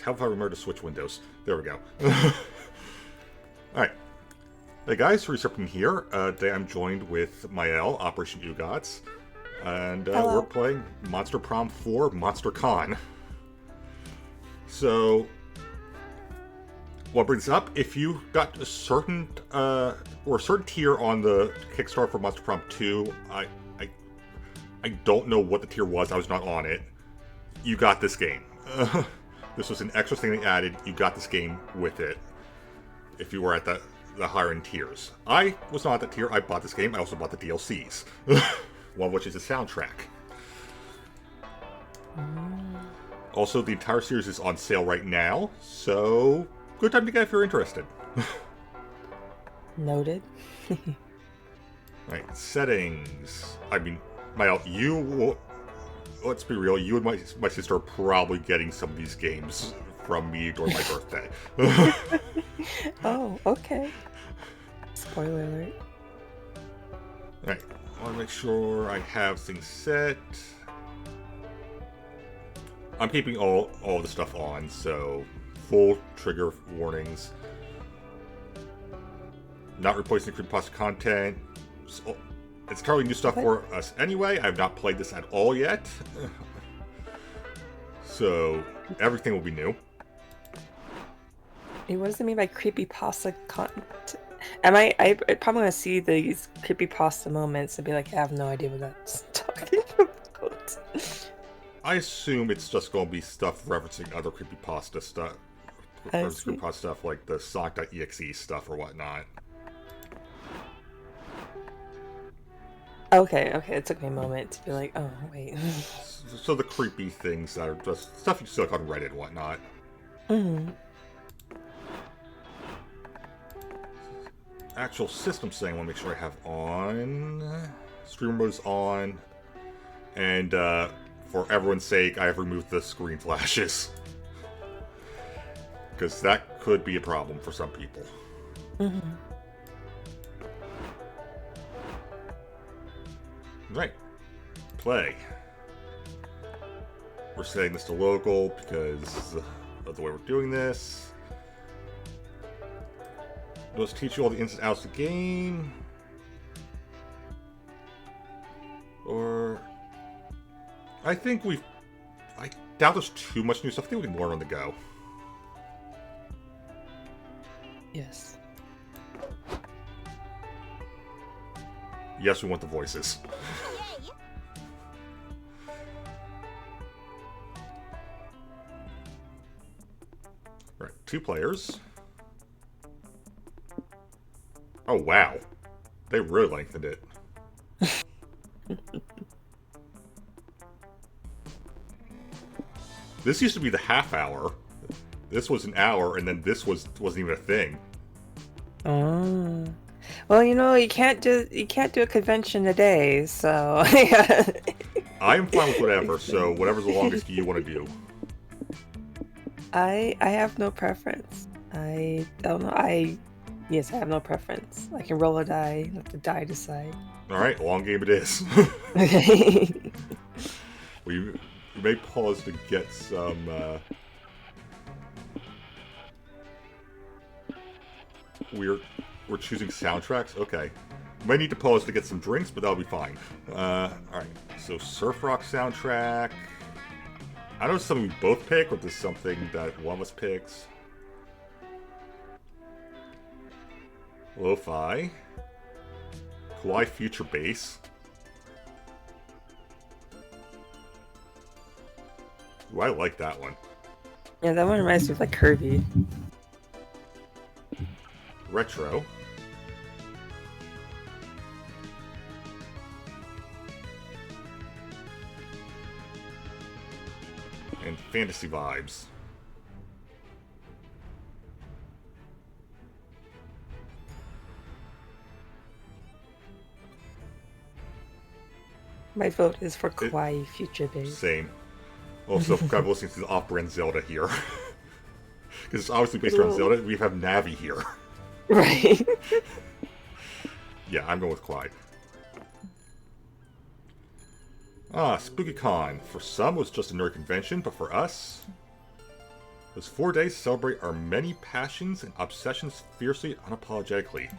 How if I remember to switch windows? There we go. Alright. Hey guys, Resurfing here. Today I'm joined with Mael, Operation Ugawts. And we're Hello. playing Monster Prom 4 Monster Con. So, what brings up, if you got a certain tier on the Kickstarter for Monster Prom 2, I don't know what the tier was, I was not on it. You got this game. This was an extra thing they added, you got this game with it. If you were at the higher end tiers. I was not at that tier, I bought this game, I also bought the DLCs. One of which is the soundtrack. Also, the entire series is on sale right now, so good time to get if you're interested. Noted. Right, settings. I mean, let's be real, you and my sister are probably getting some of these games from me during my birthday. Oh, okay. Spoiler alert. Right, I want to make sure I have things set. I'm keeping all the stuff on, so full trigger warnings. Not replacing creepypasta content. It's entirely new stuff for us anyway. I have not played this at all yet. So everything will be new. Hey, what does it mean by creepypasta content? I probably want to see these creepypasta moments and be like, I have no idea what that's talking about. I assume it's just going to be stuff referencing other creepypasta stuff. Creepypasta stuff like the Sonic.exe stuff or whatnot. Okay. It took me a moment to be like, oh, wait. So the creepy things that are just stuff you see like on Reddit and whatnot. Actual system setting I want to make sure I have on. Streamer mode is on. And for everyone's sake, I have removed the screen flashes. Because that could be a problem for some people. Right. Play. We're setting this to local because of the way we're doing this. Let's teach you all the ins and outs of the game. Or... I doubt there's too much new stuff. I think we can learn on the go. Yes. Yes, we want the voices. Right, 2 players. Oh, wow. They really lengthened it. This used to be the half hour. This was an hour, and then this wasn't even a thing. Oh. Well, you can't do a convention a day, so I am fine with whatever, so whatever's the longest you want to do. I have no preference. I don't know. Yes, I have no preference. I can roll a die, let the die decide. Alright, long game it is. Okay. We may pause to get some, We're choosing soundtracks? Okay. Might need to pause to get some drinks, but that'll be fine. Alright, so Surf Rock soundtrack. I know it's something we both pick, or this is something that one of us picks. Lo-fi. Kawaii Future Bass. Ooh, I like that one. Yeah, that one reminds me of like Kirby. Retro. And fantasy vibes. My vote is for Kawaii Future Bass. Same. Also, I'm listening to the off-brand Zelda here. Because it's obviously based around Zelda. We have Navi here. Right. Yeah, I'm going with Clyde. Ah, SpookyCon. For some, it was just a nerd convention, but for us... Those 4 days celebrate our many passions and obsessions fiercely, unapologetically.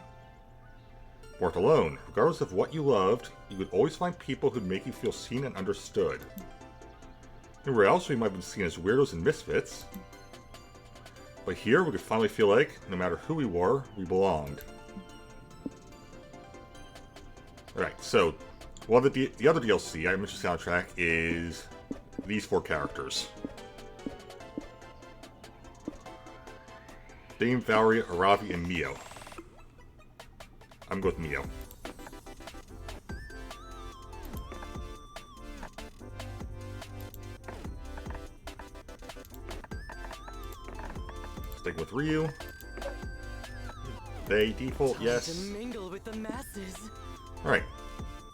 Weren't alone. Regardless of what you loved, you would always find people who'd make you feel seen and understood. Anywhere else, we might have been seen as weirdos and misfits. But here, we could finally feel like, no matter who we were, we belonged. Alright, so, one of the other DLC I mentioned soundtrack is these 4 characters. Dame, Valerie, Aravi, and Mio. I'm going with Mio. Sticking with Ryu. They default, yes. To mingle with the masses. Alright.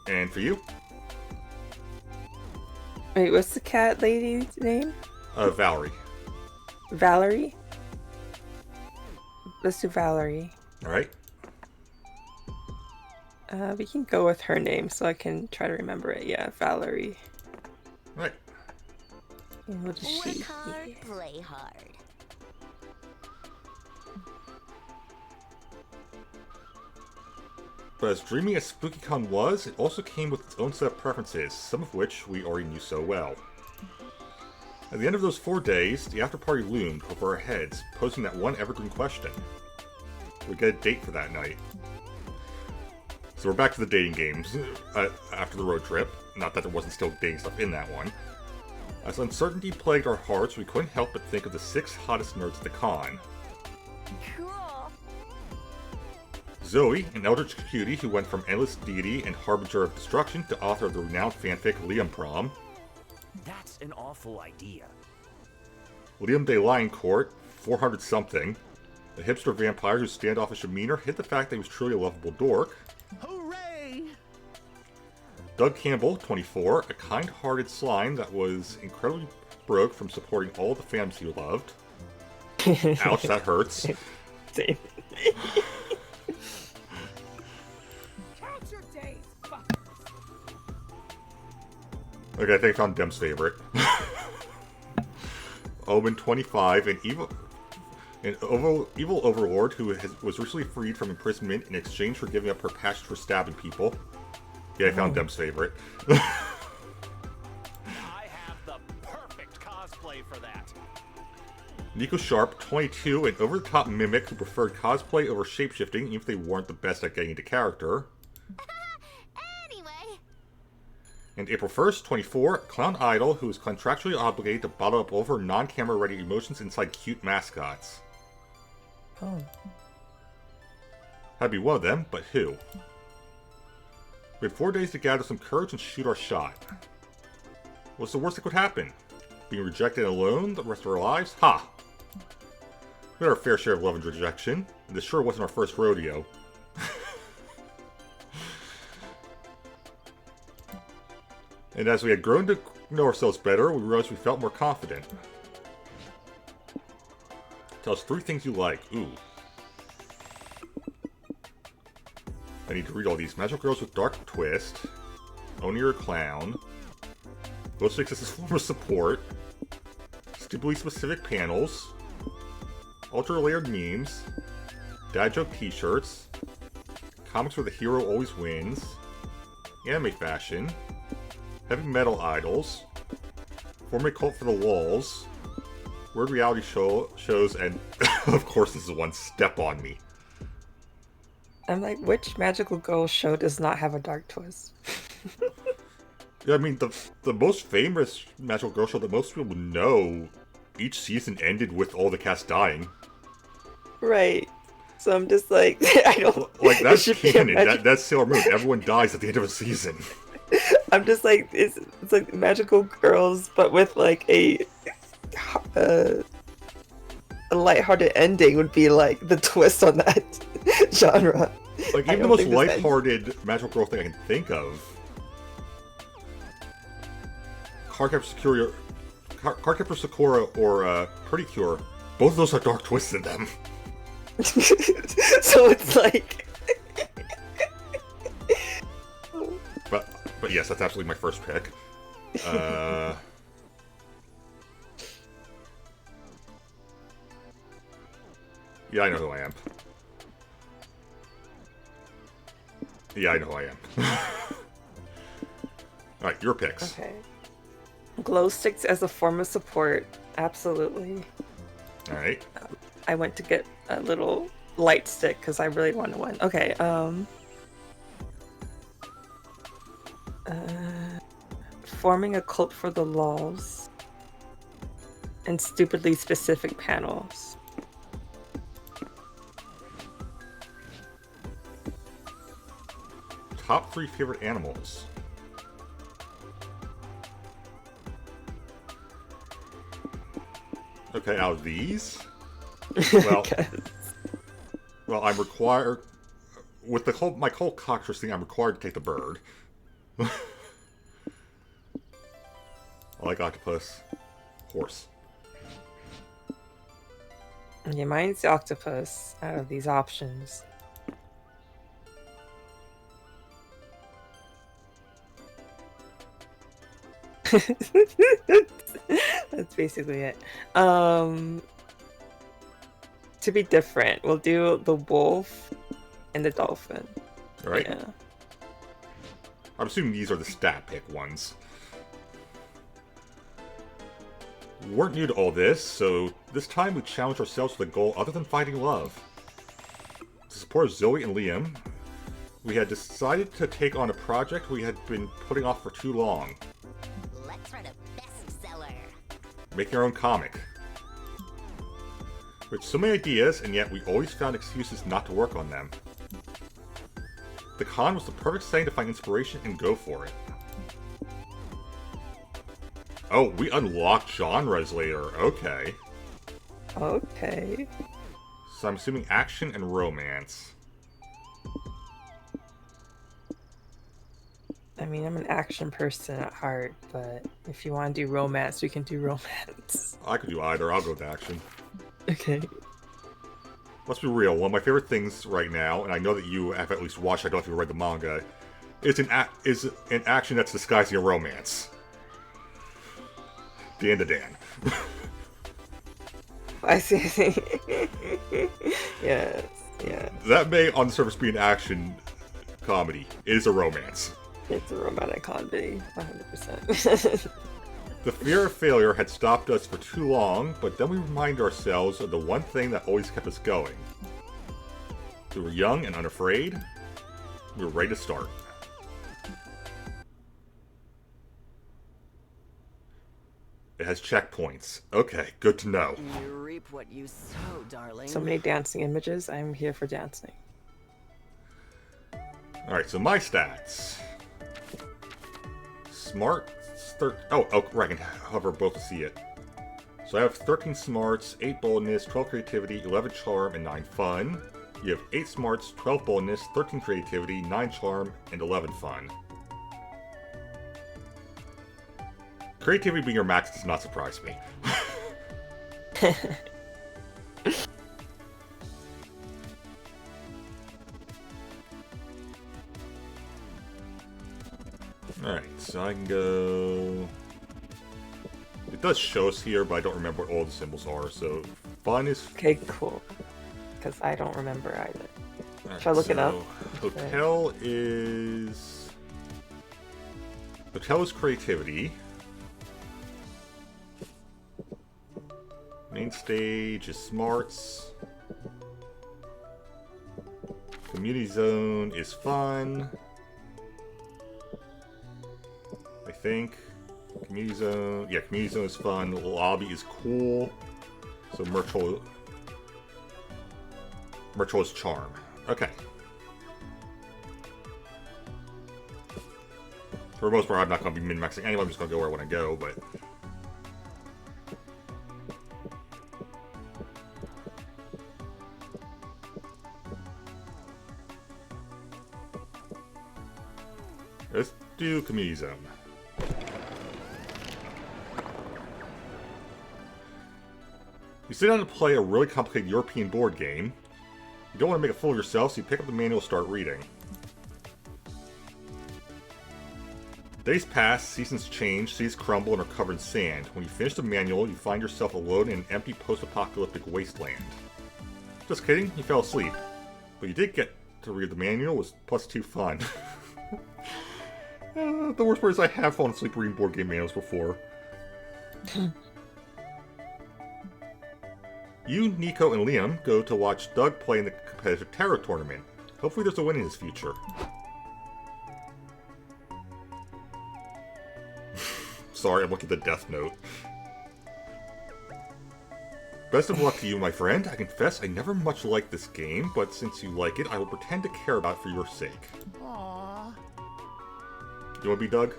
And for you? Wait, what's the cat lady's name? Valerie. Valerie? Let's do Valerie. Alright. We can go with her name so I can try to remember it. Yeah, Valerie. Alright. And what does she Work hard, play hard. But as dreamy as SpookyCon was, it also came with its own set of preferences, some of which we already knew so well. At the end of those 4 days, the after-party loomed over our heads, posing that one evergreen question. We get a date for that night. So we're back to the dating games after the road trip. Not that there wasn't still dating stuff in that one. As uncertainty plagued our hearts, we couldn't help but think of the 6 hottest nerds at the con. Cool. Zoe, an eldritch cutie who went from endless deity and harbinger of destruction to author of the renowned fanfic Liam Prom. That's an awful idea. Liam de Lioncourt, 400-something, a hipster vampire whose standoffish demeanor hid the fact that he was truly a lovable dork. Hooray! Doug Campbell, 24, a kind-hearted slime that was incredibly broke from supporting all the fans he loved. Ouch, that hurts. Same. Okay, I think I found Dem's favorite. Omen, 25, an evil overlord who was recently freed from imprisonment in exchange for giving up her passion for stabbing people. Yeah, I found Dem's favorite. I have the perfect cosplay for that. Nico Sharp, 22, an over-the-top mimic who preferred cosplay over shapeshifting, even if they weren't the best at getting into character. Anyway. And April 1st, 24, a clown idol who is contractually obligated to bottle up all of her non-camera ready emotions inside cute mascots. Oh. Had to be one of them, but who? We had 4 days to gather some courage and shoot our shot. What's the worst that could happen? Being rejected alone the rest of our lives? Ha! We had our fair share of love and rejection, and this sure wasn't our first rodeo. And as we had grown to know ourselves better, we realized we felt more confident. Tell us 3 things you like. Ooh. I need to read all these. Magical Girls with Dark Twist. Only Your Clown. Ghost Fix as a form of support. Stupidly specific panels. Ultra-layered memes. Dad joke t-shirts. Comics where the hero always wins. Anime fashion. Heavy metal idols. Form a cult for the lulz. Weird reality shows, and of course this is one, Step on Me. I'm like, which magical girl show does not have a dark twist? Yeah, I mean, the most famous magical girl show that most people know, each season ended with all the cast dying. Right. So I'm just like, I don't... Like, that's it should be a canon. That's Sailor Moon. Everyone dies at the end of a season. I'm just like, it's like magical girls, but with like a lighthearted ending would be like the twist on that genre. Like, even the most lighthearted magical girl thing I can think of, Cardcaptor Sakura or Pretty Cure, both of those have dark twists in them. So it's like... But yes, that's absolutely my first pick. Yeah, I know who I am. Yeah, I know who I am. Alright, your picks. Okay. Glow sticks as a form of support. Absolutely. Alright. I went to get a little light stick because I really wanted one. Okay, forming a cult for the laws. And stupidly specific panels. Top 3 favorite animals. Okay, out of these? Well, well, I'm required... With the whole, my whole cockroach thing, I'm required to take the bird. I like octopus. Horse. Yeah, mine's the octopus out of these options. That's basically it. To be different, we'll do the wolf and the dolphin. Alright. Yeah. I'm assuming these are the stat pick ones. We weren't new to all this, so this time we challenged ourselves with a goal other than finding love. To support Zoe and Liam, we had decided to take on a project we had been putting off for too long. Let's write a bestseller. Making our own comic. We had so many ideas, and yet we always found excuses not to work on them. The con was the perfect setting to find inspiration and go for it. Oh, we unlocked genres later. Okay. Okay. So I'm assuming action and romance. I mean, I'm an action person at heart, but if you want to do romance, we can do romance. I could do either. I'll go with action. Okay. Let's be real. One of my favorite things right now, and I know that you have at least watched, I don't know if you read the manga, is an action that's disguising a romance. Dan to Dan. I see. Yes, yes. That may, on the surface, be an action comedy. It is a romance. It's a romantic comedy, 100%. The fear of failure had stopped us for too long, but then we reminded ourselves of the one thing that always kept us going. We were young and unafraid. We were ready to start. It has checkpoints. Okay, good to know. You reap what you sow, darling. So many dancing images. I'm here for dancing. Alright, so my stats. Smart... Oh, right, I can hover both to see it. So I have 13 smarts, 8 boldness, 12 creativity, 11 charm, and 9 fun. You have 8 smarts, 12 boldness, 13 creativity, 9 charm, and 11 fun. Creativity being your max does not surprise me. Alright, so I can go... It does show us here, but I don't remember what all the symbols are, so... Fun is... Okay, cool. Because I don't remember either. Alright, Should I look it up? Hotel is... Hotel is creativity. Main stage is smarts. Community zone is fun. I think. Community zone. Yeah, community zone is fun. Lobby is cool. So Myrtle is charm. Okay. For the most part, I'm not going to be min-maxing anyway. I'm just going to go where I want to go, but... Let's do community zone. You sit down to play a really complicated European board game. You don't want to make a fool of yourself, so you pick up the manual and start reading. Days pass, seasons change, seas crumble and are covered in sand. When you finish the manual, you find yourself alone in an empty post-apocalyptic wasteland. Just kidding, you fell asleep. But you did get to read the manual, was +2 fun. The worst part is I have fallen asleep reading board game manuals before. You, Nico, and Liam go to watch Doug play in the competitive tarot tournament. Hopefully there's a win in his future. Sorry, I'm looking at the death note. Best of luck to you, my friend. I confess I never much liked this game, but since you like it, I will pretend to care about it for your sake. Aww. You want to be Doug?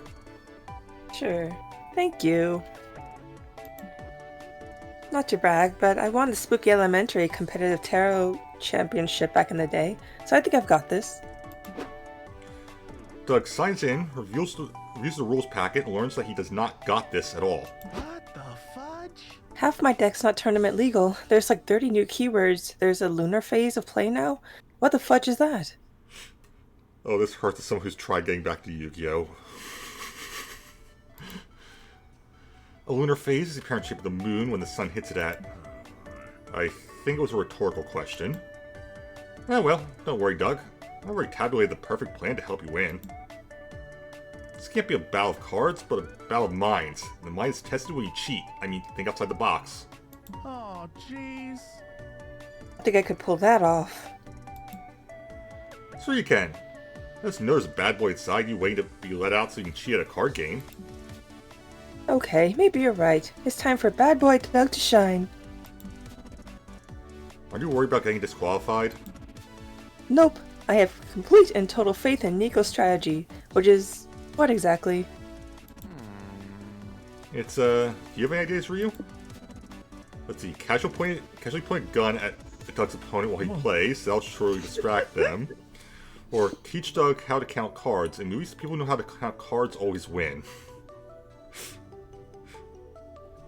Sure. Thank you. Not to brag, but I won the Spooky Elementary competitive tarot championship back in the day, so I think I've got this. Doug signs in, reviews the rules packet, and learns that he does not got this at all. What the fudge? Half my deck's not tournament legal. There's like 30 new keywords. There's a lunar phase of play now. What the fudge is that? Oh, this hurts as someone who's tried getting back to Yu-Gi-Oh! A lunar phase is the apparent shape of the moon when the sun hits it at... I think it was a rhetorical question. Oh well, don't worry, Doug. I already tabulated the perfect plan to help you win. This can't be a battle of cards, but a battle of minds. And the mind is tested when you cheat. I mean, think outside the box. Oh, jeez. I think I could pull that off. Sure you can. Just know there's a bad boy inside you waiting to be let out so you can cheat at a card game. Okay, maybe you're right. It's time for bad boy Doug to shine. Aren't you worried about getting disqualified? Nope. I have complete and total faith in Nico's strategy, which is... what exactly? It's, do you have any ideas, Ryu? Let's see, casually point a gun at Doug's opponent while he plays, that'll surely distract them. Or teach Doug how to count cards. In movies, people who know how to count cards always win.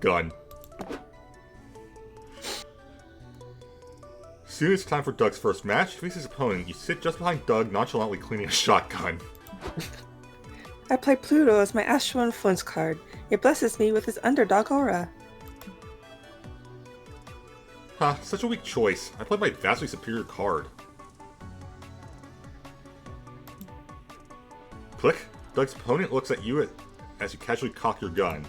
Gun. Soon it's time for Doug's first match. To face his opponent, you sit just behind Doug, nonchalantly cleaning a shotgun. I play Pluto as my astral influence card. It blesses me with his underdog aura. Huh, such a weak choice. I played my vastly superior card. Click. Doug's opponent looks at you as you casually cock your gun.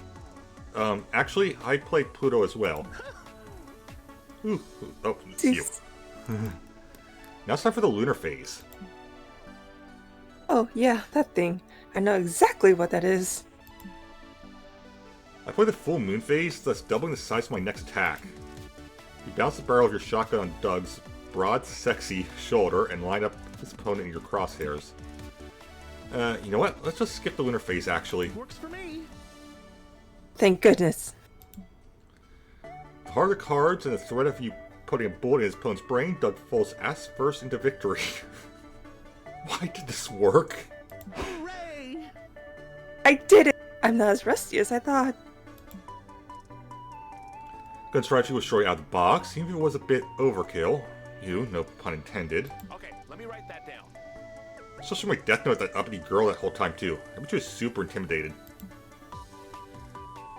Actually, I played Pluto as well. Ooh, oh, it's you. Now it's time for the lunar phase. Oh, yeah, that thing. I know exactly what that is. I play the full moon phase, thus doubling the size of my next attack. You bounce the barrel of your shotgun on Doug's broad, sexy shoulder and line up his opponent in your crosshairs. You know what? Let's just skip the lunar phase, actually. Works for me. Thank goodness. The heart of the cards and the threat of you putting a bullet in his opponent's brain, Doug falls ass first into victory. Why did this work? Hooray! I did it! I'm not as rusty as I thought. Gun strategy was short out of the box, even if it was a bit overkill. You, no pun intended. Okay, let me write that down. Especially my death note, that uppity girl that whole time too. I bet she was super intimidated.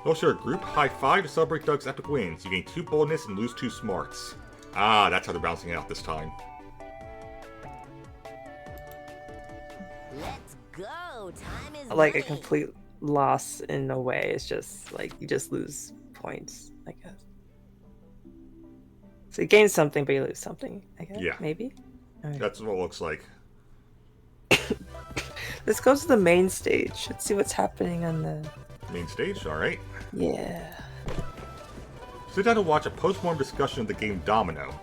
You all share a group high five to celebrate Doug's epic wins. You gain 2 boldness and lose 2 smarts. Ah, that's how they're bouncing out this time. Let's go. Time is Like a money. complete loss in a way. It's just like you just lose points, I guess. So you gain something, but you lose something, I guess. Yeah. Maybe? Alright. That's what it looks like. Let's go to the main stage. Let's see what's happening on the... Main stage, alright. Yeah. Sit down to watch a post-mortem discussion of the game Domino.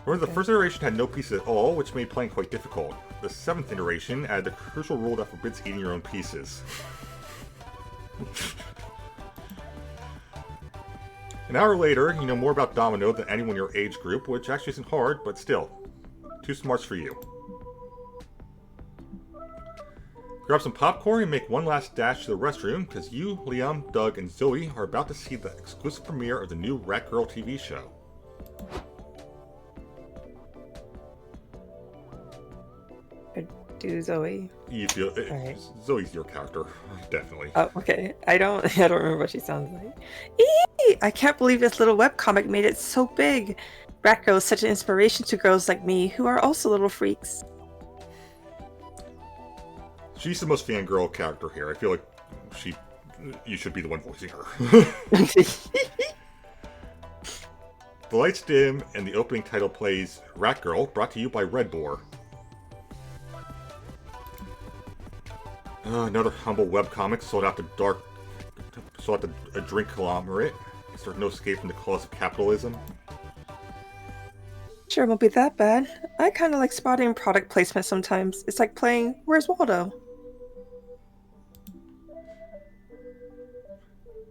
Remember, the first iteration had no pieces at all, which made playing quite difficult. The 7th iteration added the crucial rule that forbids eating your own pieces. An hour later, you know more about Domino than anyone in your age group, which actually isn't hard, but still. 2 smarts for you. Grab some popcorn and make one last dash to the restroom, because you, Liam, Doug, and Zoe are about to see the exclusive premiere of the new Rat Girl TV show. Do Zoe. You feel Alright. Zoe's your character, definitely. Oh, okay. I don't remember what she sounds like. Eee! I can't believe this little webcomic made it so big. Rat Girl is such an inspiration to girls like me who are also little freaks. She's the most fangirl character here. I feel like you should be the one voicing her. The lights dim and the opening title plays Rat Girl, brought to you by Red Boar. Another humble webcomic sold out to a drink conglomerate. Is there no escape from the claws of capitalism? Sure won't be that bad. I kind of like spotting product placement sometimes. It's like playing Where's Waldo?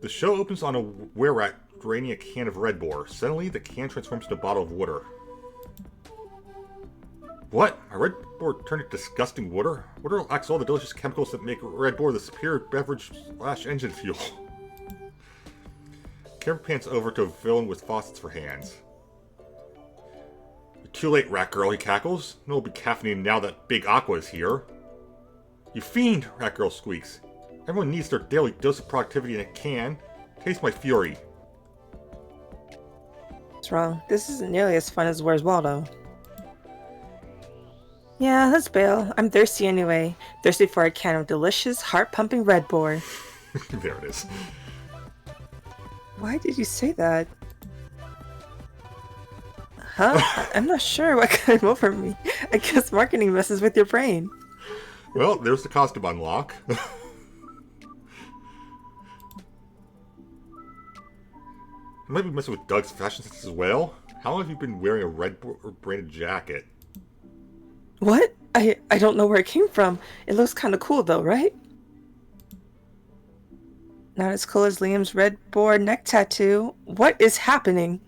The show opens on a were-rat draining a can of Red Boar. Suddenly, the can transforms into a bottle of water. What? My Red Boar turned into disgusting water? Water lacks all the delicious chemicals that make Red Boar the superior beverage/engine fuel. Camera pans over to a villain with faucets for hands. You're too late, Rat Girl, he cackles. No, it'll be caffeinated now that Big Aqua is here. You fiend, Rat Girl squeaks. Everyone needs their daily dose of productivity in a can. Taste my fury. What's wrong? This isn't nearly as fun as Where's Waldo. Yeah, let's bail. I'm thirsty anyway. Thirsty for a can of delicious, heart-pumping Red Boar. There it is. Why did you say that? Huh? I'm not sure what came over me. I guess marketing messes with your brain. Well, there's the costume unlock. I might be messing with Doug's fashion sense as well. How long have you been wearing a Red Boar branded jacket? What? I don't know where it came from. It looks kind of cool though, right? Not as cool as Liam's Red Boar neck tattoo. What is happening?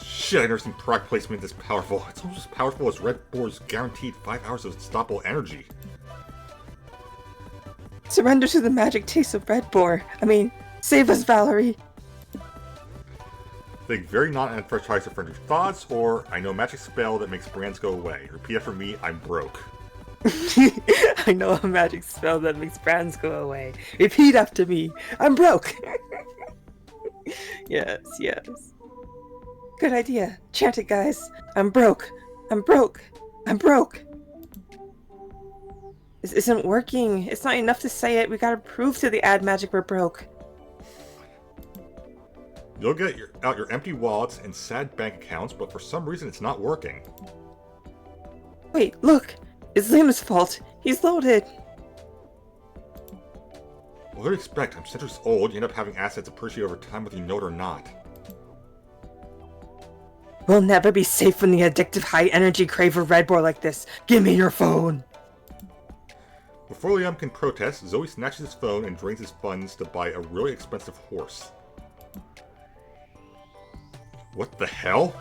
Shit, I've never seen product placement this powerful. It's almost as powerful as Red Boar's guaranteed 5 hours of unstoppable energy. Surrender to the magic taste of Red Boar. I mean, save us, Valerie. Think very non-advertiser friendly thoughts, or I know a magic spell that makes brands go away. Repeat after me, I'm broke. I know a magic spell that makes brands go away. Repeat after me. I'm broke. Yes, yes. Good idea. Chant it, guys. I'm broke. I'm broke. I'm broke. This isn't working. It's not enough to say it. We gotta prove to the ad magic we're broke. You'll get out your empty wallets and sad bank accounts, but for some reason it's not working. Wait, look. It's Liam's fault. He's loaded. What do you expect? I'm centuries old. You end up having assets appreciate over time whether you know it or not. We'll never be safe from the addictive high-energy crave of Red Boar like this. Give me your phone. Before Liam can protest, Zoe snatches his phone and drains his funds to buy a really expensive horse. What the hell?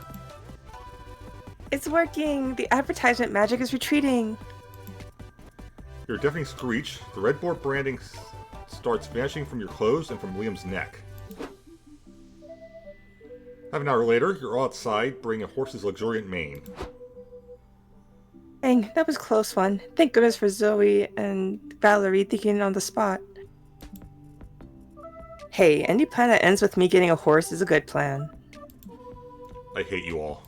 It's working. The advertisement magic is retreating. You're a deafening screech. The Red Boar branding starts vanishing from your clothes and from Liam's neck. Half an hour later, you're all outside, bringing a horse's luxuriant mane. Dang, that was a close one. Thank goodness for Zoe and Valerie thinking on the spot. Hey, any plan that ends with me getting a horse is a good plan. I hate you all.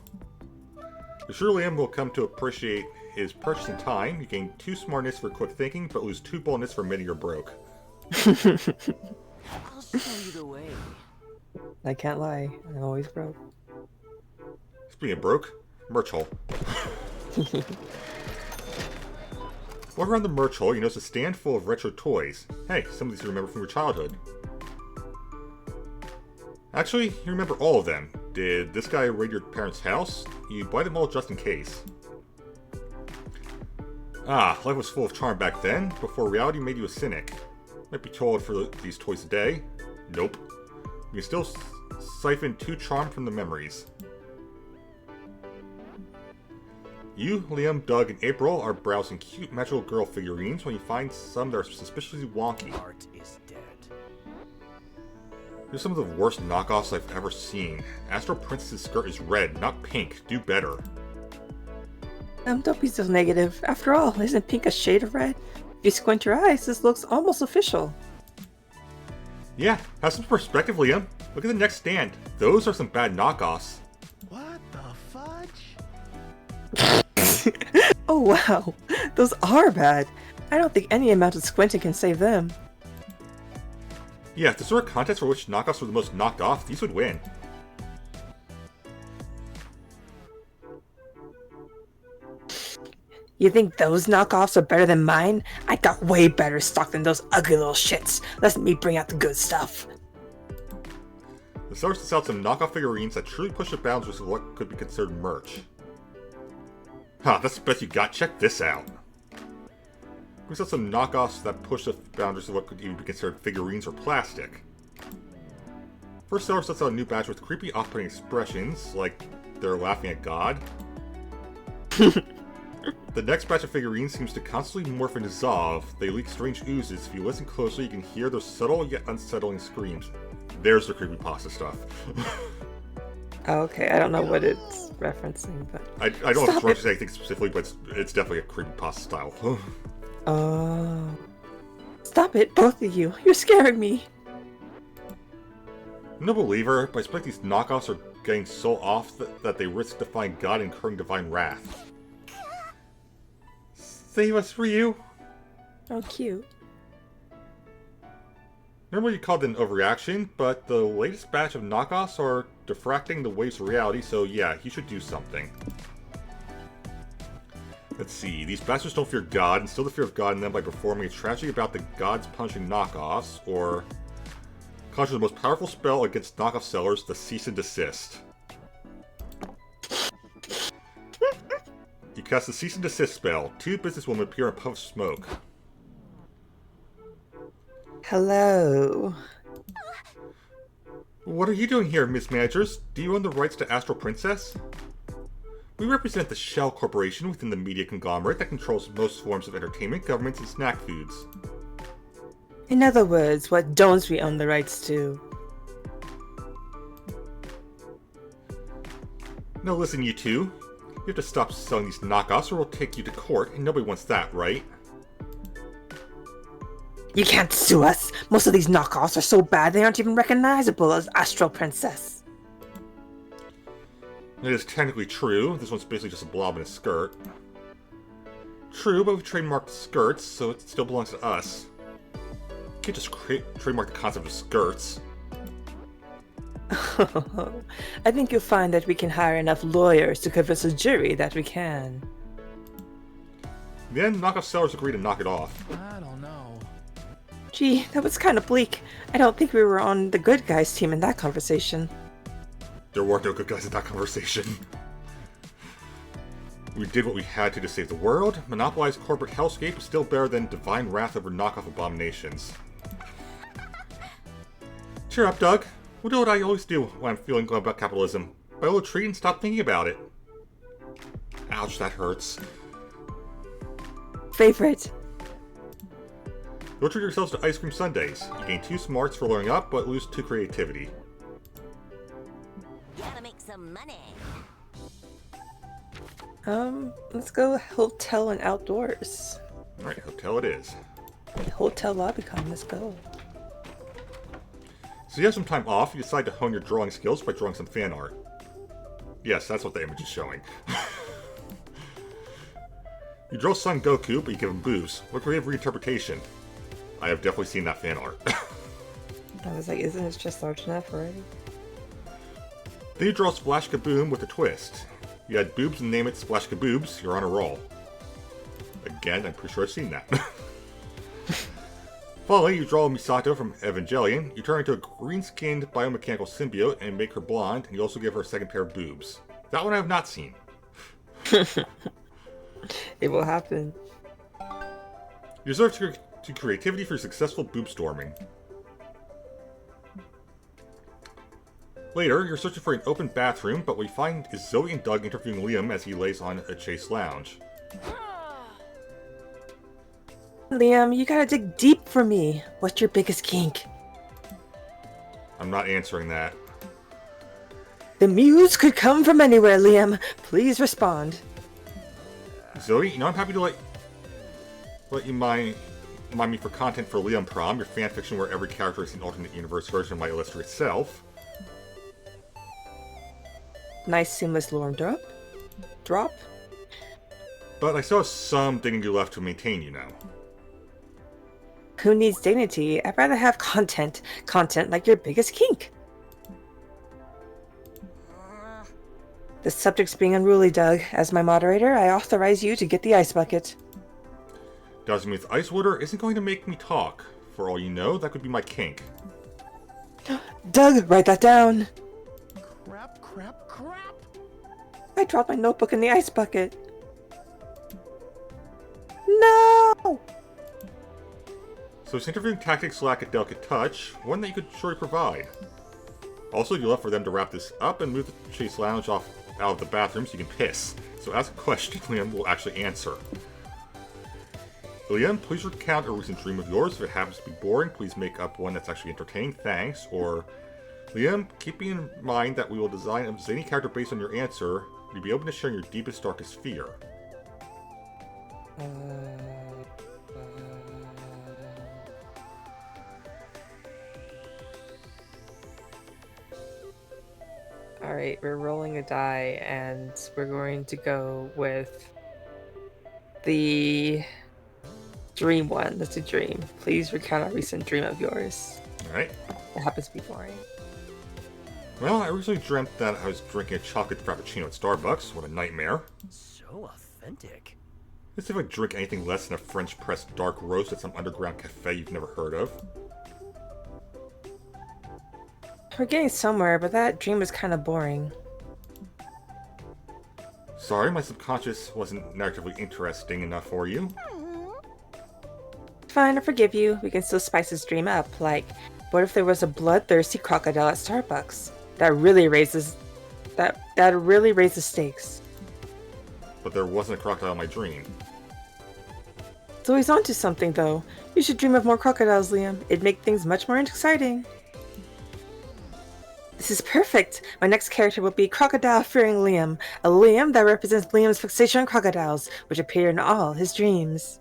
You're sure Liam will come to appreciate his purchase in time. You gain 2 smartness for quick thinking, but lose 2 boldness for admitting you're broke. I'll show you the way. I can't lie, I'm always broke. Speaking of broke, merch hole. Walk around the merch hole, you notice a stand full of retro toys. Hey, some of these you remember from your childhood. Actually, you remember all of them. Did this guy raid your parents' house? You buy them all just in case. Ah, life was full of charm back then, before reality made you a cynic. Might be too old for these toys today. Nope. You can still siphon 2 charm from the memories. You, Liam, Doug, and April are browsing cute magical girl figurines when you find some that are suspiciously wonky. Art is dead. They're some of the worst knockoffs I've ever seen. Astro Princess's skirt is red, not pink. Do better. Don't be so negative. After all, isn't pink a shade of red? If you squint your eyes, this looks almost official. Yeah, have some perspective, Liam. Look at the next stand. those are some bad knockoffs. What the fudge? Oh wow, those are bad. I don't think any amount of squinting can save them. Yeah, if this were a contest for which knockoffs were the most knocked off, these would win. You think those knockoffs are better than mine? I got way better stock than those ugly little shits. Let me bring out the good stuff. The sellers sets out some knockoff figurines that truly push the boundaries of what could be considered merch. Huh, that's the best you got? Check this out. We saw some knockoffs that push the boundaries of what could even be considered figurines or plastic. First seller sets out a new batch with creepy off-putting expressions, like they're laughing at God. The next batch of figurines seems to constantly morph and dissolve. They leak strange oozes. If you listen closely, you can hear their subtle yet unsettling screams. There's the creepypasta stuff. Okay, I don't know what it's referencing, but... I don't know if it's referencing anything specifically, but it's definitely a creepypasta style. Oh. Stop it, both of you. You're scaring me. No believer, but I expect these knockoffs are getting so off that they risk defying God and incurring divine wrath. Save us, Ryu! Oh, cute. Normally you called it an overreaction, but the latest batch of knockoffs are diffracting the waves of reality, so yeah, he should do something. Let's see, these bastards don't fear God, instill the fear of God in them by performing a tragedy about the gods punishing knockoffs, or conjure the most powerful spell against knockoff sellers, the cease and desist. You cast the cease and desist spell. 2 businesswomen appear in a puff of smoke. Hello. What are you doing here, Miss Managers? Do you own the rights to Astral Princess? We represent the Shell Corporation within the media conglomerate that controls most forms of entertainment, governments, and snack foods. In other words, what don't we own the rights to? Now listen, you two. You have to stop selling these knockoffs or we'll take you to court, and nobody wants that, right? You can't sue us! Most of these knockoffs are so bad they aren't even recognizable as Astral Princess. It is technically true. This one's basically just a blob in a skirt. True, but we've trademarked skirts, so it still belongs to us. You can't just trademark the concept of skirts. I think you'll find that we can hire enough lawyers to convince a jury that we can. Then knockoff sellers agree to knock it off. I don't know. Gee, that was kind of bleak. I don't think we were on the good guys team in that conversation. There were no good guys in that conversation. We did what we had to save the world. Monopolized corporate hellscape is still better than divine wrath over knockoff abominations. Cheer up, Doug. We'll do what I always do when I'm feeling good about capitalism. Buy a little treat and stop thinking about it. Ouch, that hurts. Favorite. You'll treat yourselves to ice cream sundaes. You gain 2 smarts for learning up, but lose 2 creativity. Gotta make some money. Let's go hotel and outdoors. Alright, hotel it is. Hotel LobbyCon, let's go. So you have some time off, you decide to hone your drawing skills by drawing some fan art. Yes, that's what the image is showing. You draw Son Goku, but you give him boobs. What creative reinterpretation? I have definitely seen that fan art. I was like, isn't it just large enough already? Then you draw Splash Kaboom with a twist. You add boobs and name it Splash Kaboobs, you're on a roll. Again, I'm pretty sure I've seen that. Finally, you draw Misato from Evangelion, you turn her into a green-skinned biomechanical symbiote and make her blonde, and you also give her a second pair of boobs. That one I have not seen. It will happen. You deserve to creativity for successful boob storming. Later, you're searching for an open bathroom, but what you find is Zoe and Doug interviewing Liam as he lays on a chaise lounge. Liam, you gotta dig deep for me. What's your biggest kink? I'm not answering that. The muse could come from anywhere, Liam. Please respond. Zoe, you know I'm happy to let you mind me for content for Liam Prom, your fanfiction where every character is an alternate universe version of my illustrated self. Nice seamless lore drop. But I still have some dignity left to maintain, you know. Who needs dignity? I'd rather have content. Content like your biggest kink. The subject's being unruly, Doug. As my moderator, I authorize you to get the ice bucket. Dousing me with ice water isn't going to make me talk. For all you know, that could be my kink. Doug, write that down. Crap, crap, crap! I dropped my notebook in the ice bucket. No! So since interviewing tactics lack a delicate touch, one that you could surely provide. Also, you left for them to wrap this up and move the Chase Lounge out of the bathroom so you can piss. So ask a question Liam will actually answer. Liam, please recount a recent dream of yours. If it happens to be boring, please make up one that's actually entertaining. Thanks. Or, Liam, keeping in mind that we will design a zany character based on your answer, will you be open to sharing your deepest, darkest fear? Alright, we're rolling a die and we're going to go with the dream one. That's a dream. Please recount a recent dream of yours. Alright. It happens to be boring. Well, I recently dreamt that I was drinking a chocolate frappuccino at Starbucks. What a nightmare. So authentic. Let's see if I drink anything less than a French press dark roast at some underground cafe you've never heard of. We're getting somewhere, but that dream was kind of boring. Sorry, my subconscious wasn't narratively interesting enough for you. Fine, I forgive you. We can still spice this dream up. Like, what if there was a bloodthirsty crocodile at Starbucks? That really raises the stakes. But there wasn't a crocodile in my dream. So he's onto something, though. You should dream of more crocodiles, Liam. It'd make things much more exciting. This is perfect! My next character will be Crocodile-Fearing Liam, a Liam that represents Liam's fixation on crocodiles, which appear in all his dreams.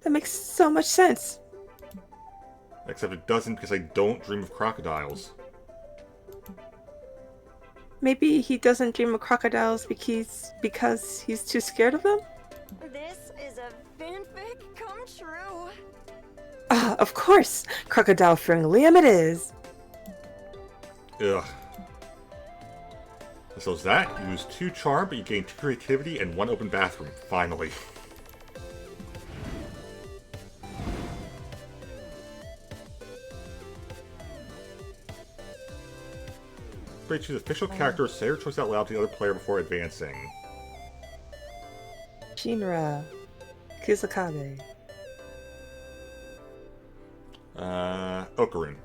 That makes so much sense. Except it doesn't because I don't dream of crocodiles. Maybe he doesn't dream of crocodiles because he's too scared of them? This is a fanfic come true. Ah, of course! Crocodile-Fearing Liam it is! Ugh. So is that? You lose 2 charm, but you gain 2 creativity and 1 open bathroom. Finally. Great, choose official character, say your choice out loud to the other player before advancing. Shinra. Kusakabe. Okarun.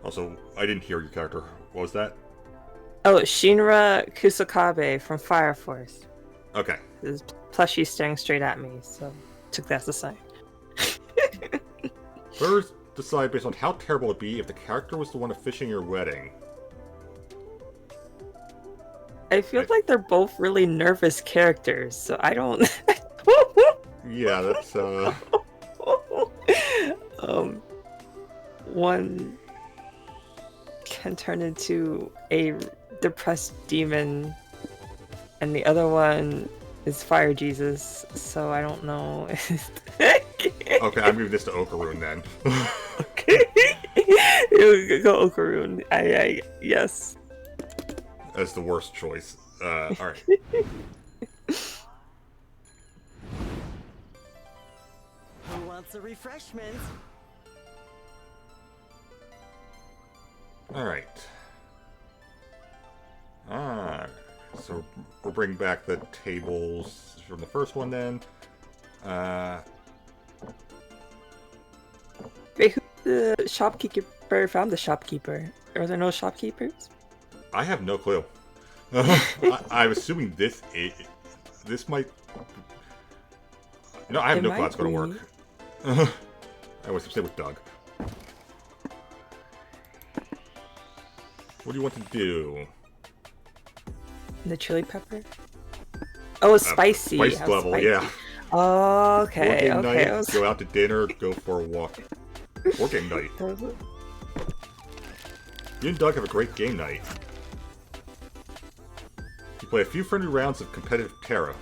Also, I didn't hear your character. What was that? Oh, Shinra Kusakabe from Fire Force. Okay. His plushie staring straight at me, so took that as a sign. Voters decide based on how terrible it'd be if the character was the one officiating your wedding. I feel like they're both really nervous characters, so I don't... Yeah, that's, One can turn into a depressed demon, and the other one is Fire Jesus, so I don't know. Okay, I'm moving this to Okarun then. Okay. Go Okarun. Yes. That's the worst choice. Alright. Who wants a refreshment? Alright. So we'll bring back the tables from the first one then. Wait, who the shopkeeper found the shopkeeper? Are there no shopkeepers? I have no clue. I'm assuming this might... No, I have It no clue how might it's going to be. work. I was stay with Doug. What do you want to do? The chili pepper? Oh, it's spicy. Spice How level, spicy. yeah. Oh, Board okay, game okay. night, go out to dinner, go for a walk. Board game night. You and Doug have a great game night. You play a few friendly rounds of competitive Terra.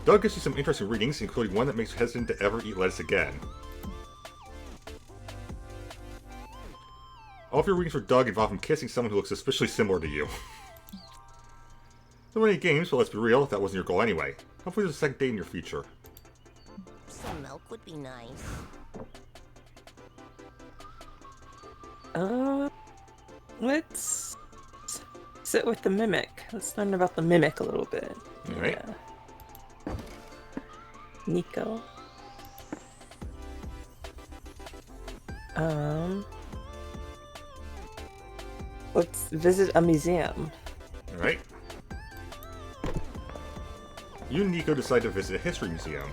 Doug gives you some interesting readings, including one that makes you hesitant to ever eat lettuce again. All of your readings for Doug involve him kissing someone who looks suspiciously similar to you. Don't win any games, but let's be real, that wasn't your goal anyway. Hopefully there's a second date in your future. Some milk would be nice. Let's sit with the mimic. Let's learn about the mimic a little bit. Alright. Yeah. Nico. Let's visit a museum. Alright. You and Nico decide to visit a history museum.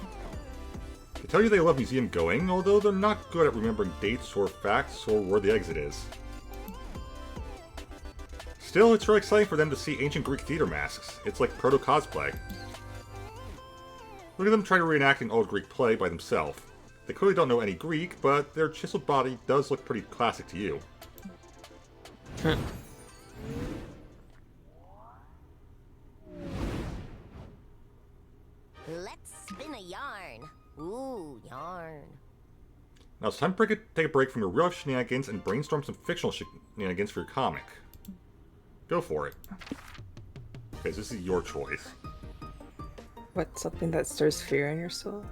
They tell you they love museum going, although they're not good at remembering dates or facts or where the exit is. Still, it's really exciting for them to see ancient Greek theater masks. It's like proto-cosplay. Look at them try to reenact an old Greek play by themselves. They clearly don't know any Greek, but their chiseled body does look pretty classic to you. Let's spin a yarn. Ooh, yarn. Now it's time to take a break from your real-life shenanigans and brainstorm some fictional shenanigans for your comic. Go for it. Okay, so this is your choice. What's something that stirs fear in your soul?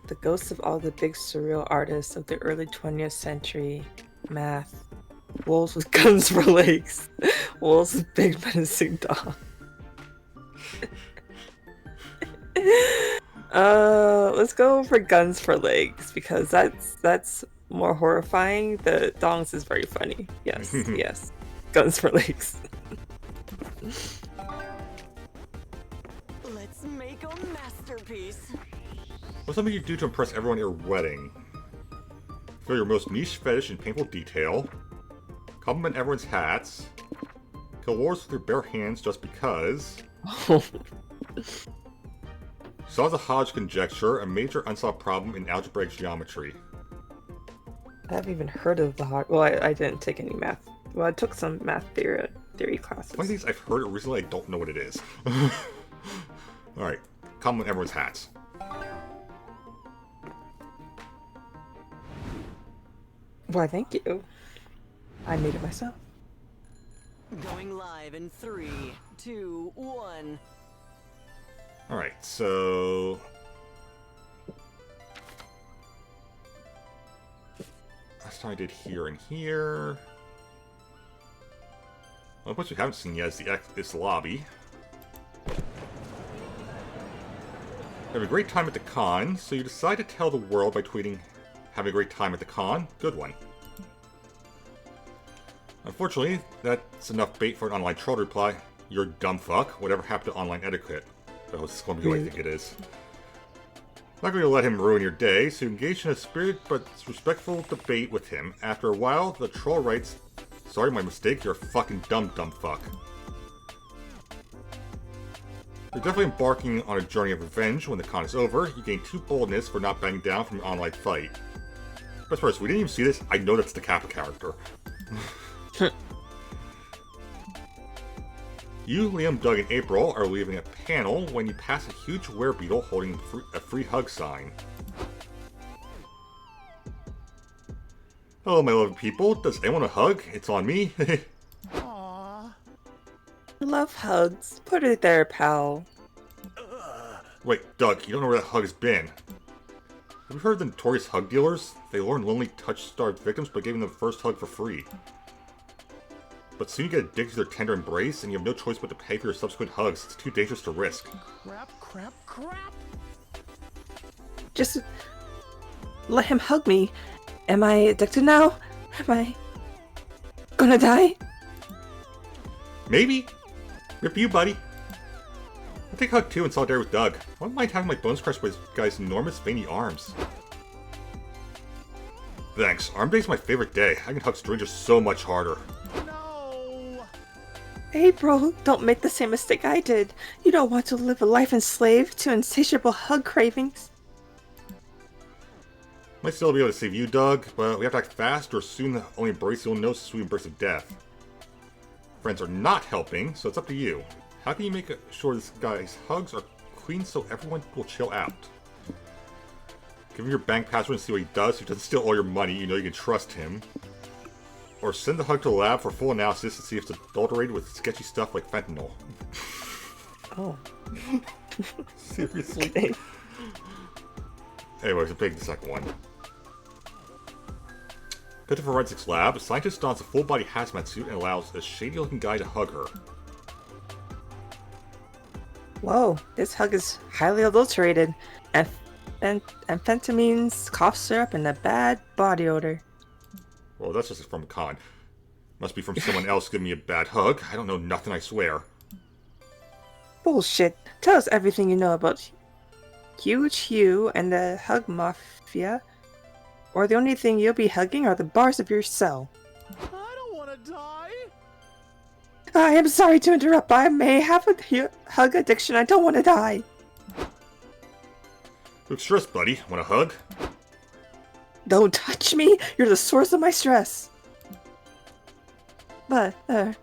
The ghosts of all the big surreal artists of the early 20th century. Math. Wolves with guns for legs. Wolves with big menacing dogs. Let's go for guns for legs because that's more horrifying. The dongs is very funny. Yes, yes. Guns for legs. Let's make a masterpiece. What's something you do to impress everyone at your wedding? Feel your most niche fetish in painful detail. Compliment everyone's hats. Kill wars with your bare hands just because. Solve the Hodge conjecture, a major unsolved problem in algebraic geometry. I haven't even heard of the Hodge. Well, I didn't take any math. Well, I took some math theory classes. One of these I've heard it recently, I don't know what it is. Alright, compliment everyone's hats. Why, thank you. I made it myself. Going live in 3, 2, 1. Alright, so... last time I did here and here... Well, what you haven't seen yet is the lobby. You have a great time at the con, so you decide to tell the world by tweeting, "Having a great time at the con? Good one." Unfortunately, that's enough bait for an online troll to reply, "You're dumb fuck, whatever happened to online etiquette?" Oh, this is going to be what I think it is. Not going to let him ruin your day, so you engage in a spirited but respectful debate with him. After a while, the troll writes, "Sorry, my mistake, you're a fucking dumb fuck." You're definitely embarking on a journey of revenge. When the con is over, you gain 2 boldness for not backing down from an online fight. Best part is, we didn't even see this, I know that's the Kappa character. You, Liam, Doug, and April are leaving a panel when you pass a huge werebeetle holding a free hug sign. Hello, my lovely people. Does anyone want a hug? It's on me. Aww. Love hugs. Put it there, pal. Wait, Doug, you don't know where that hug has been. Have you heard of the notorious hug dealers? They lured lonely, touch-starved victims by giving them the first hug for free. But soon you get addicted to their tender embrace, and you have no choice but to pay for your subsequent hugs. It's too dangerous to risk. Crap. Just let him hug me. Am I addicted now? Am I gonna die? Maybe. Good for you, buddy. I'll take a hug too in solidarity with Doug. I wouldn't mind having my bones crushed by this guy's enormous, veiny arms. Thanks. Arm Day's my favorite day. I can hug strangers so much harder. No. April, don't make the same mistake I did. You don't want to live a life enslaved to insatiable hug cravings. Might still be able to save you, Doug, but we have to act fast or soon the only embrace you'll know is the sweet embrace of death. Friends are not helping, so it's up to you. How can you make sure this guy's hugs are clean so everyone will chill out? Give him your bank password and see what he does. If he doesn't steal all your money, you know you can trust him. Or send the hug to the lab for full analysis to see if it's adulterated with sketchy stuff like fentanyl. Oh. Seriously? Anyways, I'm taking the second one. Go to forensics lab. A scientist dons a full-body hazmat suit and allows a shady-looking guy to hug her. Whoa, this hug is highly adulterated. Amphetamines, cough syrup, and a bad body odor. Well, that's just from a con. Must be from someone else giving me a bad hug. I don't know nothing, I swear. Bullshit. Tell us everything you know about Huge Hugh and the Hug Mafia. Or the only thing you'll be hugging are the bars of your cell. I don't want to die. I am sorry to interrupt, but I may have a hug addiction. I don't want to die. Look stressed, buddy. Want a hug? Don't touch me. You're the source of my stress. But, I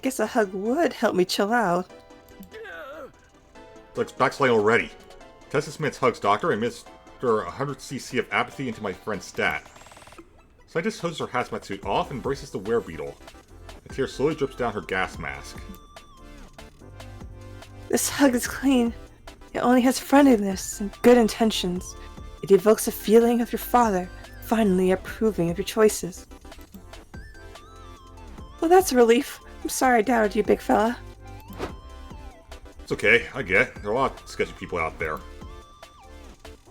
guess a hug would help me chill out. Looks backsliding already. Test this man's hugs, doctor. I missed 100 cc of apathy into my friend's stat. Scientist hoses her hazmat suit off and embraces the werebeetle. A tear slowly drips down her gas mask. This hug is clean. It only has friendliness and good intentions. It evokes a feeling of your father, finally approving of your choices. Well, that's a relief. I'm sorry I doubted you, big fella. It's okay, I get it. There are a lot of sketchy people out there.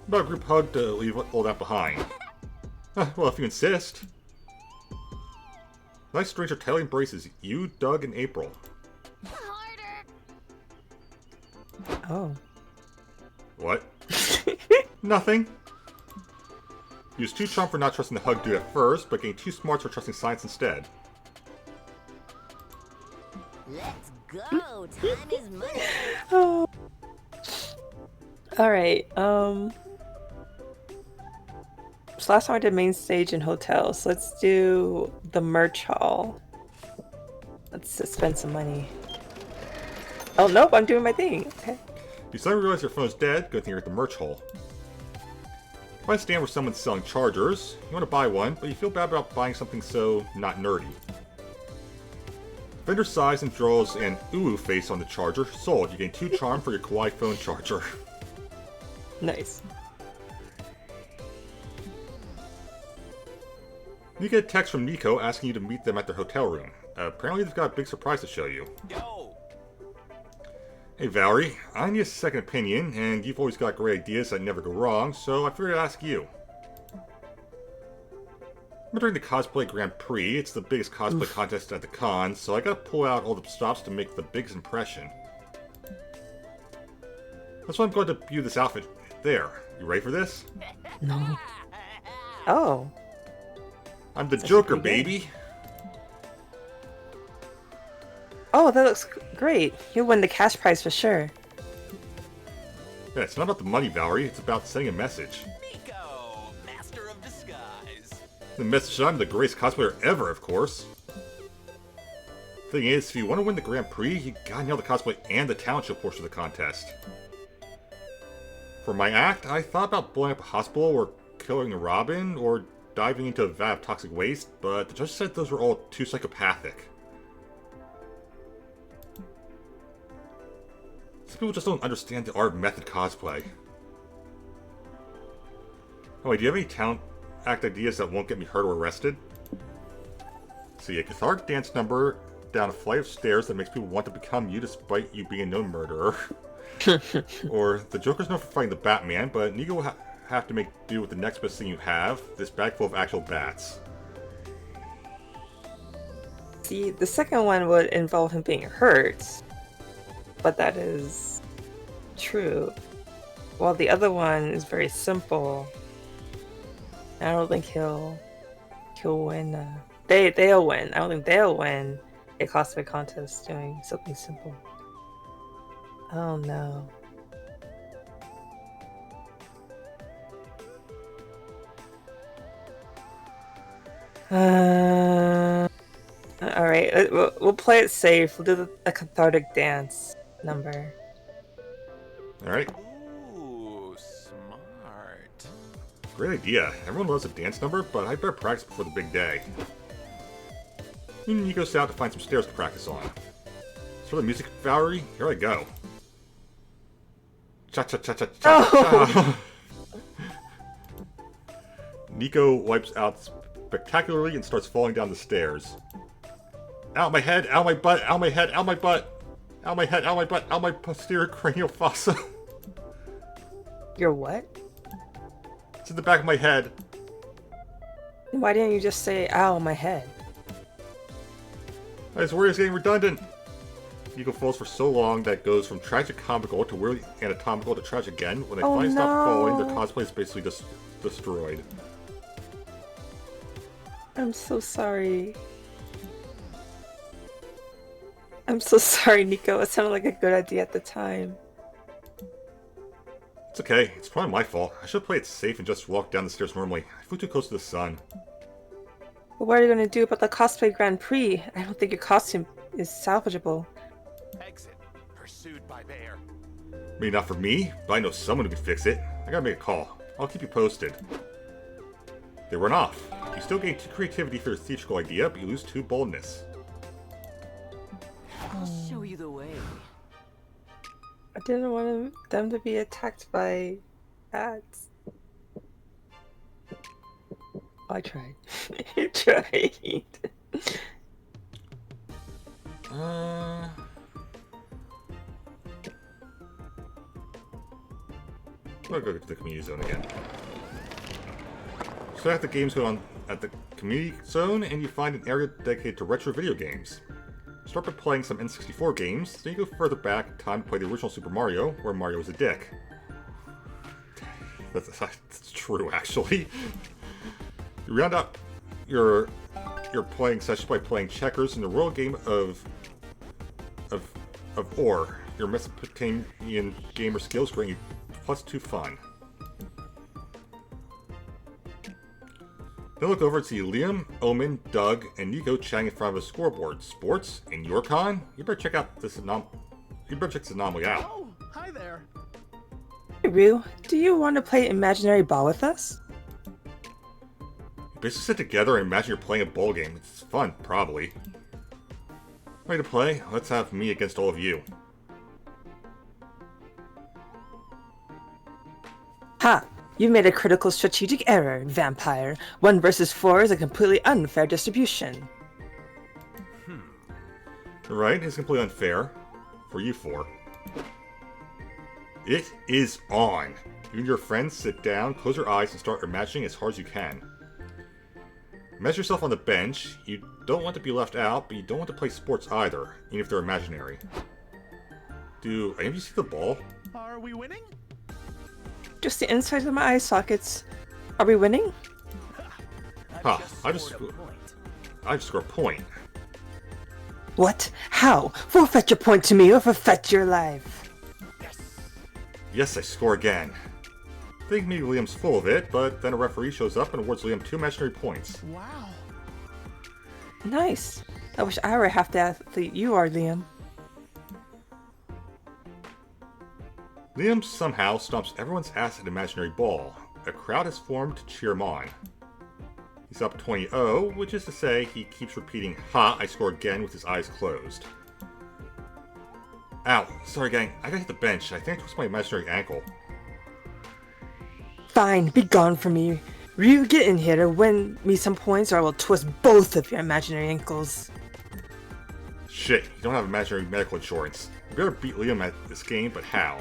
About a group hug to leave all that behind. Well, if you insist. Nice stranger tightly embraces you, Doug, and April. Harder. Oh. What? Nothing. He was too charmed for not trusting the hug dude at first, but getting too smart for trusting science instead. Let's go. Time is money. Oh. Alright, so last time I did main stage and hotels, so let's do the merch hall. Let's just spend some money. Oh nope, I'm doing my thing. Okay. You suddenly realize your phone's dead. Good thing you're at the merch hall. Find a stand where someone's selling chargers. You want to buy one, but you feel bad about buying something so not nerdy. Vendor sighs and draws an uwu face on the charger. Sold. You gain 2 charm for your kawaii phone charger. Nice. You get a text from Nico asking you to meet them at their hotel room. Apparently they've got a big surprise to show you. Yo! Hey Valerie, I need a second opinion, and you've always got great ideas that never go wrong, so I figured I'd ask you. I'm entering the Cosplay Grand Prix. It's the biggest cosplay contest at the con, so I gotta pull out all the stops to make the biggest impression. That's why I'm going to view this outfit. There. You ready for this? No. Oh. I'm the That's Joker, pretty good. baby! Oh, that looks great. You'll win the cash prize for sure. Yeah, it's not about the money, Valerie. It's about sending a message. Miko, master of disguise. The message I'm the greatest cosplayer ever, of course. Thing is, if you want to win the Grand Prix, you gotta nail the cosplay and the talent show portion of the contest. For my act, I thought about blowing up a hospital or killing a Robin or diving into a vat of toxic waste, but the judge said those were all too psychopathic. Some people just don't understand the art of method cosplay. Oh wait, do you have any talent act ideas that won't get me hurt or arrested? See, a cathartic dance number down a flight of stairs that makes people want to become you despite you being a known murderer. Or, the Joker's known for fighting the Batman, but Nico will have to make do with the next best thing you have, this bag full of actual bats. See, the second one would involve him being hurt, but that is true. While the other one is very simple, I don't think he'll win. They'll win. I don't think they'll win a cosplay contest doing something simple. Oh no. All right, we'll play it safe. We'll do a cathartic dance number. All right. Ooh, smart. Great idea. Everyone loves a dance number, but I better practice before the big day. Nico set out to find some stairs to practice on. As for the music, Valerie, here I go. Cha-cha-cha-cha-cha-cha. Nico wipes out spectacularly and starts falling down the stairs. Out my head, out my butt, out my head, out my butt. Out my head, out my butt, out my posterior cranial fossa. Your what? It's in the back of my head. Why didn't you just say, ow, my head? I was worried it was getting redundant. Nico falls for so long that it goes from tragic comical to weirdly anatomical to tragic again. When they finally stop falling, their cosplay is basically just destroyed. I'm so sorry. I'm so sorry, Nico. It sounded like a good idea at the time. It's okay. It's probably my fault. I should play it safe and just walk down the stairs normally. I flew too close to the sun. But what are you going to do about the cosplay Grand Prix? I don't think your costume is salvageable. Exit. Pursued by bear. Maybe not for me, but I know someone who can fix it. I gotta make a call. I'll keep you posted. They run off. You still gain 2 creativity for your theatrical idea, but you lose 2 boldness. I'll show you the way. I didn't want them to be attacked by bats. I tried. You tried. I'm gonna go to the community zone again. So after the games go on at the community zone, and you find an area dedicated to retro video games. Start by playing some N64 games, then you go further back in time to play the original Super Mario, where Mario was a dick. That's true, actually. You round up your playing session by playing checkers in the royal game of Or. Your Mesopotamian gamer skills bring you +2 fun. Then look over to see Liam, Omen, Doug, and Nico chatting in front of a scoreboard. Sports in your con? You better check out this anomaly out. Oh, hi there. Hey, Ryu, do you want to play imaginary ball with us? You basically sit together and imagine you're playing a ball game. It's fun, probably. Ready to play? Let's have me against all of you. Ha! You made a critical strategic error, vampire. 1 versus 4 is a completely unfair distribution. You're right, it's completely unfair. For you 4. It is on! You and your friends sit down, close your eyes, and start imagining as hard as you can. Imagine yourself on the bench. You don't want to be left out, but you don't want to play sports either, even if they're imaginary. Do any of you see the ball? Are we winning? Just the insides of my eye sockets. Are we winning? Ha, I just scored a point. What? How? Forfeit your point to me or forfeit your life. Yes, I score again. I think maybe Liam's full of it, but then a referee shows up and awards Liam 2 imaginary points. Wow. Nice. I wish I were half the athlete you are, Liam. Liam somehow stomps everyone's ass at an imaginary ball. A crowd has formed to cheer him on. He's up 20-0, which is to say he keeps repeating, "Ha, I score again," with his eyes closed. Ow, sorry gang, I gotta hit the bench. I think I twisted my imaginary ankle. Fine, be gone from me. Ryu, get in here to win me some points or I will twist both of your imaginary ankles. Shit, you don't have imaginary medical insurance. I'm gonna beat Liam at this game, but how?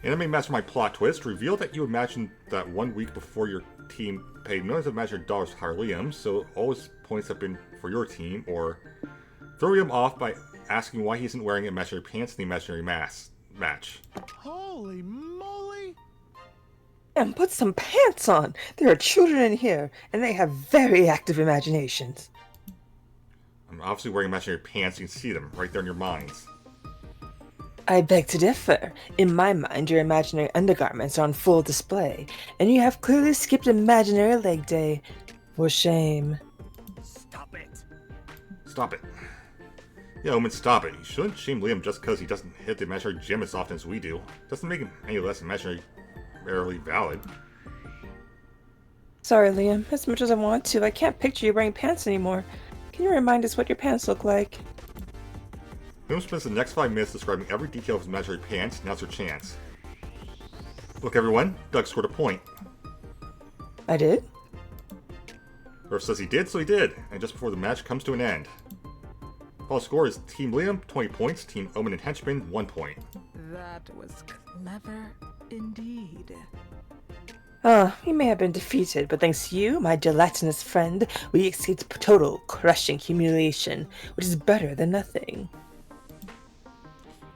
Anime Mastermind plot twist, reveal that you imagined that 1 week before your team paid millions of imaginary dollars to hire Liam, so all his points have been for your team, or throw Liam off by asking why he isn't wearing imaginary pants in the imaginary match. Holy moly! And put some pants on! There are children in here, and they have very active imaginations. I'm obviously wearing imaginary pants, you can see them right there in your minds. I beg to differ. In my mind, your imaginary undergarments are on full display, and you have clearly skipped imaginary leg day. For shame. Stop it. Stop it. Yeah, Omen, stop it. You shouldn't shame Liam just because he doesn't hit the imaginary gym as often as we do. Doesn't make him any less imaginarily valid. Sorry, Liam. As much as I want to, I can't picture you wearing pants anymore. Can you remind us what your pants look like? Liam spends the next 5 minutes describing every detail of his imaginary pants. Now's your chance. Look, everyone. Doug scored a point. I did? Whoever says he did, so he did. And just before the match comes to an end. Final score is Team Liam, 20 points. Team Omen and Henchman, 1 point. That was clever indeed. We may have been defeated, but thanks to you, my gelatinous friend, we escaped total, crushing humiliation, which is better than nothing.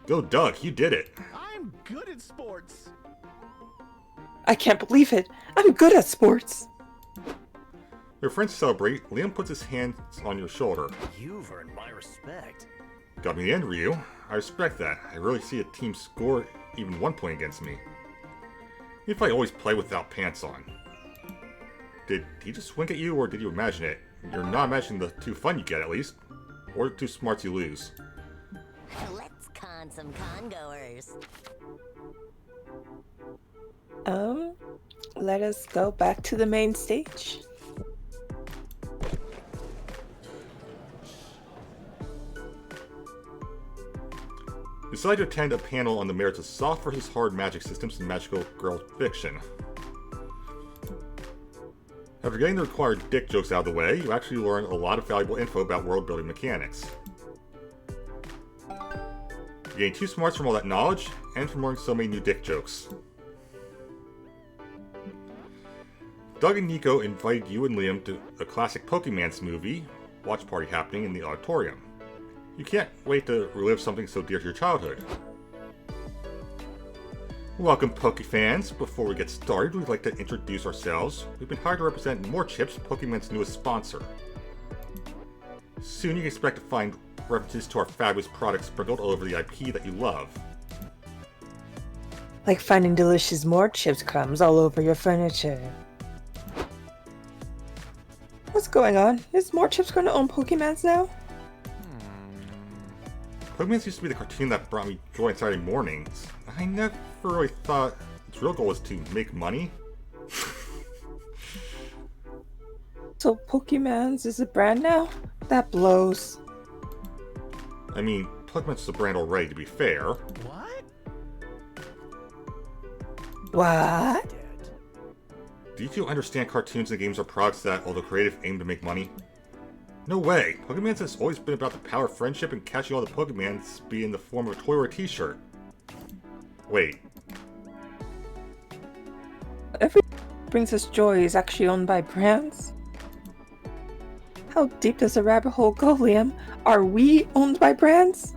Go, Doug. You did it. I'm good at sports. I can't believe it! I'm good at sports! Your friends celebrate. Liam puts his hands on your shoulder. You've earned my respect. Got me the end, Ryu. I respect that. I rarely see a team score even 1 point against me. If I always play without pants on. Did he just wink at you, or did you imagine it? You're not imagining the too fun you get, at least. Or the too smart you lose. Let's con some congoers. Let us go back to the main stage. Decide to attend a panel on the merits of soft versus hard magic systems in magical girl fiction. After getting the required dick jokes out of the way, you actually learn a lot of valuable info about world building mechanics. You gain 2 smarts from all that knowledge, and from learning so many new dick jokes. Doug and Nico invited you and Liam to a classic Pokemans movie watch party happening in the auditorium. You can't wait to relive something so dear to your childhood. Welcome, Poke fans. Before we get started, we'd like to introduce ourselves. We've been hired to represent More Chips, Pokemon's newest sponsor. Soon you can expect to find references to our fabulous products sprinkled all over the IP that you love. Like finding delicious more chips crumbs all over your furniture. What's going on? Is More Chips going to own Pokemans now? Pokemans used to be the cartoon that brought me joy on Saturday mornings. I never really thought its real goal was to make money. So Pokemans is a brand now? That blows. I mean, Pokemans is a brand already, to be fair. What? What? Do you two understand cartoons and games are products that, although creative, aim to make money? No way! Pokemans has always been about the power of friendship and catching all the Pokemans, be in the form of a toy or a t-shirt. Wait. Every brings us joy is actually owned by brands? How deep does the rabbit hole go, Liam? Are we owned by brands?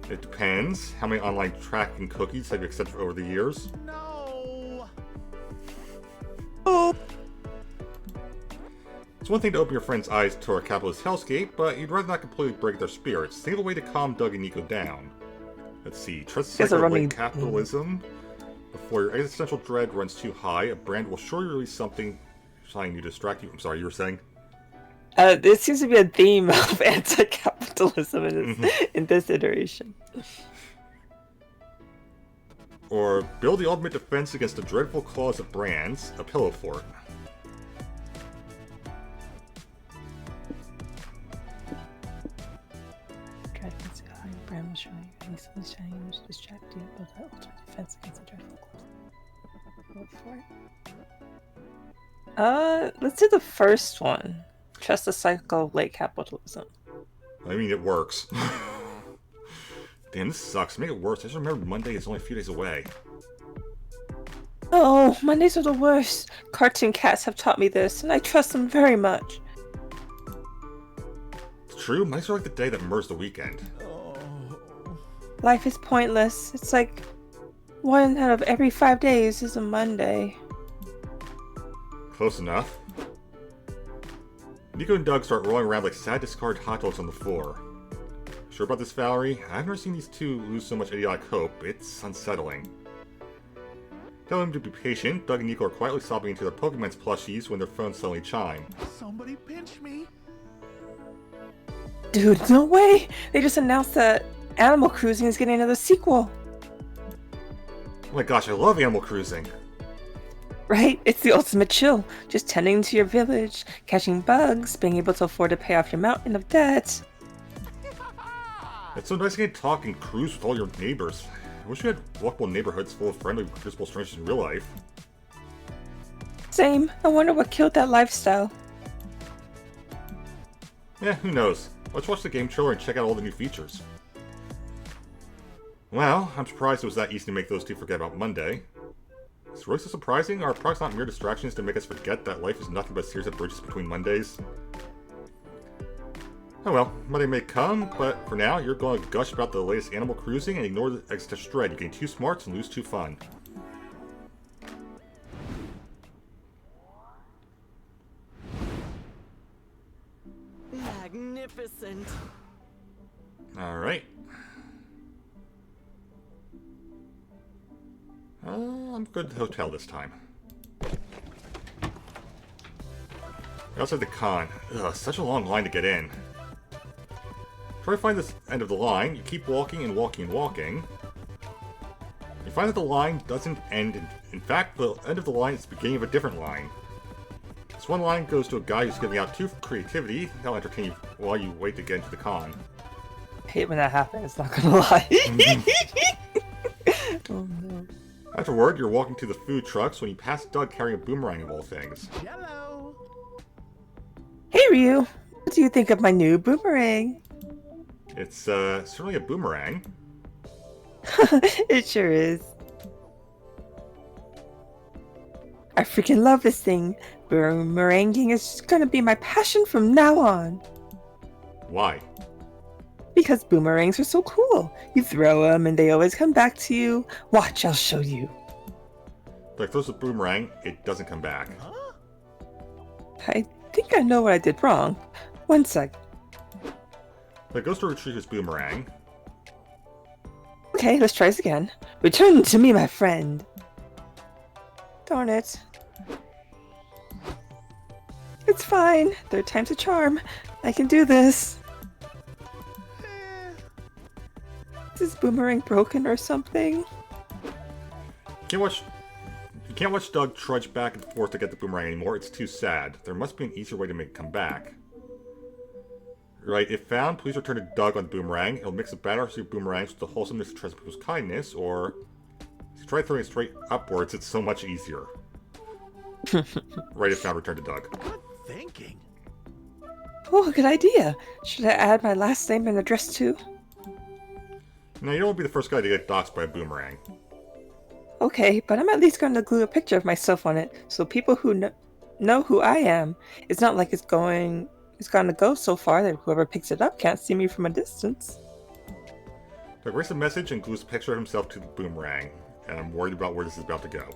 It depends. How many online tracking cookies have you accepted over the years? No. Oh. It's one thing to open your friends' eyes to our capitalist hellscape, but you'd rather not completely break their spirits. Think of a way to calm Doug and Nico down. Let's see. Trust the cycle of white capitalism. Before your existential dread runs too high, a brand will surely release something trying to distract you. I'm sorry, you were saying? There seems to be a theme of anti-capitalism in this iteration. Or build the ultimate defense against the dreadful claws of brands, a pillow fort. Try to conceal how your brand will show you any something shiny which distract you, but the ultimate defense against the dreadful claws. Go for it. Let's do the first one. Trust the cycle of late capitalism. I mean, it works. Damn, this sucks. To make it worse, I just remember Monday is only a few days away. Oh, Mondays are the worst. Cartoon cats have taught me this, and I trust them very much. It's true, Mondays are like the day that merged the weekend. Life is pointless. It's like 1 out of every 5 days is a Monday. Close enough. Nico and Doug start rolling around like sad discarded hot dogs on the floor. Sure about this, Valerie? I've never seen these two lose so much idiotic hope. It's unsettling. Tell him to be patient. Doug and Nico are quietly sobbing into their Pokemon's plushies when their phones suddenly chime. Somebody pinch me. Dude, no way! They just announced that Animal Cruising is getting another sequel. Oh my gosh, I love Animal Cruising. Right? It's the ultimate chill. Just tending to your village, catching bugs, being able to afford to pay off your mountain of debt. It's so nice to get to talk and cruise with all your neighbors. I wish we had walkable neighborhoods full of friendly, visible strangers in real life. Same. I wonder what killed that lifestyle. Yeah, who knows? Let's watch the game trailer and check out all the new features. Well, I'm surprised it was that easy to make those two forget about Monday. It's really so surprising? Are products not mere distractions to make us forget that life is nothing but a series of bridges between Mondays? Oh well, Monday may come, but for now, you're going to gush about the latest Animal Cruising and ignore the existential dread. You gain 2 smarts and lose 2 fun. Magnificent. Alright. I'm good at the hotel this time. Outside the con. Ugh, such a long line to get in. Try to find this end of the line. You keep walking and walking and walking. You find that the line doesn't end. In fact, the end of the line is the beginning of a different line. This one line goes to a guy who's giving out 2 creativity. That'll entertain you while you wait to get into the con. I hate when that happens, not gonna lie. Oh no. Afterward, you're walking to the food trucks when you pass Doug carrying a boomerang of all things. Jello. Hey Ryu, what do you think of my new boomerang? It's certainly a boomerang. It sure is. I freaking love this thing. Boomeranging is gonna be my passion from now on. Why? Because boomerangs are so cool. You throw them and they always come back to you. Watch, I'll show you. Like throws a boomerang, it doesn't come back. Huh? I think I know what I did wrong. One sec. Like goes to retrieve his boomerang. Okay, let's try this again. Return to me, my friend. Darn it. It's fine. 3rd time's a charm. I can do this. Is this boomerang broken or something? You can't watch Doug trudge back and forth to get the boomerang anymore. It's too sad. There must be an easier way to make it come back. Right, if found, please return to Doug on the boomerang. It'll mix the bad arts of boomerangs with the wholesomeness of Trans people's kindness, or if you try throwing it straight upwards, it's so much easier. Right, if found, return to Doug. Good thinking. Oh, good idea. Should I add my last name and address too? Now, you don't want to be the first guy to get doxxed by a boomerang. Okay, but I'm at least going to glue a picture of myself on it, so people who know who I am. It's not like it's going to go so far that whoever picks it up can't see me from a distance. Doug writes a message and glues a picture of himself to the boomerang, and I'm worried about where this is about to go.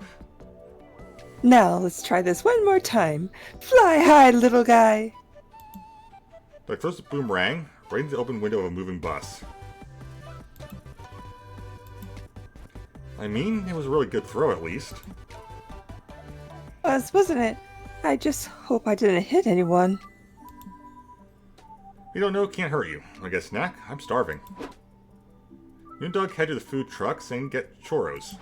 Now, let's try this one more time. Fly high, little guy. Doug throws the boomerang right into the open window of a moving bus. I mean, it was a really good throw at least. Wasn't it? I just hope I didn't hit anyone. You don't know, can't hurt you. I guess snack? I'm starving. You and Doug head to the food trucks and get churros.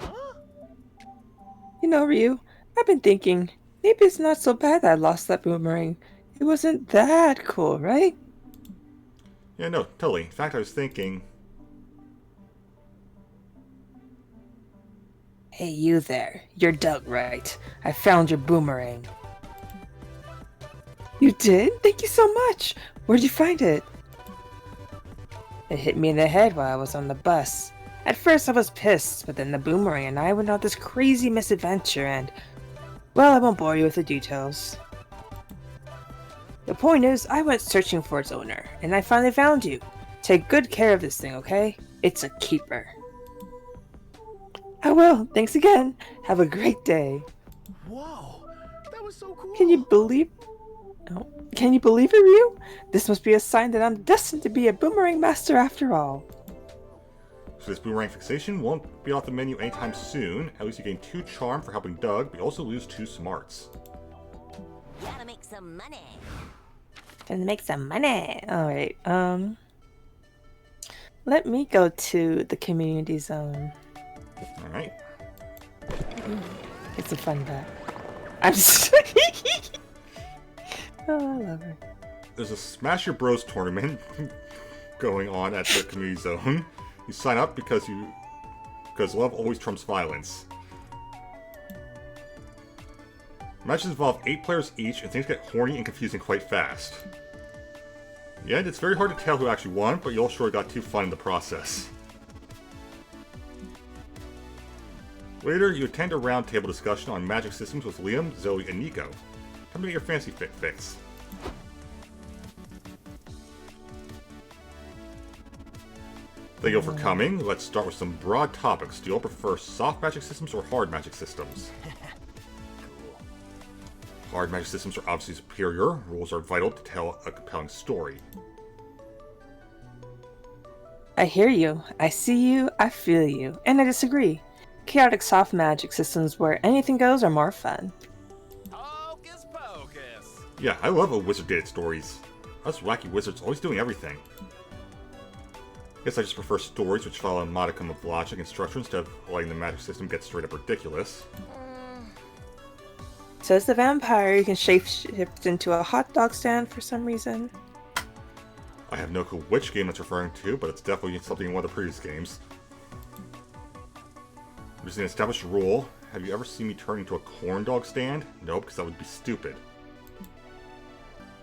You know, Ryu, I've been thinking, maybe it's not so bad that I lost that boomerang. It wasn't that cool, right? Yeah, no, totally. In fact, I was thinking... Hey, you there. You're Doug, right? I found your boomerang. You did? Thank you so much. Where'd you find it? It hit me in the head while I was on the bus. At first I was pissed, but then the boomerang and I went on this crazy misadventure and... Well, I won't bore you with the details. The point is, I went searching for its owner, and I finally found you. Take good care of this thing, okay? It's a keeper. I will. Thanks again. Have a great day. Whoa, that was so cool. Can you believe... Oh, can you believe it, Ryu? This must be a sign that I'm destined to be a boomerang master after all. So this boomerang fixation won't be off the menu anytime soon. At least you gain 2 charm for helping Doug, but you also lose 2 smarts. Gotta make some money. Time to make some money. Alright, let me go to the community zone. Alright. It's a fun bet. I'm just... Oh, I love her. There's a Smash Your Bros tournament going on at the community zone. You sign up because love always trumps violence. Matches involve 8 players each, and things get horny and confusing quite fast. In the end, it's very hard to tell who actually won, but you all sure got too fun in the process. Later, you attend a roundtable discussion on magic systems with Liam, Zoe, and Nico. Time to get your fancy fit fix. Thank you all for coming. Let's start with some broad topics. Do you all prefer soft magic systems or hard magic systems? Hard magic systems are obviously superior. Rules are vital to tell a compelling story. I hear you, I see you, I feel you, and I disagree. Chaotic soft magic systems where anything goes are more fun. Hocus pocus. Yeah, I love wizard-dated stories. Us wacky wizards always doing everything. Guess I just prefer stories which follow a modicum of logic and structure instead of letting the magic system get straight up ridiculous. Says the vampire you can shapeshift into a hot dog stand for some reason. I have no clue which game it's referring to, but it's definitely something in one of the previous games. There's an established rule. Have you ever seen me turn into a corn dog stand? Nope, because that would be stupid.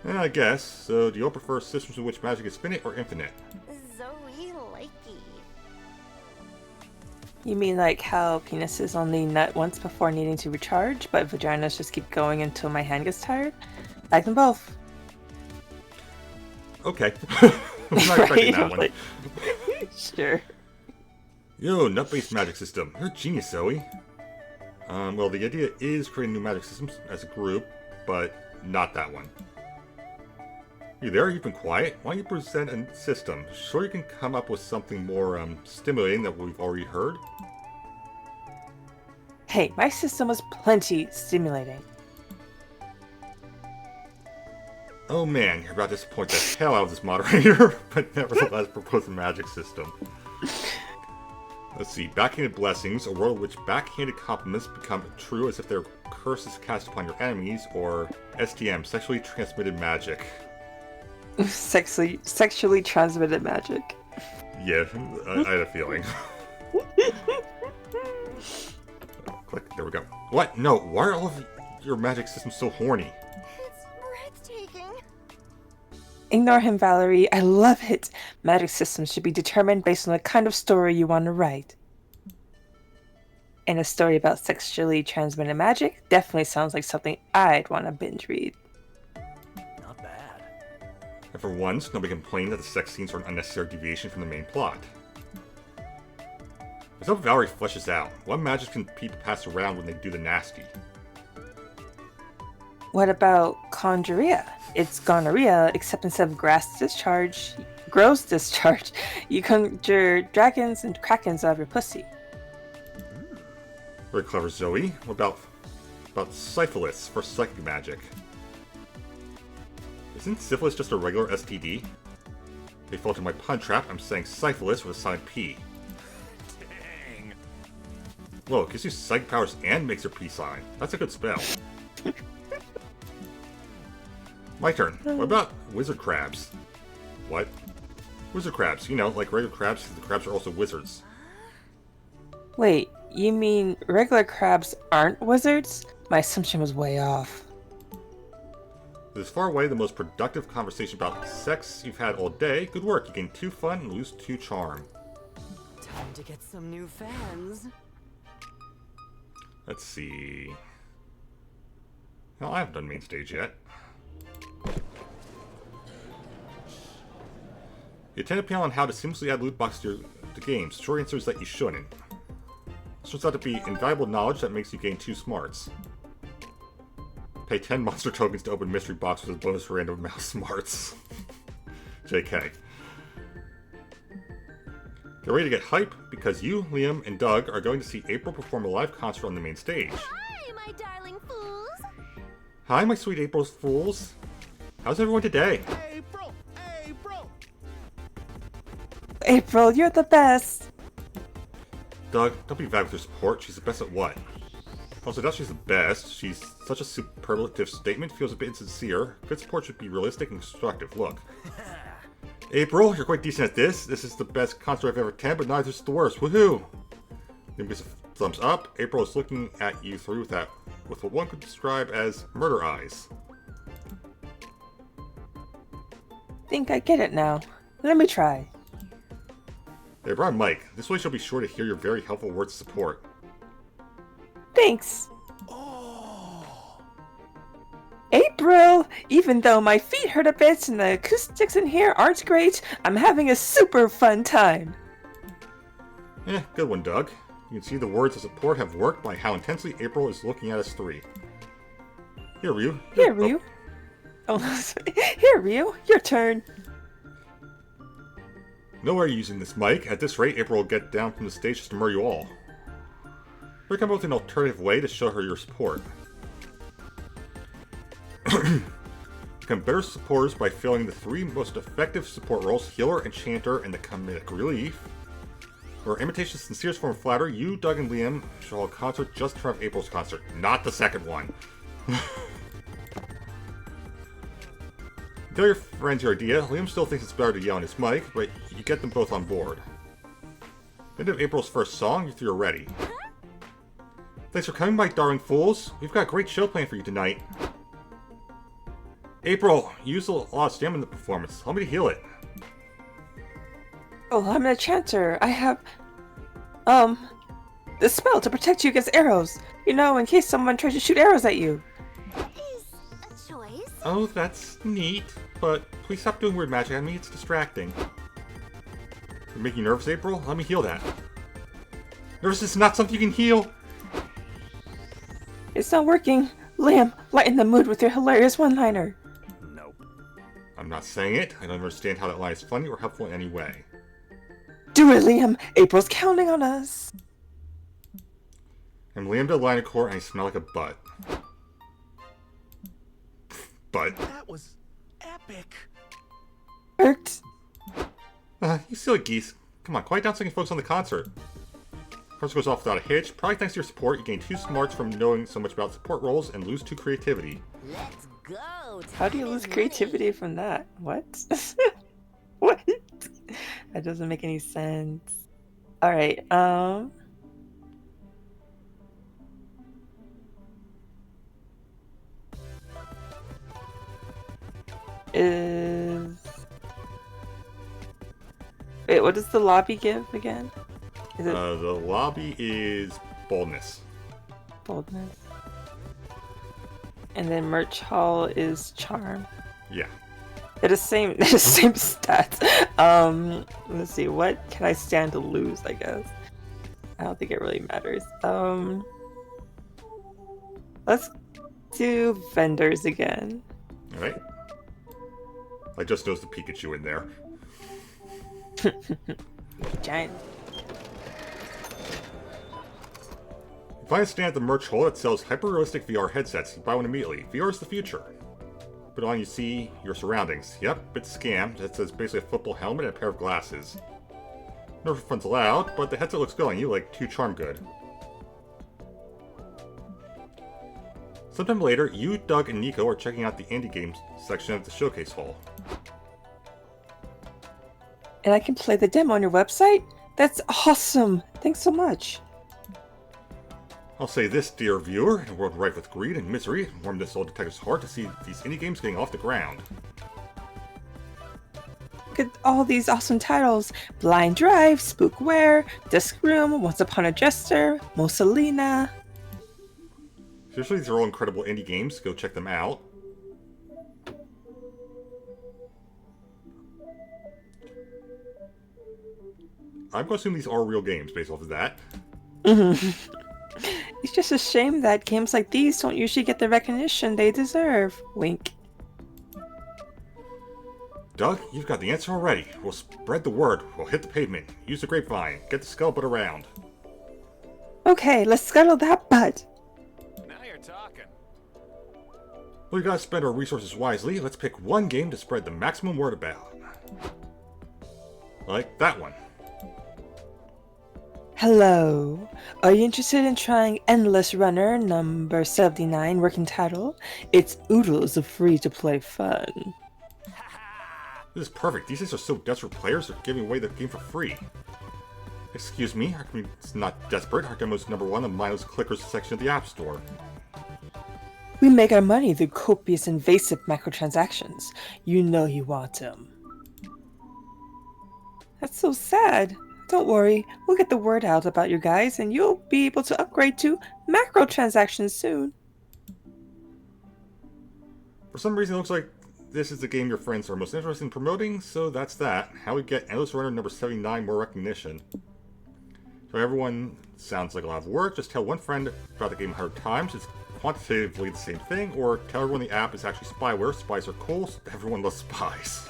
I guess. So, do you all prefer systems in which magic is finite or infinite? Zoe likey. You mean like how penises only nut once before needing to recharge, but vaginas just keep going until my hand gets tired? I like them both. Okay. I'm not expecting that one. Like, sure. Yo, nut-based magic system. You're a genius, Zoe. Well, the idea is creating new magic systems as a group, but not that one. You there? You've been quiet. Why don't you present a system? Sure you can come up with something more, stimulating that we've already heard? Hey, my system was plenty stimulating. Oh man, you're about to disappoint the hell out of this moderator, but nevertheless propose a magic system. Let's see, backhanded blessings, a world in which backhanded compliments become true as if they're curses cast upon your enemies, or STM, sexually transmitted magic. Sexually transmitted magic. Yeah, I had a feeling. Click, there we go. What? No, why are all of your magic systems so horny? It's breathtaking. Ignore him, Valerie. I love it. Magic systems should be determined based on the kind of story you want to write. And a story about sexually transmitted magic definitely sounds like something I'd want to binge read. Not bad. And for once, nobody complained that the sex scenes are an unnecessary deviation from the main plot. Let's hope Valerie fleshes out. What magic can people pass around when they do the nasty? What about conjuria? It's gonorrhea, except instead of gross discharge, you conjure dragons and krakens out of your pussy. Very clever, Zoe. What about syphilis for psychic magic? Isn't syphilis just a regular STD? If they fall into my pun trap, I'm saying syphilis with a silent P. Dang. Whoa, it gives you psychic powers and makes your P sign. That's a good spell. My turn. What about wizard crabs? What? Wizard crabs. You know, like regular crabs, because the crabs are also wizards. Wait, you mean regular crabs aren't wizards? My assumption was way off. This is far away the most productive conversation about sex you've had all day. Good work. You gain 2 fun and lose 2 charm. Time to get some new fans. Let's see. No, I haven't done main stage yet. You attend a panel on how to seamlessly add loot boxes to games. Short answer is that you shouldn't. This turns out to be invaluable knowledge that makes you gain 2 smarts. Pay 10 monster tokens to open mystery box with a bonus for random amount of smarts. JK. Get ready to get hype because you, Liam, and Doug are going to see April perform a live concert on the main stage. Hi, my darling fools. Hi, my sweet April's fools. How's everyone today? April! April! April, you're the best. Doug, don't be vague with your support. She's the best at what? Also, doubt she's the best. She's such a superlative statement, feels a bit insincere. Good support should be realistic and constructive. Look. April, you're quite decent at this. This is the best concert I've ever attended, but neither is the worst. Woohoo! Liam gives a thumbs up. April is looking at you through with what one could describe as murder eyes. Think I get it now. Let me try. Hey, brought Mike. This way she'll be sure to hear your very helpful words of support. Thanks. Oh! April, even though my feet hurt a bit and the acoustics in here aren't great, I'm having a super fun time. Good one, Doug. You can see the words of support have worked by how intensely April is looking at us three. Here, Ryu. Here, Ryu. Oh, here, Ryu. Your turn. Nowhere using this mic. At this rate, April will get down from the stage just to murder you all. We're coming up with an alternative way to show her your support. Become better supporters by filling the 3 most effective support roles, Healer, Enchanter, and the Comedic Relief. For imitation sincerest form of flattery, you, Doug, and Liam shall hold a concert just in front of April's concert, not the second one. Tell your friends your idea. Liam still thinks it's better to yell on his mic, but you get them both on board. End of April's first song, you 3 are ready. Thanks for coming, my darling fools. We've got a great show planned for you tonight. April, you used a lot of stamina in the performance. Help me to heal it. Oh, I'm an enchanter. I have, the spell to protect you against arrows. You know, in case someone tries to shoot arrows at you. That is a choice. Oh, that's neat. But please stop doing weird magic at me. It's distracting. You're making you nervous, April? Let me heal that. Nervousness is not something you can heal. It's not working. Liam, lighten the mood with your hilarious one-liner. Nope. I'm not saying it. I don't understand how that line is funny or helpful in any way. Do it, Liam. April's counting on us. I'm Liam de Linacore and I smell like a butt. Butt? That was epic. Worked. You silly geese. Come on, quiet down so I can focus on the concert. Concert goes off without a hitch. Probably thanks to your support, you gain 2 smarts from knowing so much about support roles and lose 2 creativity. Let's go. How do you Time lose is creativity money. from that? What? What? That doesn't make any sense. Alright, Wait, what does the lobby give again? Is it The lobby is boldness. boldness? And then merch hall is charm. Yeah. They're the same stats. Let's see, what can I stand to lose, I guess? I don't think it really matters. Let's do vendors again. Alright. I just noticed the Pikachu in there. Giant. You find a stand at the merch hole that sells hyper-realistic VR headsets. You buy one immediately. VR is the future. Put on, you see your surroundings. Yep, it's a scam. It says basically a football helmet and a pair of glasses. No refunds allowed, but the headset looks good on you, like 2 charm good. Sometime later, you, Doug, and Nico are checking out the indie games section of the showcase hall. And I can play the demo on your website? That's awesome! Thanks so much. I'll say this, dear viewer, in a world rife with greed and misery, it warmed this old detective's heart to see these indie games getting off the ground. Look at all these awesome titles. Blind Drive, Spookware, Disc Room, Once Upon a Jester, Mussolina. Seriously, these are all incredible indie games. Go check them out. I'm going to assume these are real games based off of that. It's just a shame that games like these don't usually get the recognition they deserve. Wink. Doug, you've got the answer already. We'll spread the word. We'll hit the pavement. Use the grapevine. Get the scuttlebutt around. Okay, let's scuttle that butt. Now you're talking. We gotta spend our resources wisely. Let's pick one game to spread the maximum word about. Like that one. Hello. Are you interested in trying Endless Runner number 79 working title? It's oodles of free-to-play fun. This is perfect. These days are so desperate players are giving away the game for free. Excuse me, it's not desperate. Our demo is number 1 on the mindless clickers section of the App Store. We make our money through copious invasive microtransactions. You know you want them. That's so sad. Don't worry, we'll get the word out about you guys and you'll be able to upgrade to macro transactions soon. For some reason, it looks like this is the game your friends are most interested in promoting, so that's that. How we get Endless Runner number 79 more recognition. So everyone sounds like a lot of work. Just tell one friend about the game 100 times. It's quantitatively the same thing, or tell everyone the app is actually spyware. Spies are cool, so everyone loves spies.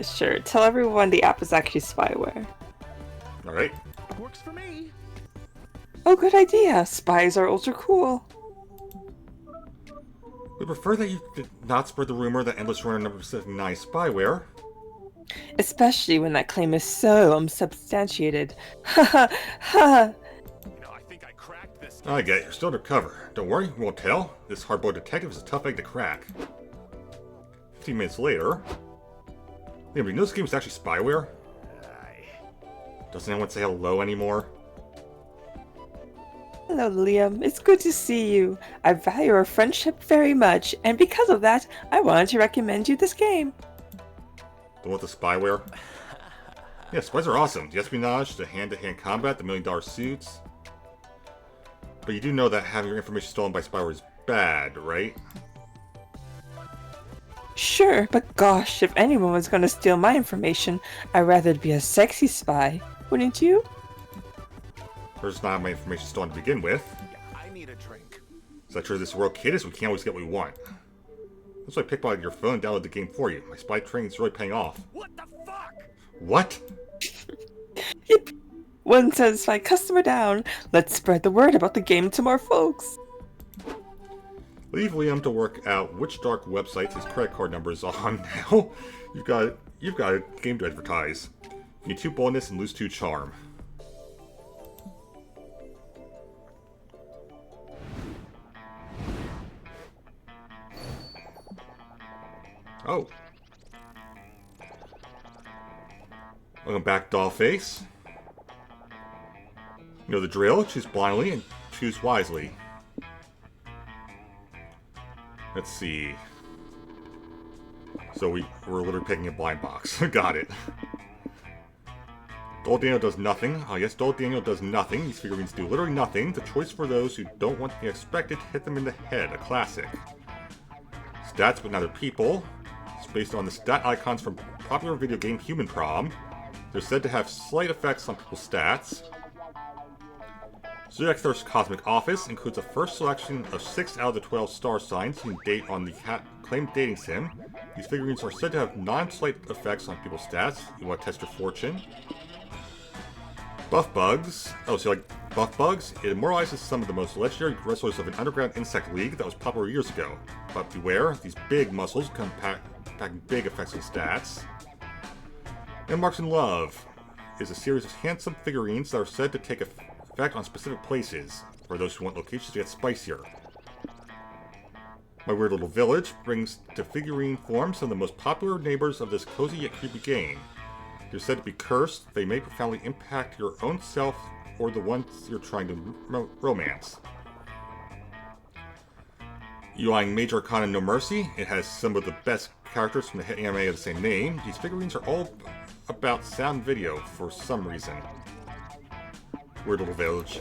Sure. Tell everyone the app is actually spyware. Alright. Works for me. Oh, good idea. Spies are ultra cool. We prefer that you did not spread the rumor that Endless Runner number 79 is spyware. Especially when that claim is so unsubstantiated. Ha ha ha! You know, I think I cracked this. I get it. You're still undercover. Don't worry, we won't tell. This hardboiled detective is a tough egg to crack. 15 minutes later... Yeah, but you know this game is actually spyware? Doesn't anyone say hello anymore? Hello, Liam. It's good to see you. I value our friendship very much, and because of that, I wanted to recommend you this game. The one with the spyware? Yeah, spies are awesome. The espionage, the hand-to-hand combat, the $1 million suits. But you do know that having your information stolen by spyware is bad, right? Sure, but gosh, if anyone was going to steal my information, I'd rather be a sexy spy, wouldn't you? There's not my information stolen to begin with. I need a drink. Is that true this world, kid? Is we can't always get what we want. That's why I picked up your phone and downloaded the game for you. My spy training's really paying off. What the fuck? What? Yep. One satisfied customer down. Let's spread the word about the game to more folks. Leave Liam to work out which dark websites his credit card number is on now. You've got a game to advertise. You need 2 boldness and lose 2 charm. Oh. Welcome back, Dollface. You know the drill. Choose blindly and choose wisely. Let's see. So we're literally picking a blind box. Got it. Dull Daniel does nothing. Oh yes, Dull Daniel does nothing. These figurines do literally nothing. The choice for those who don't want the expected, hit them in the head. A classic. Stats but neither people. It's based on the stat icons from popular video game Human Prom. They're said to have slight effects on people's stats. Zodiac Thirst's Cosmic Office includes a first selection of 6 out of the 12 star signs you can date on the claimed dating sim. These figurines are said to have non-slight effects on people's stats. You want to test your fortune. Buff Bugs. Oh, so you like Buff Bugs? It immortalizes some of the most legendary wrestlers of an underground insect league that was popular years ago. But beware, these big muscles come packing big effects on stats. And Marks in Love is a series of handsome figurines that are said to take effect on specific places, for those who want locations to get spicier. My Weird Little Village brings to figurine form some of the most popular neighbors of this cozy yet creepy game. They're said to be cursed. They may profoundly impact your own self or the ones you're trying to romance. You eyeing Major Arcana No Mercy? It has some of the best characters from the hit anime of the same name. These figurines are all about sound video for some reason. Weird Little Village.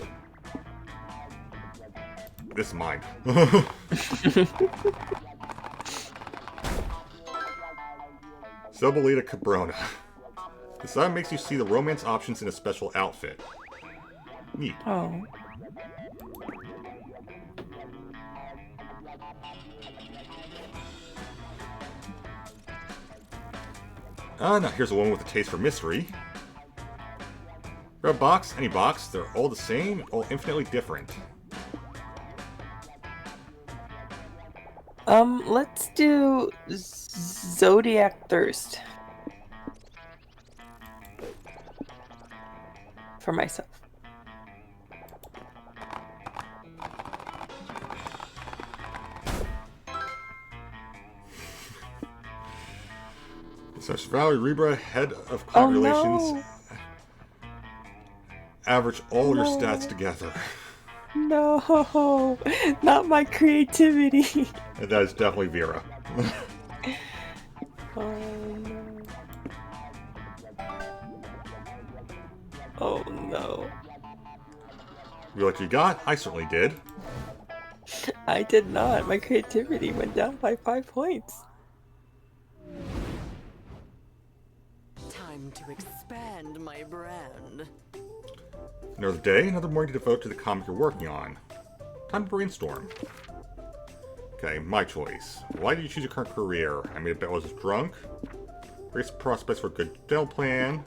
This is mine. Subelita Cabrona. This item makes you see the romance options in a special outfit. Neat. Oh. Now here's a woman with a taste for mystery. Grab a box, any box. They're all the same, all infinitely different. Let's do Zodiac Thirst. For myself. Such Valerie Rebra, head of client relations. No. Average all your stats together. No, not my creativity. And that is definitely Vera. Oh no. Oh no. You what you got? I certainly did. I did not. My creativity went down by 5 points. Time to expand my brand. Another day, another morning to devote to the comic you're working on. Time to brainstorm. Okay, my choice. Why did you choose your current career? I made a bet I was drunk. Great prospects for a good dental plan.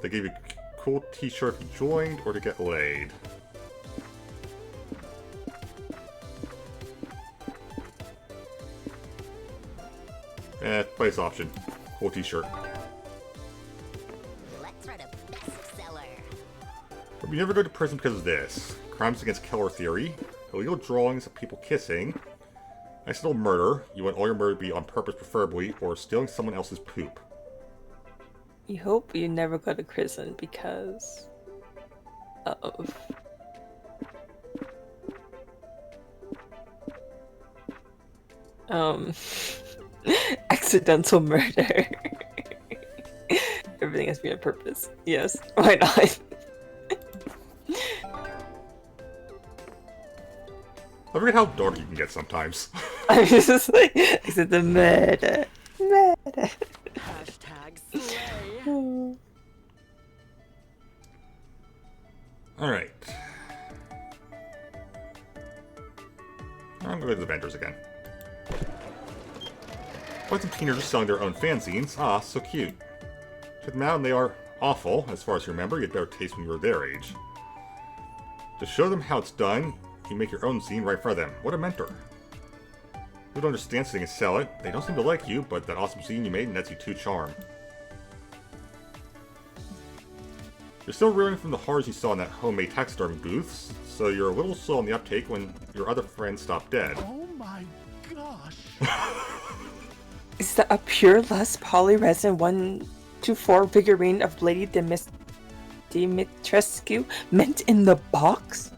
They gave you a cool t-shirt if you joined, or to get laid. Place option. Cool t-shirt. Let's write a bestseller. But you never go to prison because of this. Crimes against Keller theory. Illegal drawings of people kissing. Accidental murder. You want all your murder to be on purpose preferably, or stealing someone else's poop. You hope you never go to prison because of accidental murder. Everything has to be on purpose. Yes, why not? I forget how dark you can get sometimes. I'm just like, except the murder. Murder. Hashtag slay. Alright. I'm going to go to the vendors again. Quite some teenagers selling their own fanzines. Ah, so cute. Check them out, and they are awful. As far as you remember, you had better taste when you were their age. To show them how it's done, you make your own zine right in front of them. What a mentor. You don't understand something and sell it. They don't seem to like you, but that awesome zine you made nets you 2 charm. You're still reeling from the horrors you saw in that homemade taxidermy booths, so you're a little slow on the uptake when your other friends stop dead. Oh my gosh. Is that a pure lust polyresin 1-4 figurine of Lady Dimitrescu meant in the box?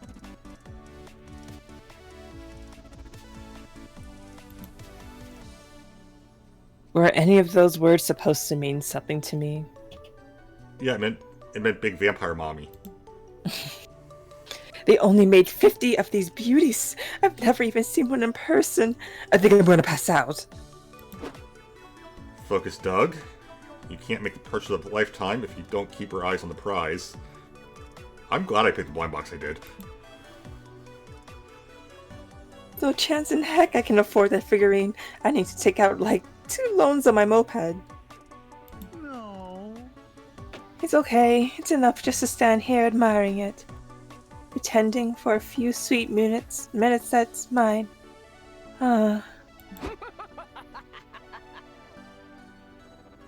Were any of those words supposed to mean something to me? Yeah, it meant big vampire mommy. They only made 50 of these beauties. I've never even seen one in person. I think I'm gonna pass out. Focus, Doug. You can't make the purchase of a lifetime if you don't keep your eyes on the prize. I'm glad I picked the blind box I did. No chance in heck I can afford that figurine. I need to take out like 2 loans on my moped. No. It's okay. It's enough just to stand here admiring it. Pretending for a few sweet minutes that's mine.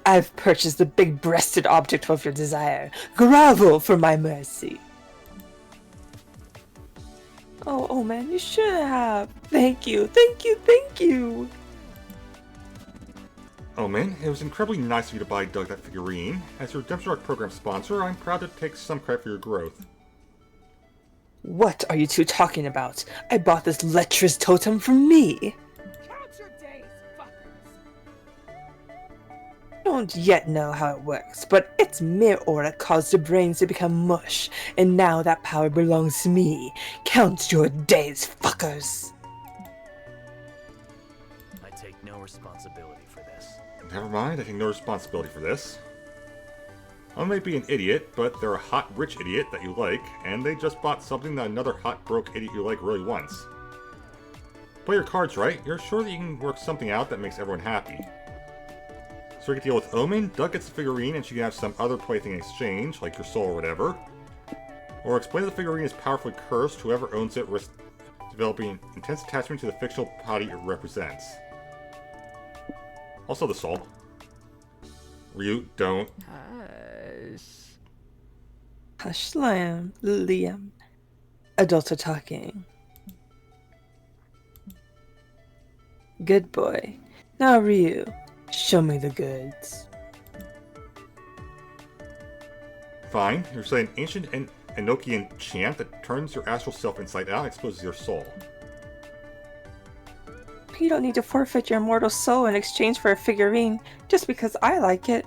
I've purchased the big-breasted object of your desire. Grovel for my mercy. Oh man, you should have. Thank you. Oh man, it was incredibly nice of you to buy Doug that figurine. As your Redemption Arc program sponsor, I'm proud to take some credit for your growth. What are you two talking about? I bought this lecherous totem for me. Count your days, fuckers. Don't yet know how it works, but its mere aura caused the brains to become mush, and now that power belongs to me. Count your days, fuckers. I take no responsibility for this. Never mind, I take no responsibility for this. I may be an idiot, but they're a hot, rich idiot that you like, and they just bought something that another hot, broke idiot you like really wants. Play your cards right, you're sure that you can work something out that makes everyone happy. So we can deal with Omen, Doug gets the figurine and she can have some other plaything in exchange, like your soul or whatever. Or explain that the figurine is powerfully cursed, whoever owns it risks developing intense attachment to the fictional body it represents. Also the soul. Ryu, don't. Hush. Hush, Liam. Adults are talking. Good boy. Now, Ryu, show me the goods. Fine, you're saying ancient Enochian chant that turns your astral self inside out and exposes your soul. You don't need to forfeit your immortal soul in exchange for a figurine just because I like it.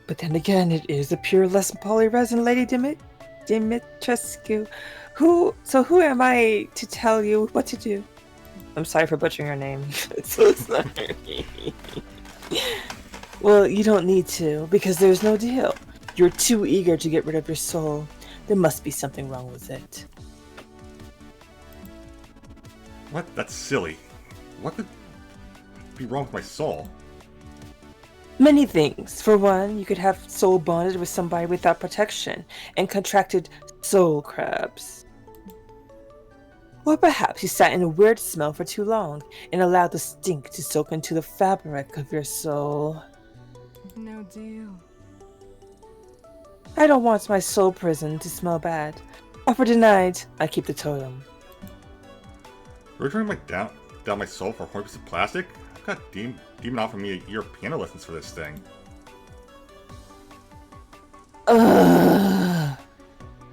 But then again, it is a pure Les Pauli resin, Lady Dimitrescu. Who am I to tell you what to do? I'm sorry for butchering your name. So sorry. Well, you don't need to, because there's no deal. You're too eager to get rid of your soul. There must be something wrong with it. What? That's silly. What could be wrong with my soul? Many things. For one, you could have soul bonded with somebody without protection and contracted soul crabs. Or perhaps you sat in a weird smell for too long and allowed the stink to soak into the fabric of your soul. No deal. I don't want my soul prison to smell bad. Offer denied, I keep the totem. You're turning down my soul for a piece of plastic? I've got Demon offering me a year of piano lessons for this thing. Ugh.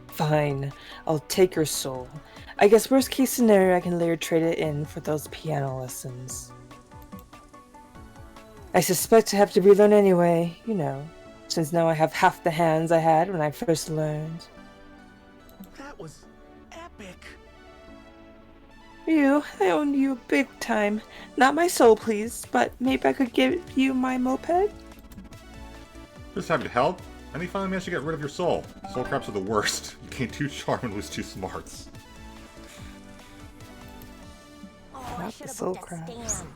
Fine, I'll take your soul. I guess worst case scenario, I can later trade it in for those piano lessons. I suspect I have to relearn anyway, you know, since now I have half the hands I had when I first learned. That was epic. I own you big time. Not my soul, please, but maybe I could give you my moped? Just happy to help. And you finally managed to get rid of your soul. Soul crabs are the worst. You gain 2 charm and lose 2 smarts. Oh, I Not should the have soul booked that crabs. stand.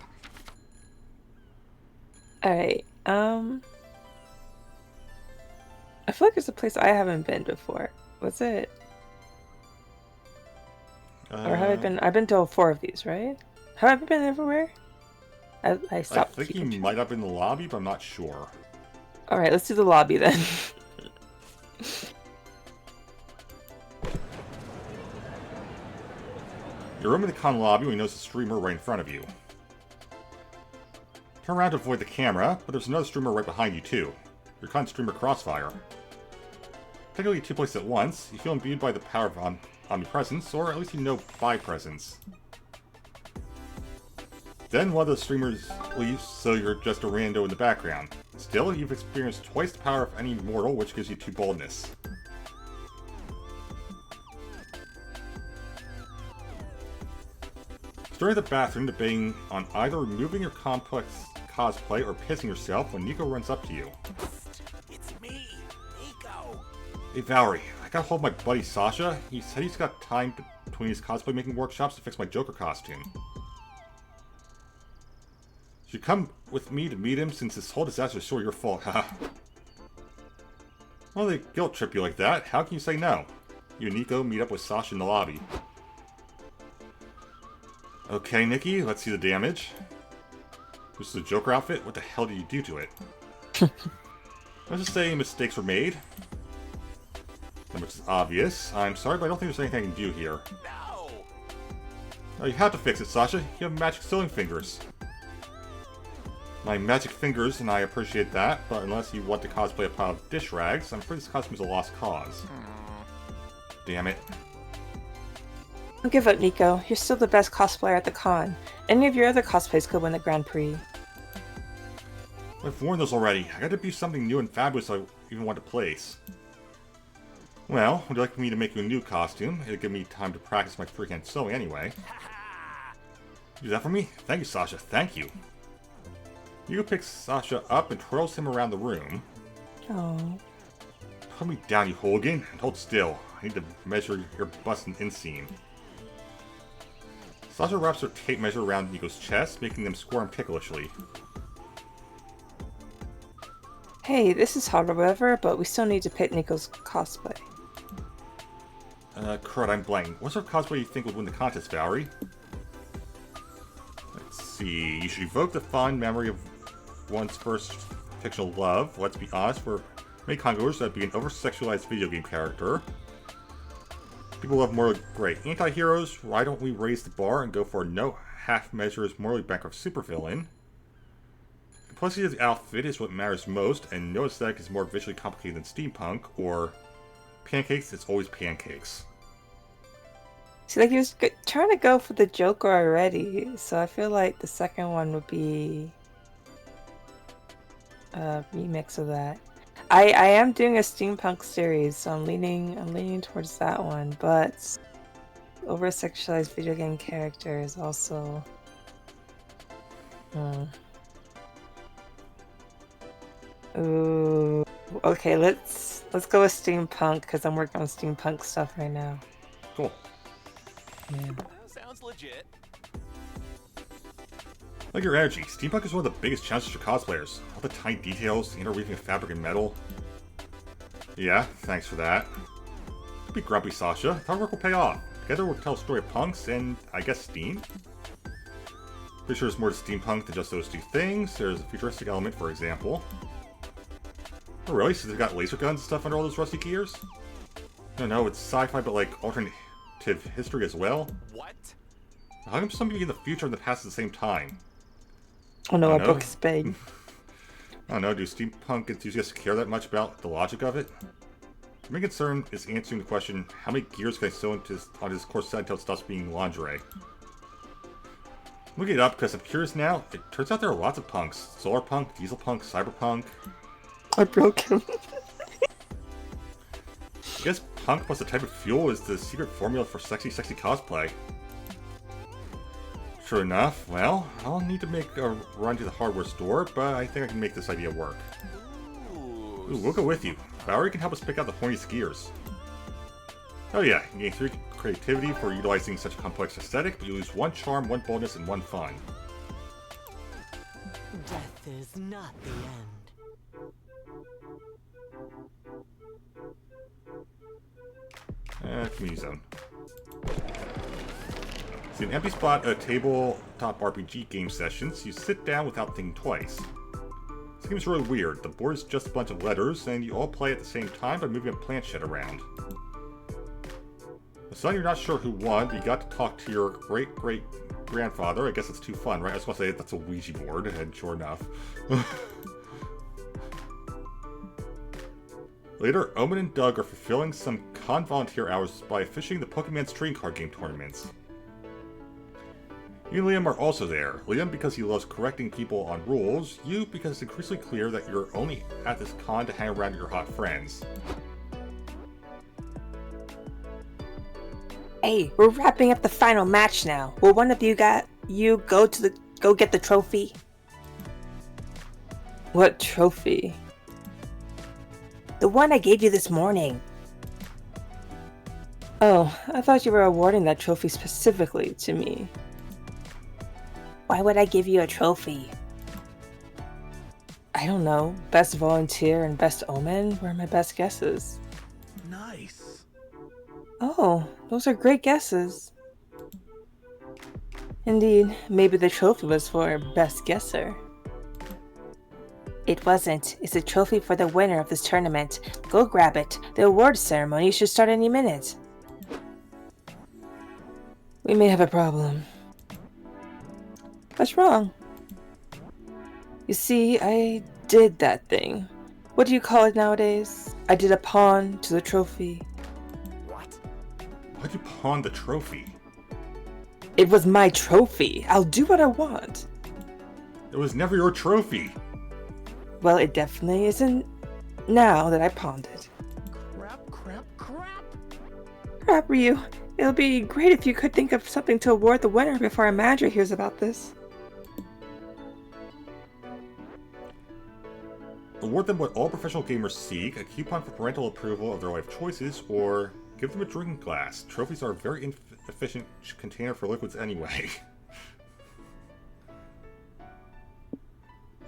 Alright, I feel like there's a place I haven't been before. What's it? Or have I been? I've been to all 4 of these, right? Have I been everywhere? I I stopped. think you keeping track. might have been in the lobby, but I'm not sure. Alright, let's do the lobby then. You're in the con lobby when you notice a streamer right in front of you. Turn around to avoid the camera, but there's another streamer right behind you too. You're caught in streamer crossfire. Technically 2 places at once, you feel imbued by the power of omnipresence, or at least you know by presence. Then one of the streamers leaves, so you're just a rando in the background. Still, you've experienced twice the power of any mortal, which gives you 2 boldness. During the bathroom, debating on either removing your complex cosplay or pissing yourself when Nico runs up to you. It's me, Nico. Hey Valerie, I gotta hold my buddy Sasha. He said he's got time between his cosplay making workshops to fix my Joker costume. You should come with me to meet him since this whole disaster is sure your fault, haha. Well, they guilt trip you like that. How can you say no? You and Nico meet up with Sasha in the lobby. Okay, Nikki, let's see the damage. This is a Joker outfit? What the hell did you do to it? Let's just say mistakes were made. Which is obvious. I'm sorry, but I don't think there's anything I can do here. No. Oh, you have to fix it, Sasha. You have magic sewing fingers. My magic fingers, and I appreciate that, but unless you want to cosplay a pile of dish rags, I'm afraid this costume is a lost cause. Damn it. Don't give up, Nico. You're still the best cosplayer at the con. Any of your other cosplays could win the Grand Prix. I've worn those already. I gotta be something new and fabulous I even want to place. Well, would you like me to make you a new costume? It'll give me time to practice my freehand sewing anyway. Do that for me? Thank you, Sasha. Thank you. You pick Sasha up and twirls him around the room. Oh. Put me down, you hooligan, and hold still. I need to measure your bust and inseam. Sasha wraps her tape measure around Nico's chest, making them squirm ticklishly. Hey, this is hard or whatever, but we still need to pick Nico's cosplay. Crud, I'm blank. What sort of cosplay do you think would win the contest, Valerie? Let's see. You should evoke the fond memory of one's first fictional love. Let's be honest, for many congoers, that'd be an over-sexualized video game character. People love more great anti-heroes. Why don't we raise the bar and go for a no half measures morally bankrupt supervillain? Complexity of the outfit is what matters most, and no aesthetic is more visually complicated than steampunk, or pancakes, it's always pancakes. See, like, he was trying to go for the Joker already, so I feel like the second one would be a remix of that. I am doing a steampunk series, so I'm leaning towards that one, but over-sexualized video game character is also... Ooh. Okay, let's go with steampunk, because I'm working on steampunk stuff right now. Cool. Yeah. Sounds legit. Like your energy, steampunk is one of the biggest challenges for cosplayers. All the tiny details, the interweaving of fabric and metal. Yeah, thanks for that. Don't be grumpy, Sasha. Hard work will pay off. Together we'll tell a story of punks and, I guess, steam? Pretty sure there's more to steampunk than just those two things. There's a futuristic element, for example. Oh really? So they've got laser guns and stuff under all those rusty gears? No, it's sci-fi but like alternative history as well. What? How come some be in the future and the past at the same time? Oh no, I I don't broke know. his spade. I don't know, do steampunk enthusiasts care that much about the logic of it? My main concern is answering the question, how many gears can I sew on his corset until it stops being lingerie? I'm looking it up because I'm curious now. It turns out there are lots of punks. Solar punk, diesel punk, cyberpunk. I broke him. I guess punk plus the type of fuel is the secret formula for sexy cosplay. Sure enough, well, I'll need to make a run to the hardware store, but I think I can make this idea work. Ooh, we'll go with you. Valerie can help us pick out the horniest gears. Oh yeah, you gain 3 creativity for utilizing such a complex aesthetic, but you lose 1 charm, 1 boldness, and 1 fun. Death is not the end. Community zone. See an empty spot at a tabletop RPG game sessions. You sit down without thinking twice. This game is really weird. The board is just a bunch of letters, and you all play at the same time by moving a plant shed around. The son, you're not sure who won, but you got to talk to your great-great-grandfather. I guess it's too fun, right? I was going to say that's a Ouija board, and sure enough. Later, Omen and Doug are fulfilling some con volunteer hours by officiating the Pokemon trading card game tournaments. You and Liam are also there. Liam because he loves correcting people on rules, you because it's increasingly clear that you're only at this con to hang around your hot friends. Hey, we're wrapping up the final match now. Will one of you go get the trophy? What trophy? The one I gave you this morning. Oh, I thought you were awarding that trophy specifically to me. Why would I give you a trophy? I don't know. Best volunteer and best omen were my best guesses. Nice. Oh, those are great guesses. Indeed, maybe the trophy was for best guesser. It wasn't. It's a trophy for the winner of this tournament. Go grab it. The awards ceremony should start any minute. We may have a problem. What's wrong? You see, I did that thing. What do you call it nowadays? I did a pawn to the trophy. What? Why'd you pawn the trophy? It was my trophy. I'll do what I want. It was never your trophy. Well, it definitely isn't now that I pawned it. Crap. Crap, Ryu. It'll be great if you could think of something to award the winner before our manager hears about this. award them what all professional gamers seek, a coupon for parental approval of their life choices, or give them a drinking glass. Trophies are a very inefficient container for liquids anyway.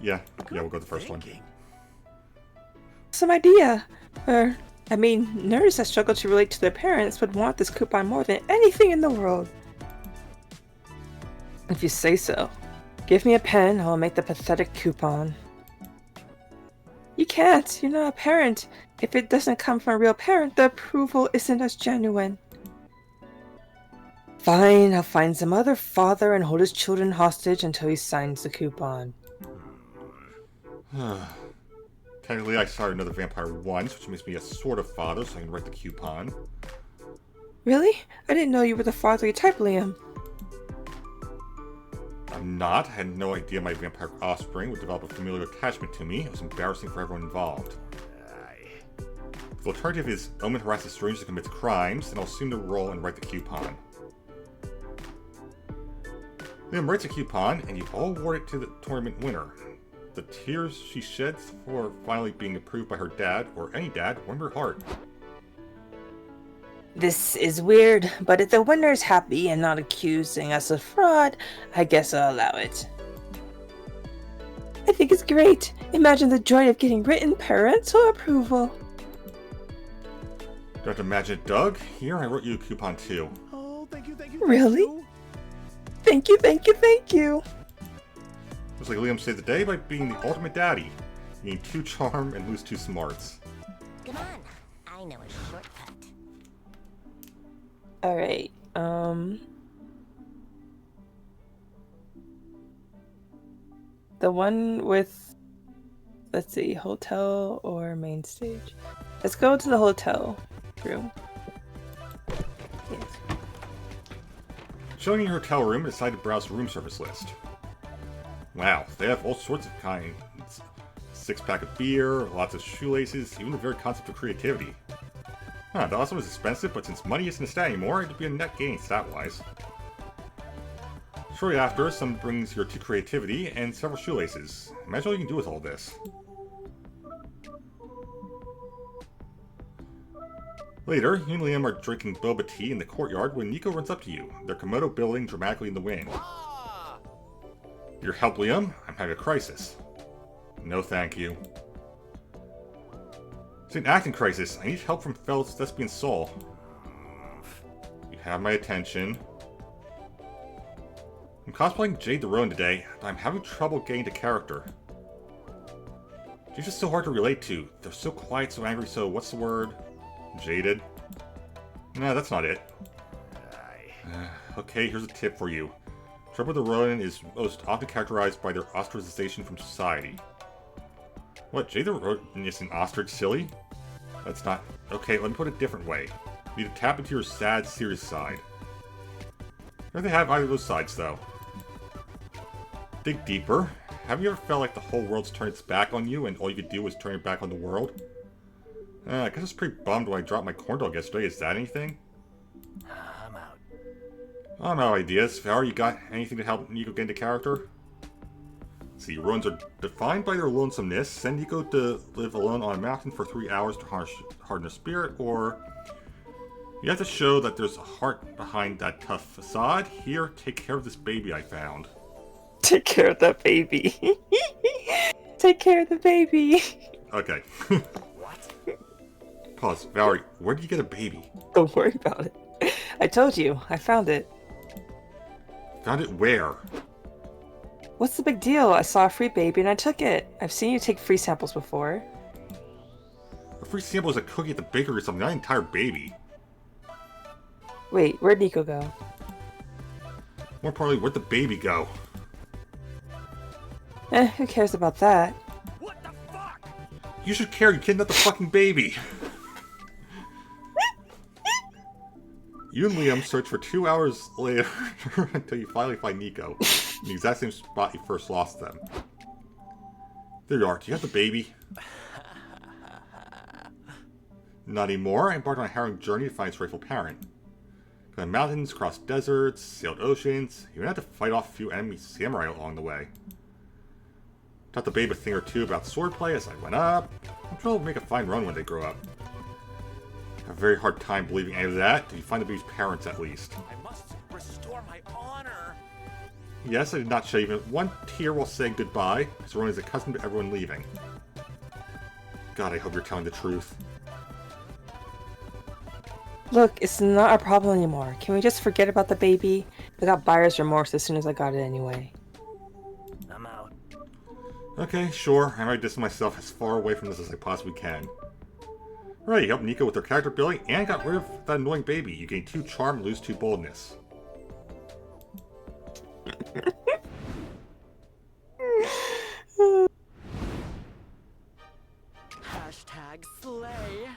Yeah, we'll go with the first one. Some idea. Nerds that struggle to relate to their parents would want this coupon more than anything in the world. If you say so. Give me a pen, I'll make the pathetic coupon. You can't. You're not a parent. If it doesn't come from a real parent, the approval isn't as genuine. Fine, I'll find some other father and hold his children hostage until he signs the coupon. Technically, I started another vampire once, which makes me a sort of father, so I can write the coupon. Really? I didn't know you were the fatherly type, Liam. I'm not. I had no idea my vampire offspring would develop a familial attachment to me. It was embarrassing for everyone involved. The alternative is Omen harasses strangers and commits crimes, and I'll assume the role and write the coupon. Liam writes a coupon, and you all award it to the tournament winner. The tears she sheds for finally being approved by her dad, or any dad, warm her heart. This is weird, but if the winner is happy and not accusing us of fraud, I guess I'll allow it. I think it's great. Imagine the joy of getting written parental approval. Do I have to imagine it, Doug? Here, I wrote you a coupon too. Oh, thank you. Really? Thank you. Looks like Liam saved the day by being the ultimate daddy. Gain 2 charm and lose 2 smarts. Come on, I know a shortcut. Alright, the one with, let's see, hotel or main stage? Let's go to the hotel room. Yes. Showing your hotel room, decide to browse the room service list. Wow, they have all sorts of kinds. 6-pack of beer, lots of shoelaces, even the very concept of creativity. Huh, the awesome is expensive, but since money isn't a stat anymore, it'd be a net gain stat-wise. Shortly after, someone brings your 2 creativity and several shoelaces. Imagine what you can do with all this. Later, you and Liam are drinking boba tea in the courtyard when Nico runs up to you, their Komodo billowing dramatically in the wind. Your help, Liam? I'm having a crisis. No thank you. It's an acting crisis. I need help from fellow thespian Saul. You have my attention. I'm cosplaying Jade the Rowan today, but I'm having trouble getting to character. She's just so hard to relate to. They're so quiet, so angry, so what's the word? Jaded? Nah, that's not it. Okay, here's a tip for you. Trouble with the Ronin is most often characterized by their ostracization from society. What, Jade the Ronin isn't ostrich, silly? That's not... Okay, let me put it a different way. You need to tap into your sad, serious side. Here they have either of those sides, though. Dig deeper. Have you ever felt like the whole world's turned its back on you and all you could do was turn it back on the world? I guess I was pretty bummed when I dropped my corn dog yesterday. Is that anything? I'm out. I'm out of ideas. Val, you got anything to help Nico get into character? See, ruins are defined by their lonesomeness. Send Nico to live alone on a mountain for 3 hours to harden his spirit, or you have to show that there's a heart behind that tough facade. Here, take care of this baby I found. Take care of that baby. Take care of the baby. Okay. Pause. Valerie, where did you get a baby? Don't worry about it. I told you, I found it. Found it where? What's the big deal? I saw a free baby and I took it. I've seen you take free samples before. A free sample is a cookie at the bakery or something, not an entire baby. Wait, where'd Nico go? More importantly, where'd the baby go? Who cares about that? What the fuck? You should care, you kidnapped the fucking baby! You and Liam search for 2 hours later until you finally find Nico, in the exact same spot you first lost them. There you are. Do you have the baby? Not anymore. I embarked on a harrowing journey to find its rightful parent. Climbed mountains, crossed deserts, sailed oceans, even had to fight off a few enemy samurai along the way. Taught the babe a thing or two about swordplay as I went up. I'm sure they'll make a fine run when they grow up. I have a very hard time believing any of that. Did you find the baby's parents at least? I must restore my honor. Yes, I did not shave even one tear while saying goodbye, because Ron is accustomed to everyone leaving. God, I hope you're telling the truth. Look, it's not a problem anymore. Can we just forget about the baby? I got buyer's remorse as soon as I got it anyway. I'm out. Okay, sure. I might distance myself as far away from this as I possibly can. Right, you helped Nico with her character building and got rid of that annoying baby. You gain 2 charm, lose 2 boldness. Hashtag slay.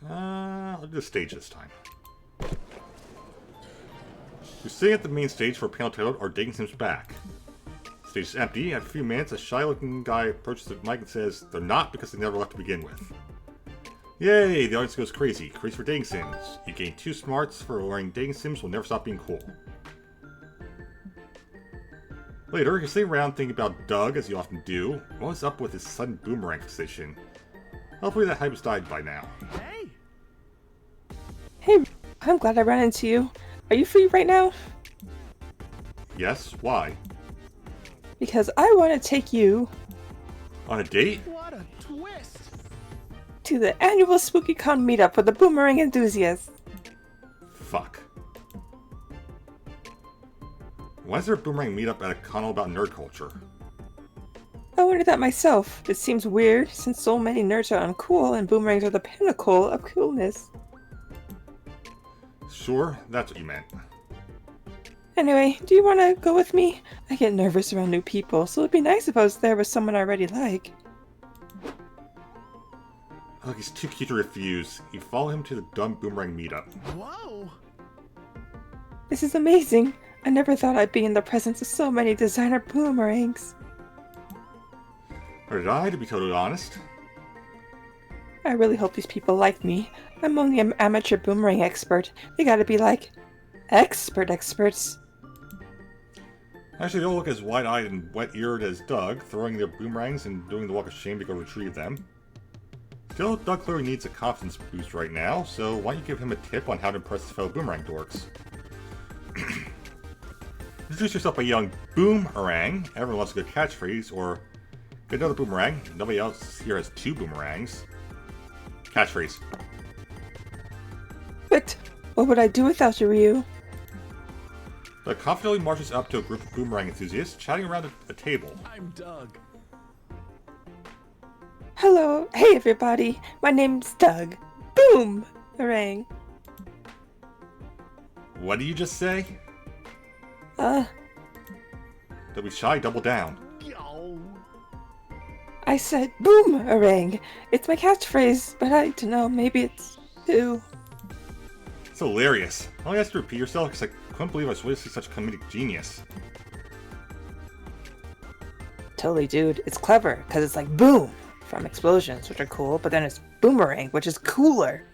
I'll do the stage this time. You're sitting at the main stage for a panel titled Are Dating Sims Back? The stage is empty. After a few minutes, a shy-looking guy approaches the mic and says, they're not because they never left to begin with. Yay! The audience goes crazy. Crazy for dating sims. You gain 2 smarts for learning dating sims will never stop being cool. Later, you're sitting around thinking about Doug, as you often do. What was up with his sudden boomerang fixation? Hopefully that hype has died by now. Hey! Hey, I'm glad I ran into you. Are you free right now? Yes? Why? Because I want to take you On a date? What a twist! to the annual SpookyCon meetup for the boomerang enthusiasts. Fuck. Why is there a boomerang meetup at a con all about nerd culture? I wondered that myself. It seems weird since so many nerds are uncool and boomerangs are the pinnacle of coolness. Sure, that's what you meant. Anyway, do you want to go with me? I get nervous around new people, so it'd be nice if I was there with someone I already like. Look, he's too cute to refuse. You follow him to the dumb boomerang meetup. Whoa! This is amazing. I never thought I'd be in the presence of so many designer boomerangs. Or did I, to be totally honest? I really hope these people like me. I'm only an amateur boomerang expert. They gotta be like, experts. Actually, they don't look as wide-eyed and wet-eared as Doug, throwing their boomerangs and doing the walk of shame to go retrieve them. Still, Doug clearly needs a confidence boost right now, so why don't you give him a tip on how to impress his fellow boomerang dorks? Introduce yourself by yelling boomerang. Everyone loves a good catchphrase, or get another boomerang. Nobody else here has 2 boomerangs. Catchphrase. But what would I do without you, Ryu? Doug confidently marches up to a group of boomerang enthusiasts chatting around a table. I'm Doug. Hello, hey everybody. My name's Doug. Boomerang. What did you just say? Don't be shy, double down. Yo! I said boomerang. It's my catchphrase, but I don't know, maybe it's 2. It's hilarious. I only asked you to repeat yourself because I couldn't believe I was witnessing such comedic genius. Totally, dude. It's clever, because it's like boom from explosions, which are cool, but then it's boomerang, which is cooler.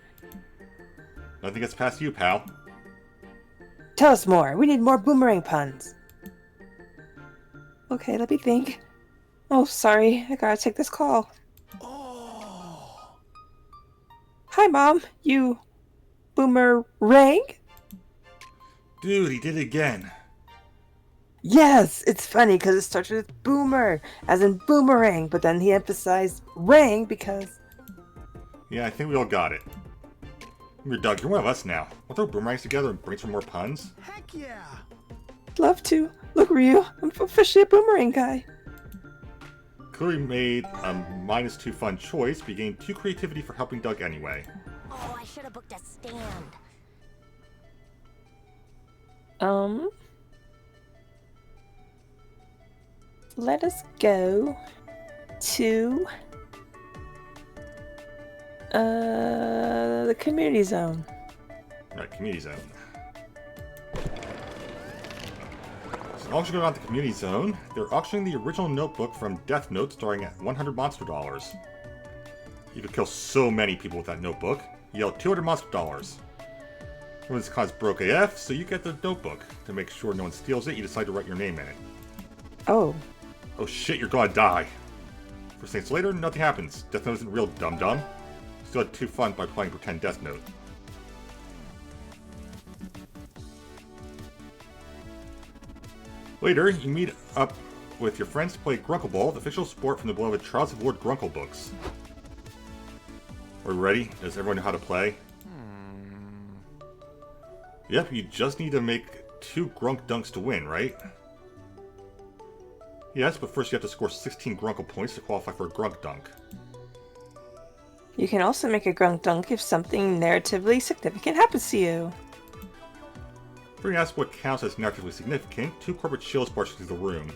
Nothing gets past you, pal. Tell us more. We need more boomerang puns. Okay, let me think. Oh, sorry. I gotta take this call. Oh! Hi, Mom. You boomerang? Dude, he did it again. Yes, it's funny because it starts with boomer, as in boomerang, but then he emphasized rang because... Yeah, I think we all got it. Here, Doug, you're one of us now. We'll throw boomerangs together and bring some more puns. Heck yeah! Love to. Look, Ryu, I'm officially a boomerang guy. Clearly made a -2 fun choice, but you gained 2 creativity for helping Doug anyway. Oh, I should have booked a stand. Let us go to the community zone. Right, community zone. So auction going on to the community zone. They're auctioning the original notebook from Death Note starting at 100 monster dollars. You could kill so many people with that notebook. You yell 200 monster dollars. When this cause broke AF, so you get the notebook. To make sure no one steals it, you decide to write your name in it. Oh, Oh shit, you're gonna die. 4 seconds later, nothing happens. Death Note isn't real, dum-dum. Still had 2 fun by playing pretend Death Note. Later, you meet up with your friends to play Grunkle Ball, the official sport from the beloved Trials of Lord Grunkle books. Are we ready? Does everyone know how to play? Yep, you just need to make 2 Grunk Dunks to win, right? Yes, but first you have to score 16 Grunkle points to qualify for a Grunk Dunk. You can also make a Grunk Dunk if something narratively significant happens to you. Before you ask what counts as narratively significant, 2 corporate shills march through the room.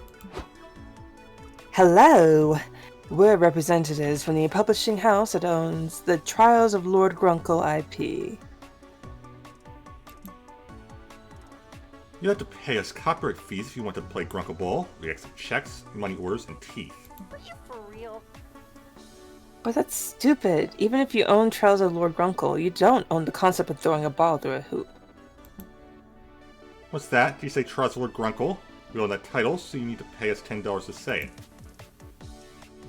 Hello! We're representatives from the publishing house that owns the Trials of Lord Grunkle IP. You have to pay us copyright fees if you want to play Grunkle Ball. We accept checks, money orders, and teeth. Are you for real? But that's stupid. Even if you own Trials of Lord Grunkle, you don't own the concept of throwing a ball through a hoop. What's that? Did you say Trials of Lord Grunkle? We own that title, so you need to pay us $10 to say it.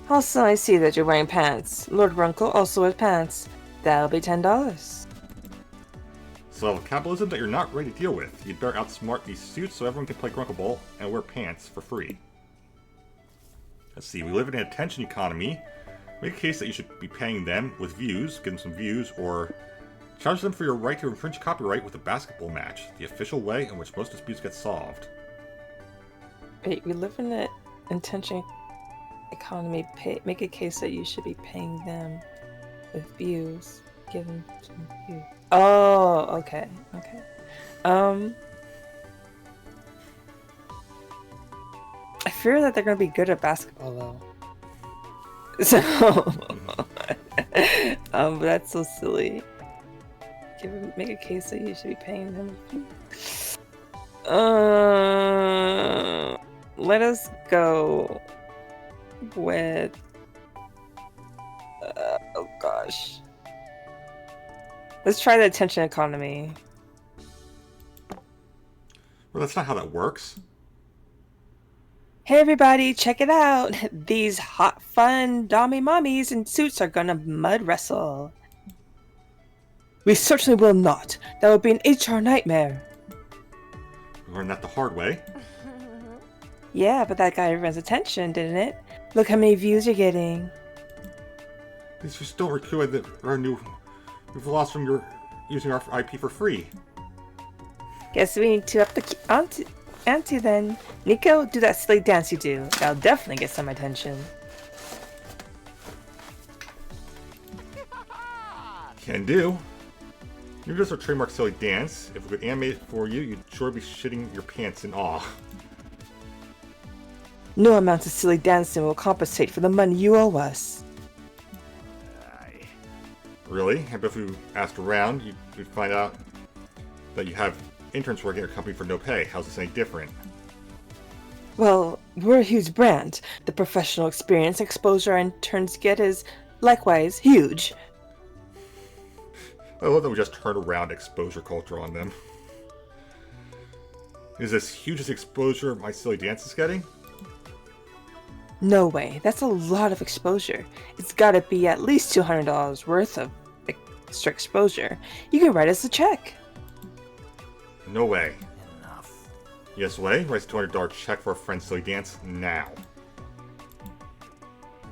Also, I see that you're wearing pants. Lord Grunkle also wears pants. That'll be $10. It's a level of capitalism that you're not ready to deal with. You'd better outsmart these suits so everyone can play Grunkle Ball and wear pants for free. Let's see, we live in an attention economy. Make a case that you should be paying them with views, give them some views, or challenge them for your right to infringe copyright with a basketball match, the official way in which most disputes get solved. Wait, we live in an attention economy. Make a case that you should be paying them with views. Give them some views. Oh, okay. I fear that they're gonna be good at basketball though. So, but that's so silly. Make a case that you should be paying them. Let us go with. Oh gosh. Let's try the attention economy. Well, that's not how that works. Hey everybody, check it out! These hot, fun, dommy mommies in suits are gonna mud wrestle. We certainly will not. That would be an HR nightmare. We learned that the hard way. Yeah, but that got everyone's attention, didn't it? Look how many views you're getting. These just don't record the revenue we've lost from your using our IP for free. Guess we need to up the ante then. Nico, do that silly dance you do. That'll definitely get some attention. Can do. You just our trademark silly dance. If we could animate it for you, you'd sure be shitting your pants in awe. No amount of silly dancing will compensate for the money you owe us. Really? I bet if we asked around, you'd find out that you have interns working at your company for no pay. How's this any different? Well, we're a huge brand. The professional experience exposure our interns get is likewise huge. I love that we just turned around exposure culture on them. Is this huge as exposure my silly dance is getting? No way. That's a lot of exposure. It's gotta be at least $200 worth of extra exposure. You can write us a check. No way. Enough. Yes way? Write a $200 check for our friend's silly dance now.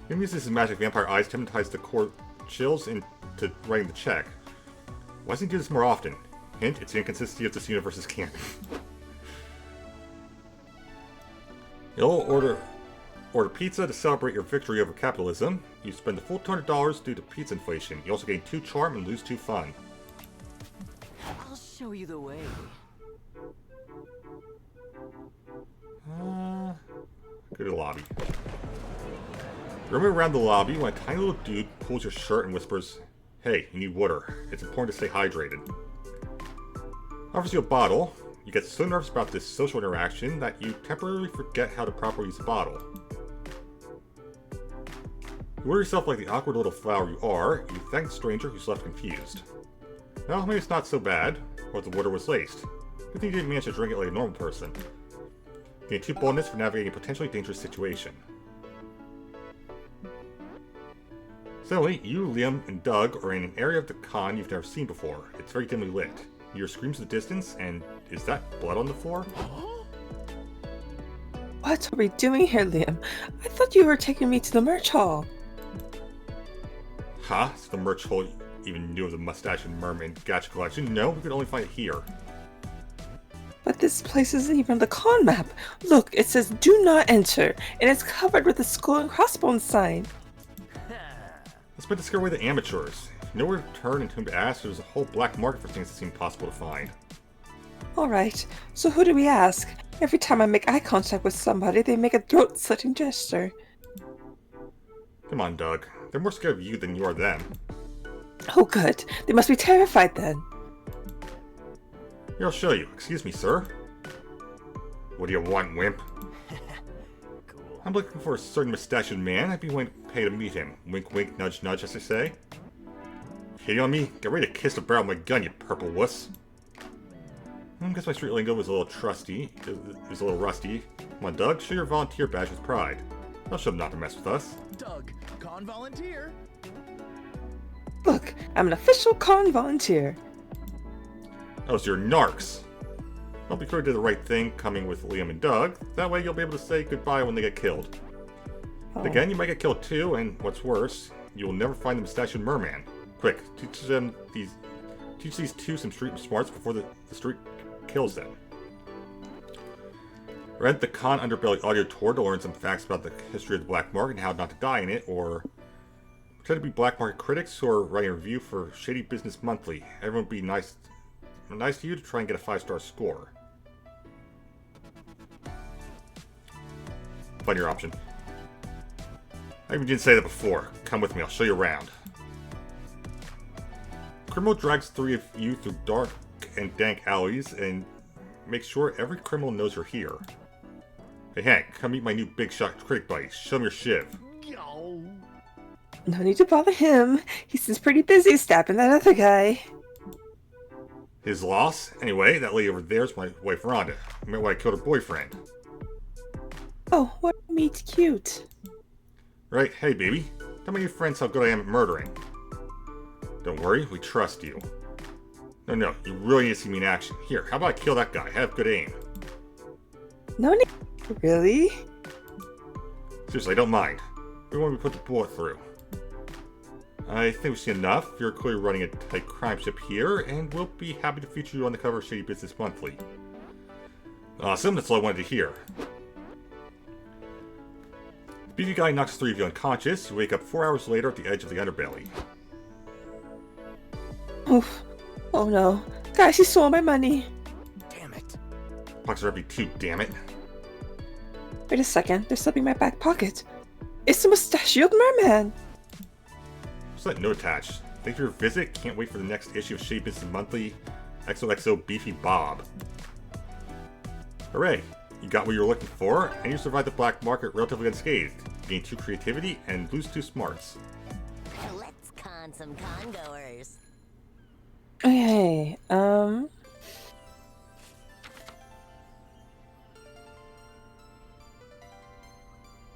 Maybe use his magic vampire eyes to hypnotize the core chills into writing the check. Why doesn't he do this more often? Hint, it's the inconsistency of this universe's canon. You'll order pizza to celebrate your victory over capitalism. You spend the full $200 due to pizza inflation. You also gain 2 charm and lose 2 fun. I'll show you the way. Go to the lobby. Roaming around the lobby when a tiny little dude pulls your shirt and whispers, "Hey, you need water. It's important to stay hydrated." Offers you a bottle. You get so nervous about this social interaction that you temporarily forget how to properly use the bottle. You order yourself like the awkward little flower you are. You thank the stranger who's left confused. Well, maybe it's not so bad. Or the water was laced. Good thing you didn't manage to drink it like a normal person. Gain 2 boldness for navigating a potentially dangerous situation. Suddenly, you, Liam, and Doug are in an area of the con you've never seen before. It's very dimly lit. You hear screams in the distance, and is that blood on the floor? What are we doing here, Liam? I thought you were taking me to the merch hall. Huh? So the merch hall even knew of the Mustache and Merman Gacha collection? No, we could only find it here. But this place isn't even the con map. Look, it says do not enter, and it's covered with a skull and crossbones sign. Let's meant to scare away the amateurs. If you know where to turn and whom to ask, there's a whole black market for things that seem possible to find. Alright, so who do we ask? Every time I make eye contact with somebody, they make a throat-slitting gesture. Come on, Doug. They're more scared of you than you are them. Oh good, they must be terrified then. Here, I'll show you. Excuse me, sir. What do you want, wimp? Cool. I'm looking for a certain mustachioed man. I'd be willing to pay to meet him. Wink, wink, nudge, nudge, as they say. Hitting on me? Get ready to kiss the barrel of my gun, you purple wuss. I guess my street lingo was a little trusty. It was a little rusty. Come on, Doug, show your volunteer badge with pride. I'll show them not to mess with us. Doug, con volunteer. Look, I'm an official con volunteer. Oh, so you're narcs. I'll be sure to do the right thing coming with Liam and Doug. That way you'll be able to say goodbye when they get killed. Oh. Again, you might get killed too, and what's worse, you will never find the mustachioed merman. Quick, teach these two some street smarts before the street kills them. Rent the Con Underbelly audio tour to learn some facts about the history of the black market and how not to die in it, or pretend to be black market critics who are writing a review for Shady Business Monthly. Everyone would be nice to you to try and get a 5-star score. Find your option. I even didn't say that before. Come with me, I'll show you around. Criminal drags 3 of you through dark and dank alleys and makes sure every criminal knows you're here. Hey Hank, come meet my new big shot critic buddy. Show him your shiv. Yo. No need to bother him. He seems pretty busy stabbing that other guy. His loss? Anyway, that lady over there's my wife Rhonda. I met when I killed her boyfriend. Oh, what meet cute. Right, hey baby. Tell my new friends how good I am at murdering. Don't worry, we trust you. No, you really need to see me in action. Here, how about I kill that guy? Have good aim. No need. Really? Seriously, I don't mind. We want to put the bullet through. I think we've seen enough. You're clearly running a tight crime ship here, and we'll be happy to feature you on the cover of Shady Business Monthly. Awesome, that's all I wanted to hear. The BB guy knocks 3 of you unconscious. You wake up 4 hours later at the edge of the underbelly. Oof. Oh no. Guys, he stole my money. Damn it. Pockets are empty too, damn it. Wait a second, there's something in my back pocket. It's the mustachioed merman. What's that note attached? Thanks for your visit. Can't wait for the next issue of Shady Business Monthly. XOXO Beefy Bob. Hooray! You got what you were looking for, and you survived the black market relatively unscathed. Gain 2 creativity and lose 2 smarts. Let's con some congoers. Okay,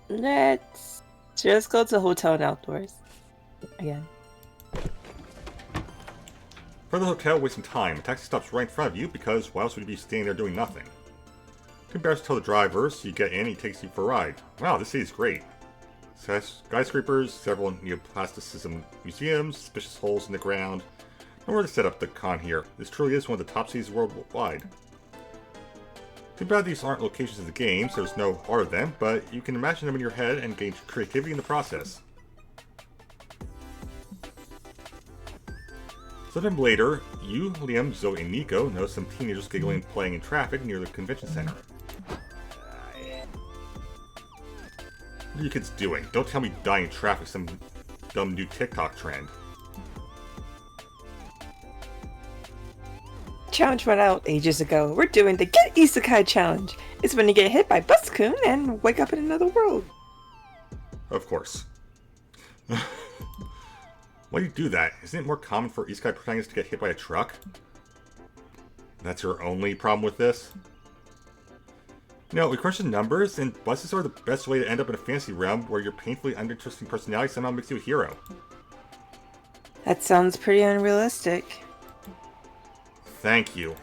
let's just go to the hotel and outdoors. Again. For the hotel, wasting time. A taxi stops right in front of you because why else would you be standing there doing nothing? Too embarrassed to tell the driver, so you get in and he takes you for a ride. Wow, this city's great. Skyscrapers, several neoplasticism museums, suspicious holes in the ground. Nowhere to set up the con here. This truly is one of the top cities worldwide. Too bad these aren't locations of the game, so there's no art of them, but you can imagine them in your head and gain creativity in the process. Sometime later, you, Liam, Zoe, and Nico notice some teenagers giggling and playing in traffic near the convention center. What are you kids doing? Don't tell me dying in traffic is some dumb new TikTok trend. Challenge went out ages ago. We're doing the Get Isekai Challenge. It's when you get hit by Bus-kun and wake up in another world. Of course. Why do you do that? Isn't it more common for isekai protagonists to get hit by a truck? That's your only problem with this? No, we crunch the numbers, and buses are the best way to end up in a fantasy realm where your painfully uninteresting personality somehow makes you a hero. That sounds pretty unrealistic. Thank you.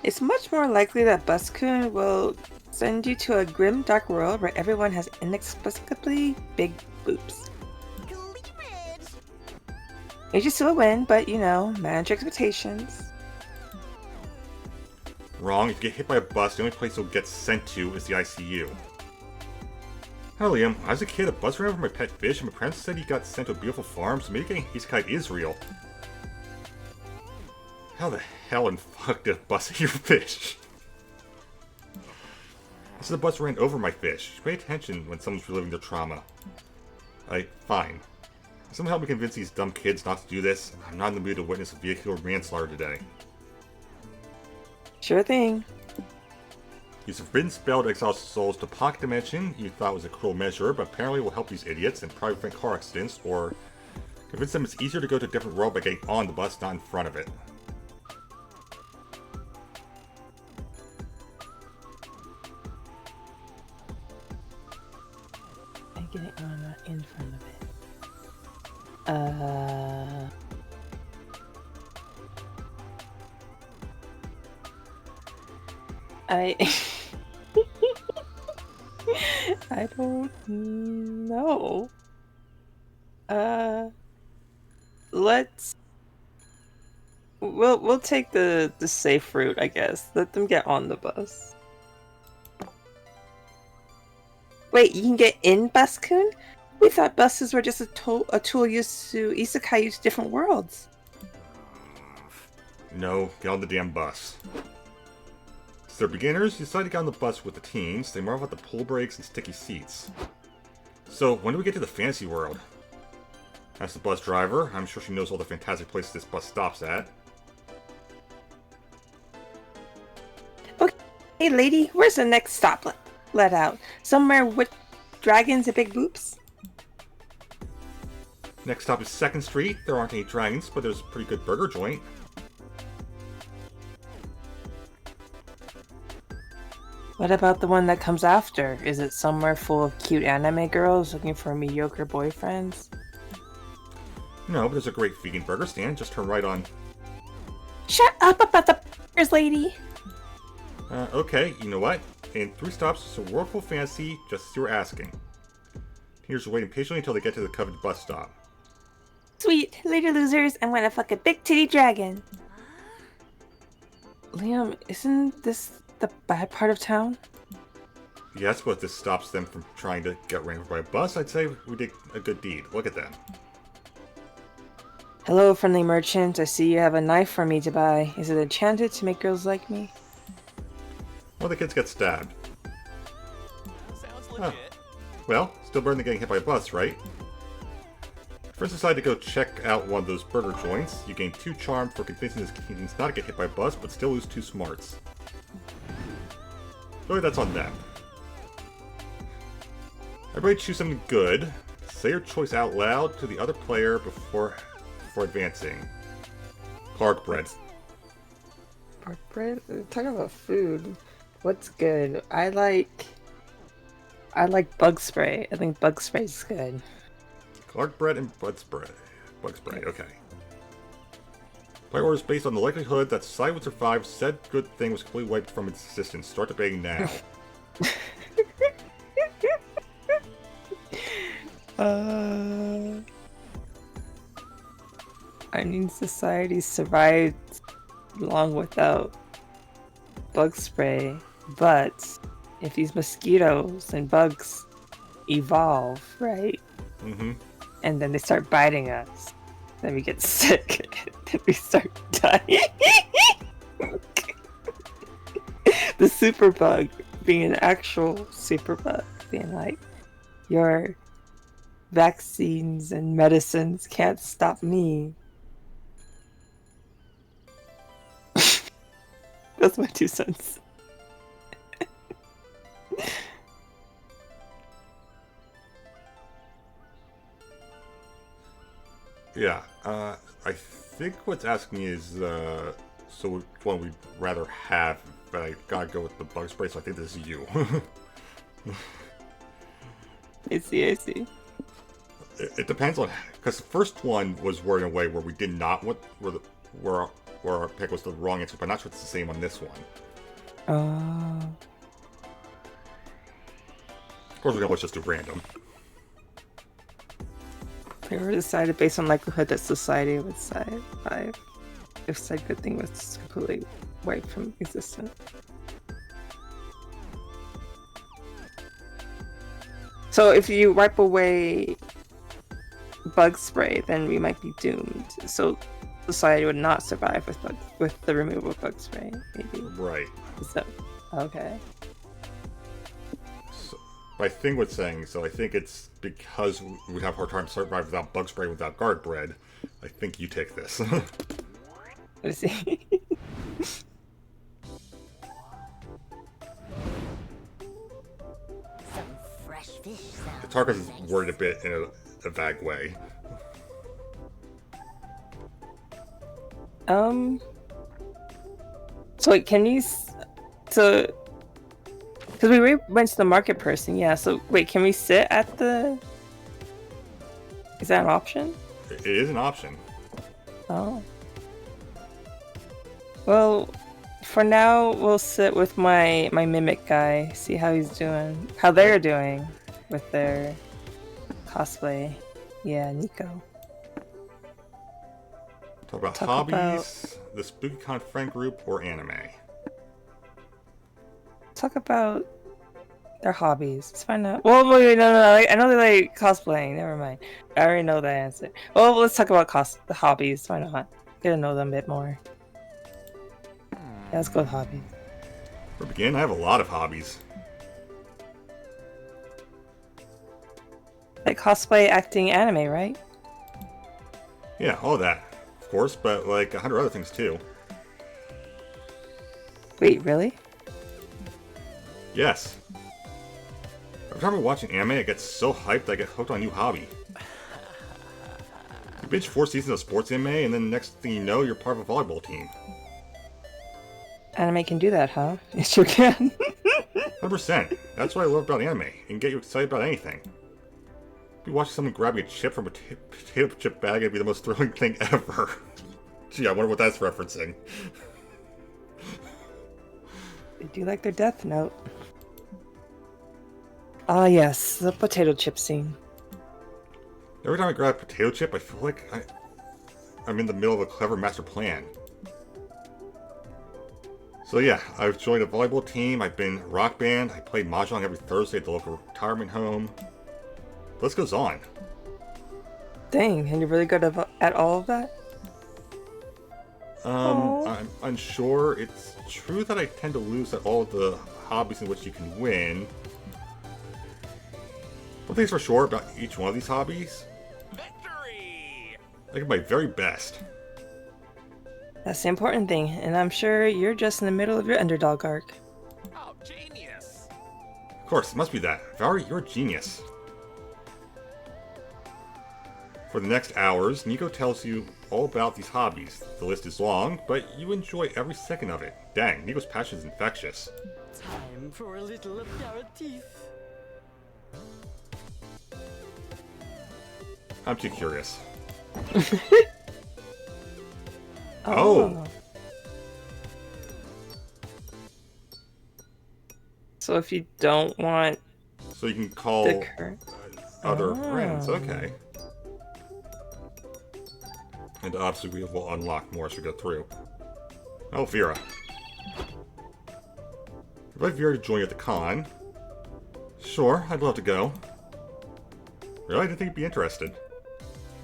It's much more likely that Buskun will send you to a grim, dark world where everyone has inexplicably big boobs. Cleavage! Age is still a win, but manage your expectations. Wrong. If you get hit by a bus, the only place you'll get sent to is the ICU. Hi, Liam. When I was a kid, a bus ran over my pet fish, and my parents said he got sent to a beautiful farm, so maybe getting isekai is real. How the hell in fuck did a bus hit your fish? I said the bus ran over my fish. You should pay attention when someone's reliving their trauma. Fine. Someone help me convince these dumb kids not to do this. I'm not in the mood to witness a vehicular manslaughter today. Sure thing. Use a forbidden spell to exile souls to pocket dimension. You thought was a cruel measure, but apparently will help these idiots and probably prevent car accidents, or convince them it's easier to go to a different world by getting on the bus, not in front of it. I get it on, not in front of it. I I don't know. We'll take the safe route, I guess. Let them get on the bus. Wait, you can get in Buskun? We thought buses were just a tool used to isekai you to different worlds. No, get on the damn bus. Since they're beginners, you decide to get on the bus with the teens. They marvel at the pull brakes and sticky seats. So, when do we get to the fantasy world? Ask the bus driver. I'm sure she knows all the fantastic places this bus stops at. Okay, hey lady, where's the next stop let out? Somewhere with dragons and big boobs? Next stop is 2nd Street. There aren't any dragons, but there's a pretty good burger joint. What about the one that comes after? Is it somewhere full of cute anime girls looking for mediocre boyfriends? No, but there's a great vegan burger stand. Just turn right on. Shut up about the burgers, lady! Okay, you know what? In 3 stops, it's a world full of fantasy, just as you were asking. Teenagers are waiting patiently until they get to the coveted bus stop. Sweet, later losers, I'm gonna fuck a big titty dragon. Liam, isn't this the bad part of town? Yes, but if this stops them from trying to get ran over by a bus, I'd say we did a good deed. Look at them. Hello, friendly merchant. I see you have a knife for me to buy. Is it enchanted to make girls like me? Well, the kids get stabbed. Sounds Huh. legit. Well, still better than getting hit by a bus, right? First, decide to go check out one of those burger joints. You gain 2 charm for convincing these teens not to get hit by a bus, but still lose 2 smarts. Really, that's on them. Everybody choose something good. Say your choice out loud to the other player before advancing. Clark bread. Pork bread? Talk about food. What's good? I like bug spray. I think bug spray is good. Clark bread and bug spray. Bug spray, okay. Play orders based on the likelihood that society would survive said good thing was completely wiped from its existence. Start debating now. I mean, society survived long without bug spray, but if these mosquitoes and bugs evolve, right? Mm-hmm. And then they start biting us, then we get sick, then we start dying. The superbug being an actual superbug, being like, your vaccines and medicines can't stop me. That's my 2 cents. Yeah, I think what's asking me is, so which one we'd rather have, but I gotta go with the bug spray, so I think this is you. I see. It depends on, because the first one was worded in a way where we did not want where our pick was the wrong answer, but I'm not sure it's the same on this one. Of course, we can always just do random. They were decided based on likelihood that society would survive if said good thing was completely wiped from existence. So if you wipe away bug spray, then we might be doomed. So society would not survive with the removal of bug spray, maybe. Right. So, okay. So, my thing was saying, so I think it's because we would have a hard time surviving without bug spray, without guard bread. I think you take this. Let's see. Some fresh fish sounds. It's hard because nice. it's worded a bit in a vague way. So wait, can you because we went to the market person, yeah, so wait, can we sit at the, is that an option? It is an option. Oh, well, for now we'll sit with my mimic guy, see how he's doing, how they're doing with their cosplay. Yeah, Nico. Talk about Talk hobbies, the SpookyCon friend group, or anime. Talk about their hobbies. Let's find out. Well, wait, no. I know they like cosplaying. Never mind. I already know that answer. Well, let's talk about the hobbies. Why not? Get to know them a bit more. Yeah, let's go with hobbies. For begin, I have a lot of hobbies. Like cosplay, acting, anime, right? Yeah, all that, of course, but like 100 other things too. Wait, really? Yes. Every time I'm watching anime, I get so hyped that I get hooked on a new hobby. You binge 4 seasons of sports anime, and then next thing you know, you're part of a volleyball team. Anime can do that, huh? It sure can. 100%. That's what I love about anime. It can get you excited about anything. Be watching someone grabbing a chip from a potato chip bag, it'd be the most thrilling thing ever. Gee, I wonder what that's referencing. They do like their Death Note. Ah, yes, the potato chip scene. Every time I grab a potato chip, I feel like I'm in the middle of a clever master plan. So yeah, I've joined a volleyball team, I've been rock band, I play mahjong every Thursday at the local retirement home. The list goes on. Dang, and you're really good at all of that? Aw. I'm unsure. It's true that I tend to lose at all of the hobbies in which you can win. One thing's for sure about each one of these hobbies, Victory! I give my very best. That's the important thing, and I'm sure you're just in the middle of your underdog arc. Oh, genius! Of course, it must be that. Valerie, you're a genius. For the next hours, Nico tells you all about these hobbies. The list is long, but you enjoy every second of it. Dang, Nico's passion is infectious. Time for a little aperitif. I'm too curious. Oh. So if you don't want So you can call the current... other friends, okay. And obviously we will unlock more as we go through. Oh, Vera. Invite Vera to join you at the con. Sure, I'd love to go. Really? I didn't think you'd be interested.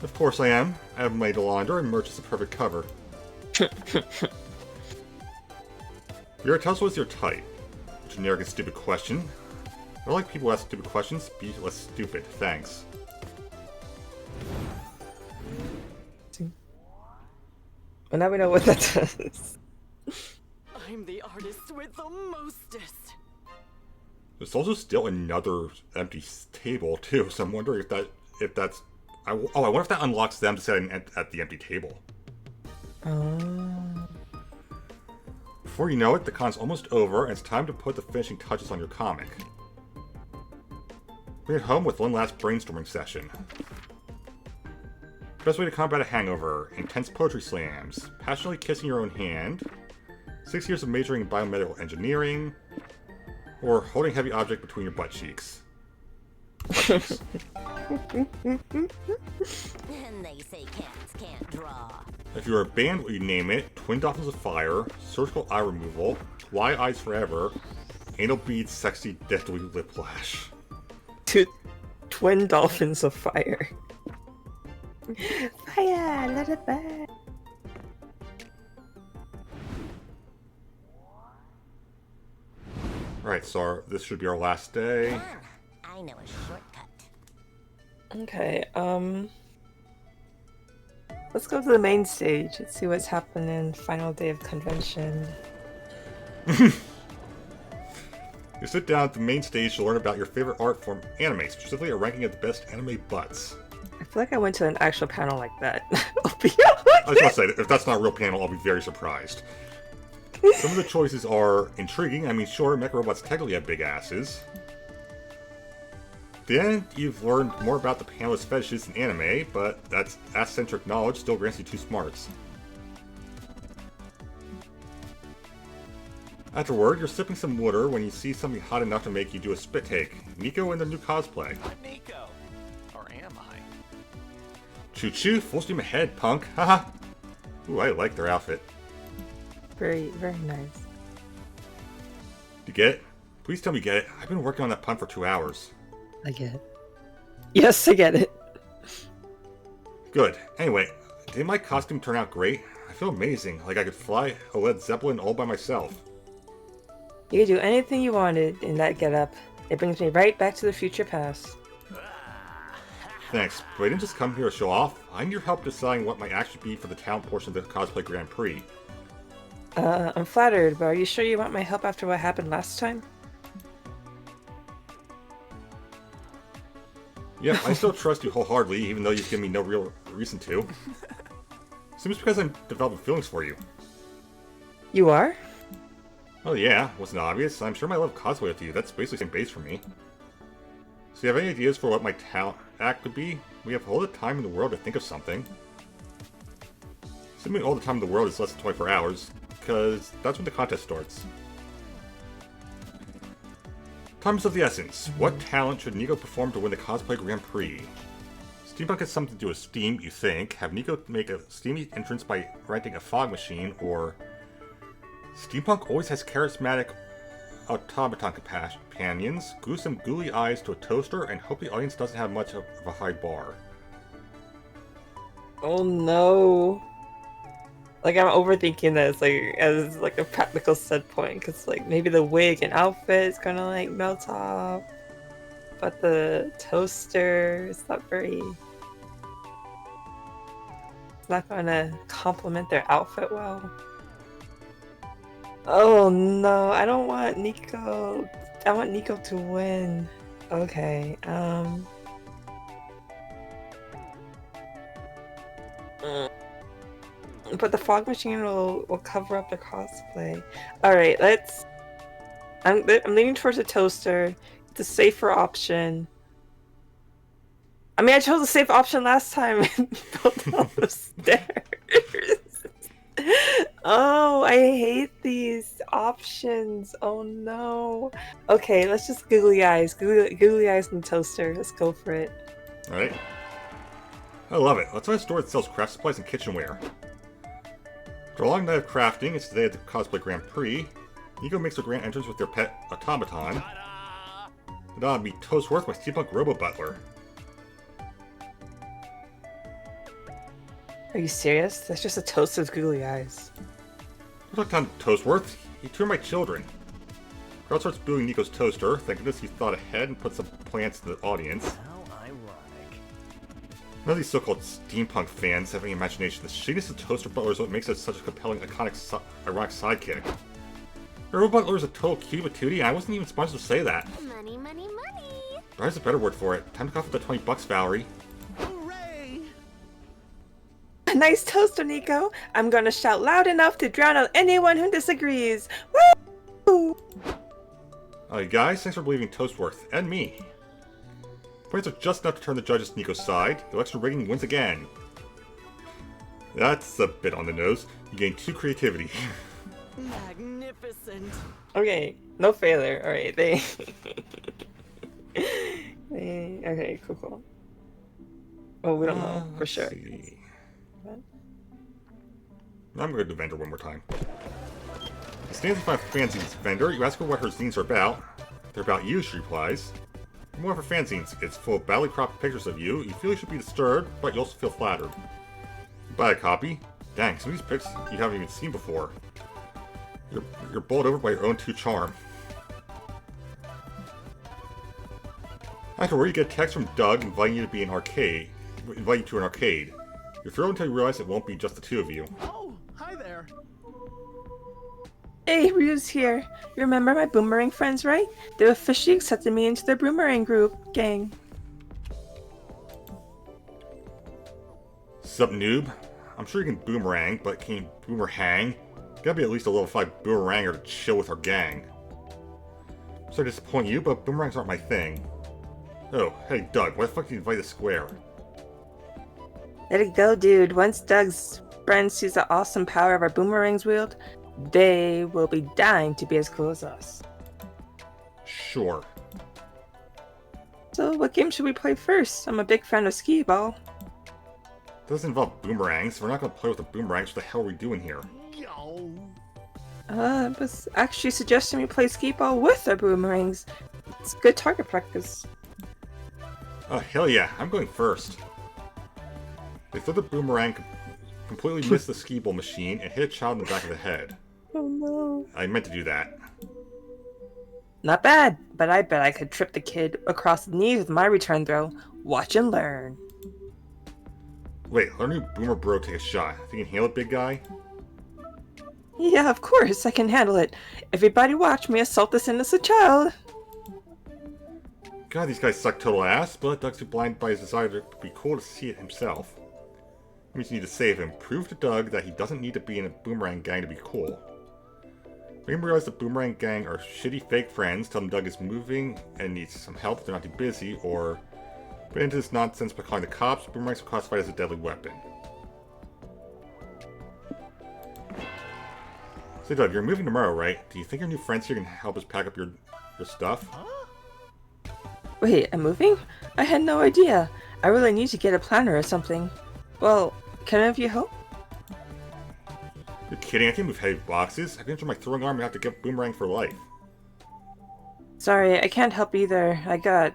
Of course I am. I have made a launder and merch is the perfect cover. Vera, tell us what's your type. Generic and stupid question. I don't like people who ask stupid questions. Be less stupid. Thanks. Well, now we know what that does. I'm the artist with the mostest. There's also still another empty table too, so I'm wondering if that's. I wonder if that unlocks them to sit at the empty table. Before you know it, the con's almost over, and it's time to put the finishing touches on your comic. Bring it home with one last brainstorming session. Best way to combat a hangover. Intense poetry slams. Passionately kissing your own hand. 6 years of majoring in biomedical engineering. Or holding heavy object between your butt cheeks. And they say cats can't draw. If you're a band, what you name it? Twin Dolphins of Fire. Surgical eye removal. Y eyes forever. Anal beads, sexy, deathly whiplash. Twin dolphins of fire. Fire, let it burn. Alright, so this should be our last day. Come on, I know a shortcut. Okay, let's go to the main stage. Let's see what's happening. Final day of convention. You sit down at the main stage to learn about your favorite art form, anime, specifically a ranking of the best anime butts. I feel like I went to an actual panel like that. I'll be I was honest. gonna say, if that's not a real panel, I'll be very surprised. Some of the choices are intriguing. I mean, sure, mecha robots technically have big asses. At the end, you've learned more about the panelist fetishes in anime, but that's ass-centric knowledge still grants you 2 smarts. Afterward, you're sipping some water when you see something hot enough to make you do a spit take. Nico in the new cosplay. I'm Nico. Or am I? Choo choo, full steam ahead, punk. Haha. Ooh, I like their outfit. Very, very nice. You get it? Please tell me you get it. I've been working on that pun for 2 hours. I get it. Yes, I get it. Good. Anyway, did my costume turn out great? I feel amazing, like I could fly a Led Zeppelin all by myself. You could do anything you wanted in that getup. It brings me right back to the future past. Thanks, but I didn't just come here to show off. I need your help deciding what might actually be for the talent portion of the Cosplay Grand Prix. I'm flattered, but are you sure you want my help after what happened last time? Yep, I still trust you wholeheartedly, even though you've given me no real reason to. Seems because I'm developing feelings for you. You are? Oh yeah, wasn't obvious. I'm sure my love of cosplay with you, that's basically the same base for me. So you have any ideas for what my talent act could be? We have all the time in the world to think of something. Assuming all the time in the world is less than 24 hours, because that's when the contest starts. Time is of the essence. What talent should Nico perform to win the Cosplay Grand Prix? Steampunk has something to do with steam, you think. Have Nico make a steamy entrance by renting a fog machine, or... Steampunk always has charismatic automaton companions, glue some gooey eyes to a toaster, and hope the audience doesn't have much of a high bar. Oh no. Like, I'm overthinking this, as a practical set point, because, maybe the wig and outfit is gonna, melt off. But the toaster is not very... It's not gonna complement their outfit well. Oh no, I don't want Nico. I want Nico to win. Okay, But the fog machine will cover up the cosplay. Alright, I'm leaning towards the toaster. The safer option. I mean, I chose the safe option last time and fell down the stairs. Oh, I hate these options. Oh no. Okay, let's just googly eyes. Googly eyes in the toaster. Let's go for it. Alright. I love it. Let's find a store that sells craft supplies and kitchenware. After a long night of crafting, it's today at the Cosplay Grand Prix. Nico makes a grand entrance with their pet automaton. Ta-da! Ta-da, meet Toastworth, my steampunk robo-butler. Are you serious? That's just a toaster with googly eyes. Don't talk to Toastworth. You two are my children. Crowd starts booing Nico's toaster. Thank goodness you thought ahead and put some plans to the audience. How ironic. None of these so-called steampunk fans have any imagination. The shadiness of Toaster Butler is what makes it such a compelling, iconic, ironic sidekick. Robo Butler is a total cutie patootie, and I wasn't even supposed to say that. Money, money, money. But there's a better word for it. Time to cough up the $20, Valerie. Hooray! Nice toaster, Nico. I'm gonna shout loud enough to drown out anyone who disagrees. Woo! You guys, thanks for believing Toastworth, and me. Points are just enough to turn the judges to Nico's side. The election rigging wins again. That's a bit on the nose. You gain 2 creativity. Magnificent. Okay, no failure. All right, they. Okay, cool. Oh, we don't know for Let's sure. see. What? I'm going to do vendor one more time. As soon as you find a fanzine's vendor, you ask her what her zines are about. They're about you, she replies. More for fanzines. It's full of badly cropped pictures of you. You feel you should be disturbed, but you also feel flattered. You buy a copy. Dang, some of these pics you haven't even seen before. You're bowled over by your own 2 charm. Afterward, you get a text from Doug inviting you to be an arcade. Inviting you to an arcade. You're thrilled until you realize it won't be just the 2 of you. Oh, hi there. Hey, Ryu's here. You remember my boomerang friends, right? They officially accepted me into their boomerang group, gang. Sup, noob? I'm sure you can boomerang, but can you boomerang? You gotta be at least a level 5 boomeranger to chill with our gang. I'm sorry to disappoint you, but boomerangs aren't my thing. Oh, hey Doug, why the fuck did you invite the square? Let it go, dude. Once Doug's friend sees the awesome power of our boomerangs wield, they will be dying to be as cool as us. Sure. So, what game should we play first? I'm a big fan of skee ball. Doesn't involve boomerangs. We're not gonna play with the boomerangs. What the hell are we doing here? Yo. I was actually suggesting we play skee ball with our boomerangs. It's good target practice. Oh, hell yeah. I'm going first. They throw the boomerang, completely miss the skee ball machine, and hit a child in the back of the head. Oh no. I meant to do that. Not bad, but I bet I could trip the kid across the knees with my return throw. Watch and learn. Wait, let our new boomer bro take a shot. Think you can handle it, big guy? Yeah, of course, I can handle it. Everybody watch me assault this innocent child. God, these guys suck total ass, but Doug's too blind by his desire to be cool to see it himself. It means you need to save him. Prove to Doug that he doesn't need to be in a boomerang gang to be cool. Make him realize the boomerang gang are shitty fake friends. Tell them Doug is moving and needs some help if they're not too busy, or put into this nonsense by calling the cops. Boomerangs are classified as a deadly weapon. Say, Doug, you're moving tomorrow, right? Do you think your new friends here can help us pack up your stuff? Wait, I'm moving? I had no idea. I really need to get a planner or something. Well, can any of you help? You're kidding, I can't move heavy boxes. I can enter my throwing arm and have to get boomerang for life. Sorry, I can't help either. I got,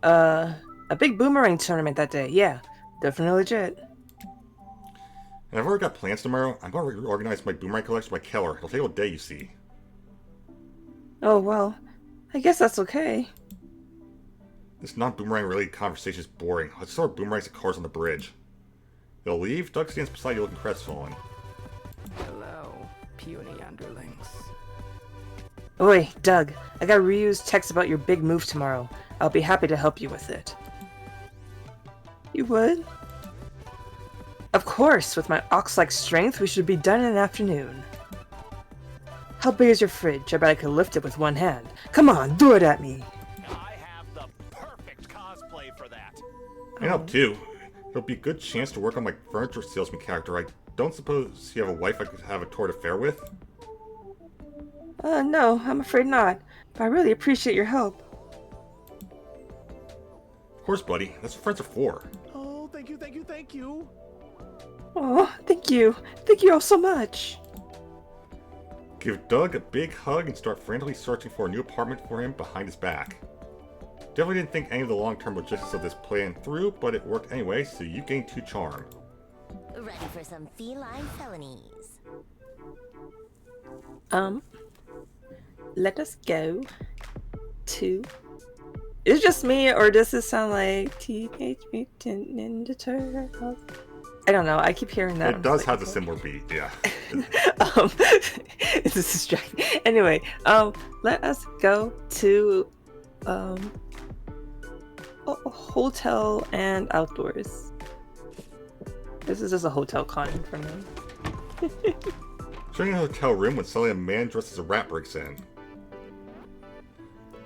a big boomerang tournament that day. Yeah, definitely legit. And I've already got plans tomorrow. I'm going to reorganize my boomerang collection by Keller. It'll take all day, you see. Oh, well, I guess that's okay. This non-boomerang related conversation is boring. Let's throw our boomerangs at cars on the bridge. They'll leave. Doug stands beside you looking crestfallen. Hello, puny underlings. Oi, Doug, I got Ryu's text about your big move tomorrow. I'll be happy to help you with it. You would? Of course, with my ox-like strength, we should be done in an afternoon. How big is your fridge? I bet I could lift it with one hand. Come on, do it at me. I have the perfect cosplay for that. I help too. It'll be a good chance to work on my furniture salesman character. I don't suppose you have a wife I could have a tour affair with? No, I'm afraid not. But I really appreciate your help. Of course, buddy. That's what friends are for. Oh, thank you, thank you, thank you. Oh, thank you. Thank you all so much. Give Doug a big hug and start frantically searching for a new apartment for him behind his back. Definitely didn't think any of the long-term logistics of this plan through, but it worked anyway, so you gained 2 charm. Ready for some feline felonies. Let us go to... Is it just me, or does this sound like Teenage Mutant Ninja Turtles? I don't know, I keep hearing that. It does have the similar beat, yeah. It's distracting. Anyway, let us go to, a hotel and outdoors. This is just a hotel con for me. Entering a hotel room when suddenly a man dressed as a rat breaks in.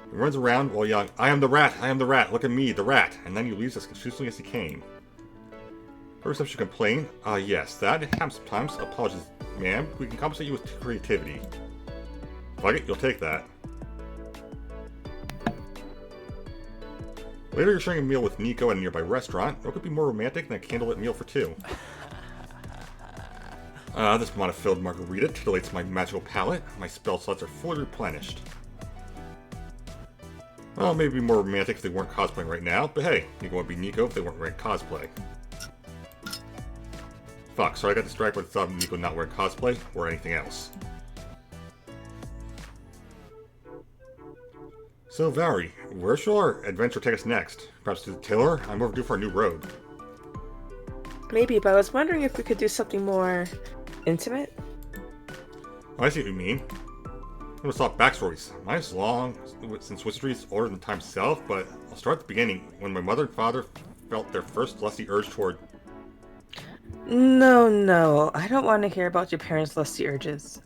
He runs around while yelling, "I am the rat! I am the rat! Look at me, the rat!" And then he leaves as confusingly as he came. Reception complaint. Yes, that happens sometimes. Apologies, ma'am. We can compensate you with creativity. Fuck it, you'll take that. Later, you're sharing a meal with Nico at a nearby restaurant. What could be more romantic than a candlelit meal for two? This mana-filled margarita titillates my magical palate. My spell slots are fully replenished. Well, maybe more romantic if they weren't cosplaying right now, but hey, Nico wouldn't be Nico if they weren't wearing cosplay. Fuck, sorry I got distracted by the thought of Nico not wearing cosplay, or anything else. So Valerie, where shall our adventure take us next? Perhaps to the tailor? I'm overdue for a new robe. Maybe, but I was wondering if we could do something more intimate? Oh, I see what you mean. I'm gonna stop backstories. Mine's long, since wizardry is older than time itself, but I'll start at the beginning, when my mother and father felt their first lusty urge toward... No, I don't want to hear about your parents' lusty urges.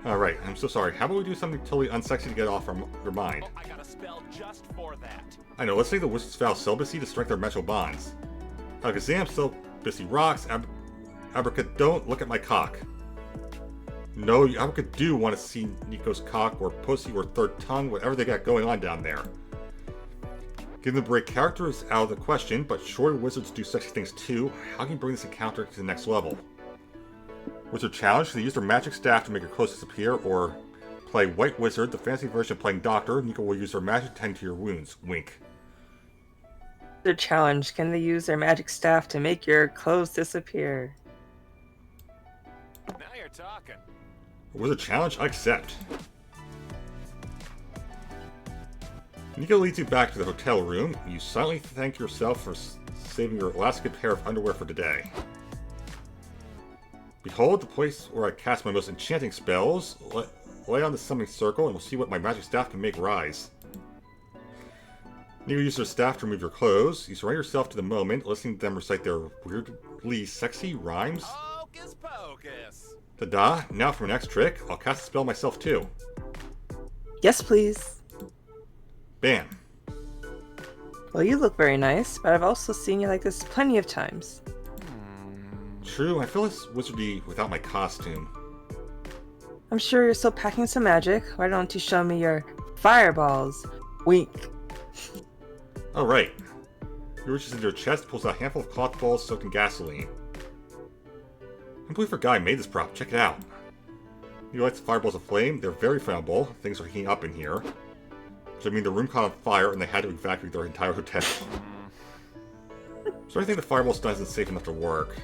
Alright, I'm so sorry. How about we do something totally unsexy to get off your mind? Oh, I got a spell just for that. I know, let's say the wizards vow celibacy to strengthen their magical bonds. Alakazam, celibacy rocks. Abraca, don't look at my cock. No, Abraca do want to see Nico's cock or pussy or third tongue, whatever they got going on down there. Given the break character is out of the question, but sure wizards do sexy things too. How can you bring this encounter to the next level? Wizard challenge, they use their magic staff to make your clothes disappear, or play White Wizard, the fancy version of playing Doctor. Nico will use their magic to tend to your wounds. Wink. Their challenge, can they use their magic staff to make your clothes disappear? Now you're talking. Wizard challenge? I accept. Nico leads you back to the hotel room. You silently thank yourself for saving your last good pair of underwear for today. Behold the place where I cast my most enchanting spells. Lay on the summoning circle and we'll see what my magic staff can make rise. Nico uses their staff to remove your clothes. You surrender yourself to the moment, listening to them recite their weirdly sexy rhymes. Hocus pocus. Ta-da! Now for my next trick, I'll cast a spell myself too. Yes, please. Bam. Well, you look very nice, but I've also seen you like this plenty of times. True, I feel less wizardy without my costume. I'm sure you're still packing some magic. Why don't you show me your fireballs? Wink. Oh, right. He reaches into your chest, pulls out a handful of cloth balls soaked in gasoline. I believe a guy made this prop. Check it out. He lights the fireballs aflame. They're very flammable. Things are heating up in here. Which I mean the room caught on fire and they had to evacuate their entire hotel. So I think the fireball stun isn't safe enough to work.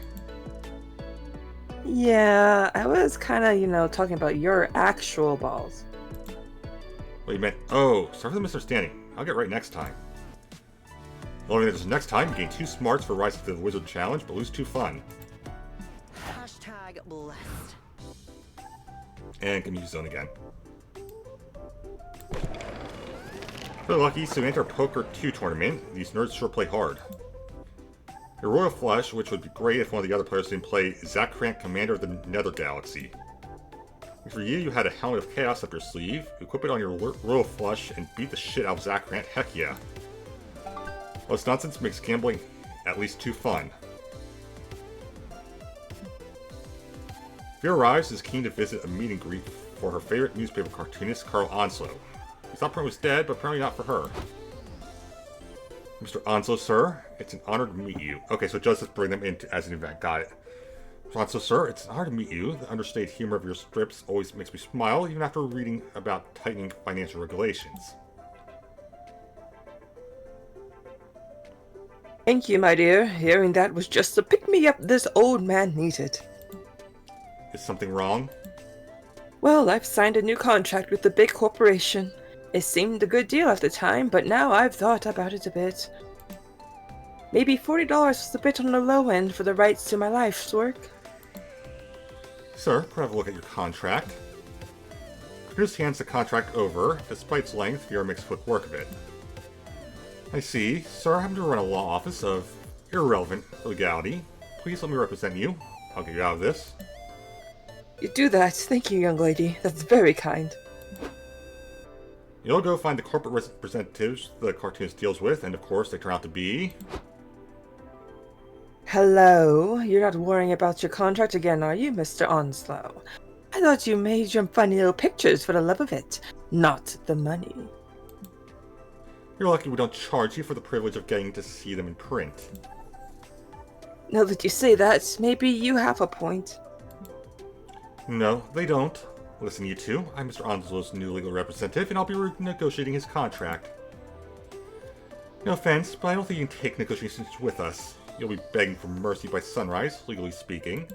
Yeah, I was kind of, talking about your actual balls. Well, you meant, oh, sorry for the misunderstanding. I'll get right next time. Only there's next time, you gain 2 smarts for rising to the Wizard Challenge, but lose 2 fun. Hashtag blessed. And can use zone again. Very lucky, so we enter a Poker 2 tournament. These nerds sure play hard. Your Royal Flush, which would be great if one of the other players didn't play Zach Krant, Commander of the Nether Galaxy. And for you had a Helmet of Chaos up your sleeve, equip it on your Royal Flush, and beat the shit out of Zach Krant, heck yeah. All this nonsense makes gambling at least 2 fun. Fear arrives is keen to visit a meet and greet for her favorite newspaper cartoonist, Carl Onslow. He thought Prim was dead, but apparently not for her. Mr. Onslow, sir, it's an honor to meet you. Okay, so it does just bring them in as an event. Got it. Mr. Onslow, sir, it's an honor to meet you. The understated humor of your strips always makes me smile, even after reading about tightening financial regulations. Thank you, my dear. Hearing that was just the pick-me-up this old man needed. Is something wrong? Well, I've signed a new contract with the big corporation. It seemed a good deal at the time, but now I've thought about it a bit. Maybe $40 was a bit on the low end for the rights to my life's work. Sir, could I have a look at your contract? Chris hands the contract over. Despite its length, Vera makes quick work of it. I see. Sir, I happen to run a law office of irrelevant legality. Please let me represent you. I'll get you out of this. You do that. Thank you, young lady. That's very kind. You'll go find the corporate representatives the cartoonist deals with, and of course they turn out to be... Hello? You're not worrying about your contract again, are you, Mr. Onslow? I thought you made your funny little pictures for the love of it, not the money. You're lucky we don't charge you for the privilege of getting to see them in print. Now that you say that, maybe you have a point. No, they don't. Listen, you two, I'm Mr. Onslow's new legal representative, and I'll be negotiating his contract. No offense, but I don't think you can take negotiations with us. You'll be begging for mercy by sunrise, legally speaking.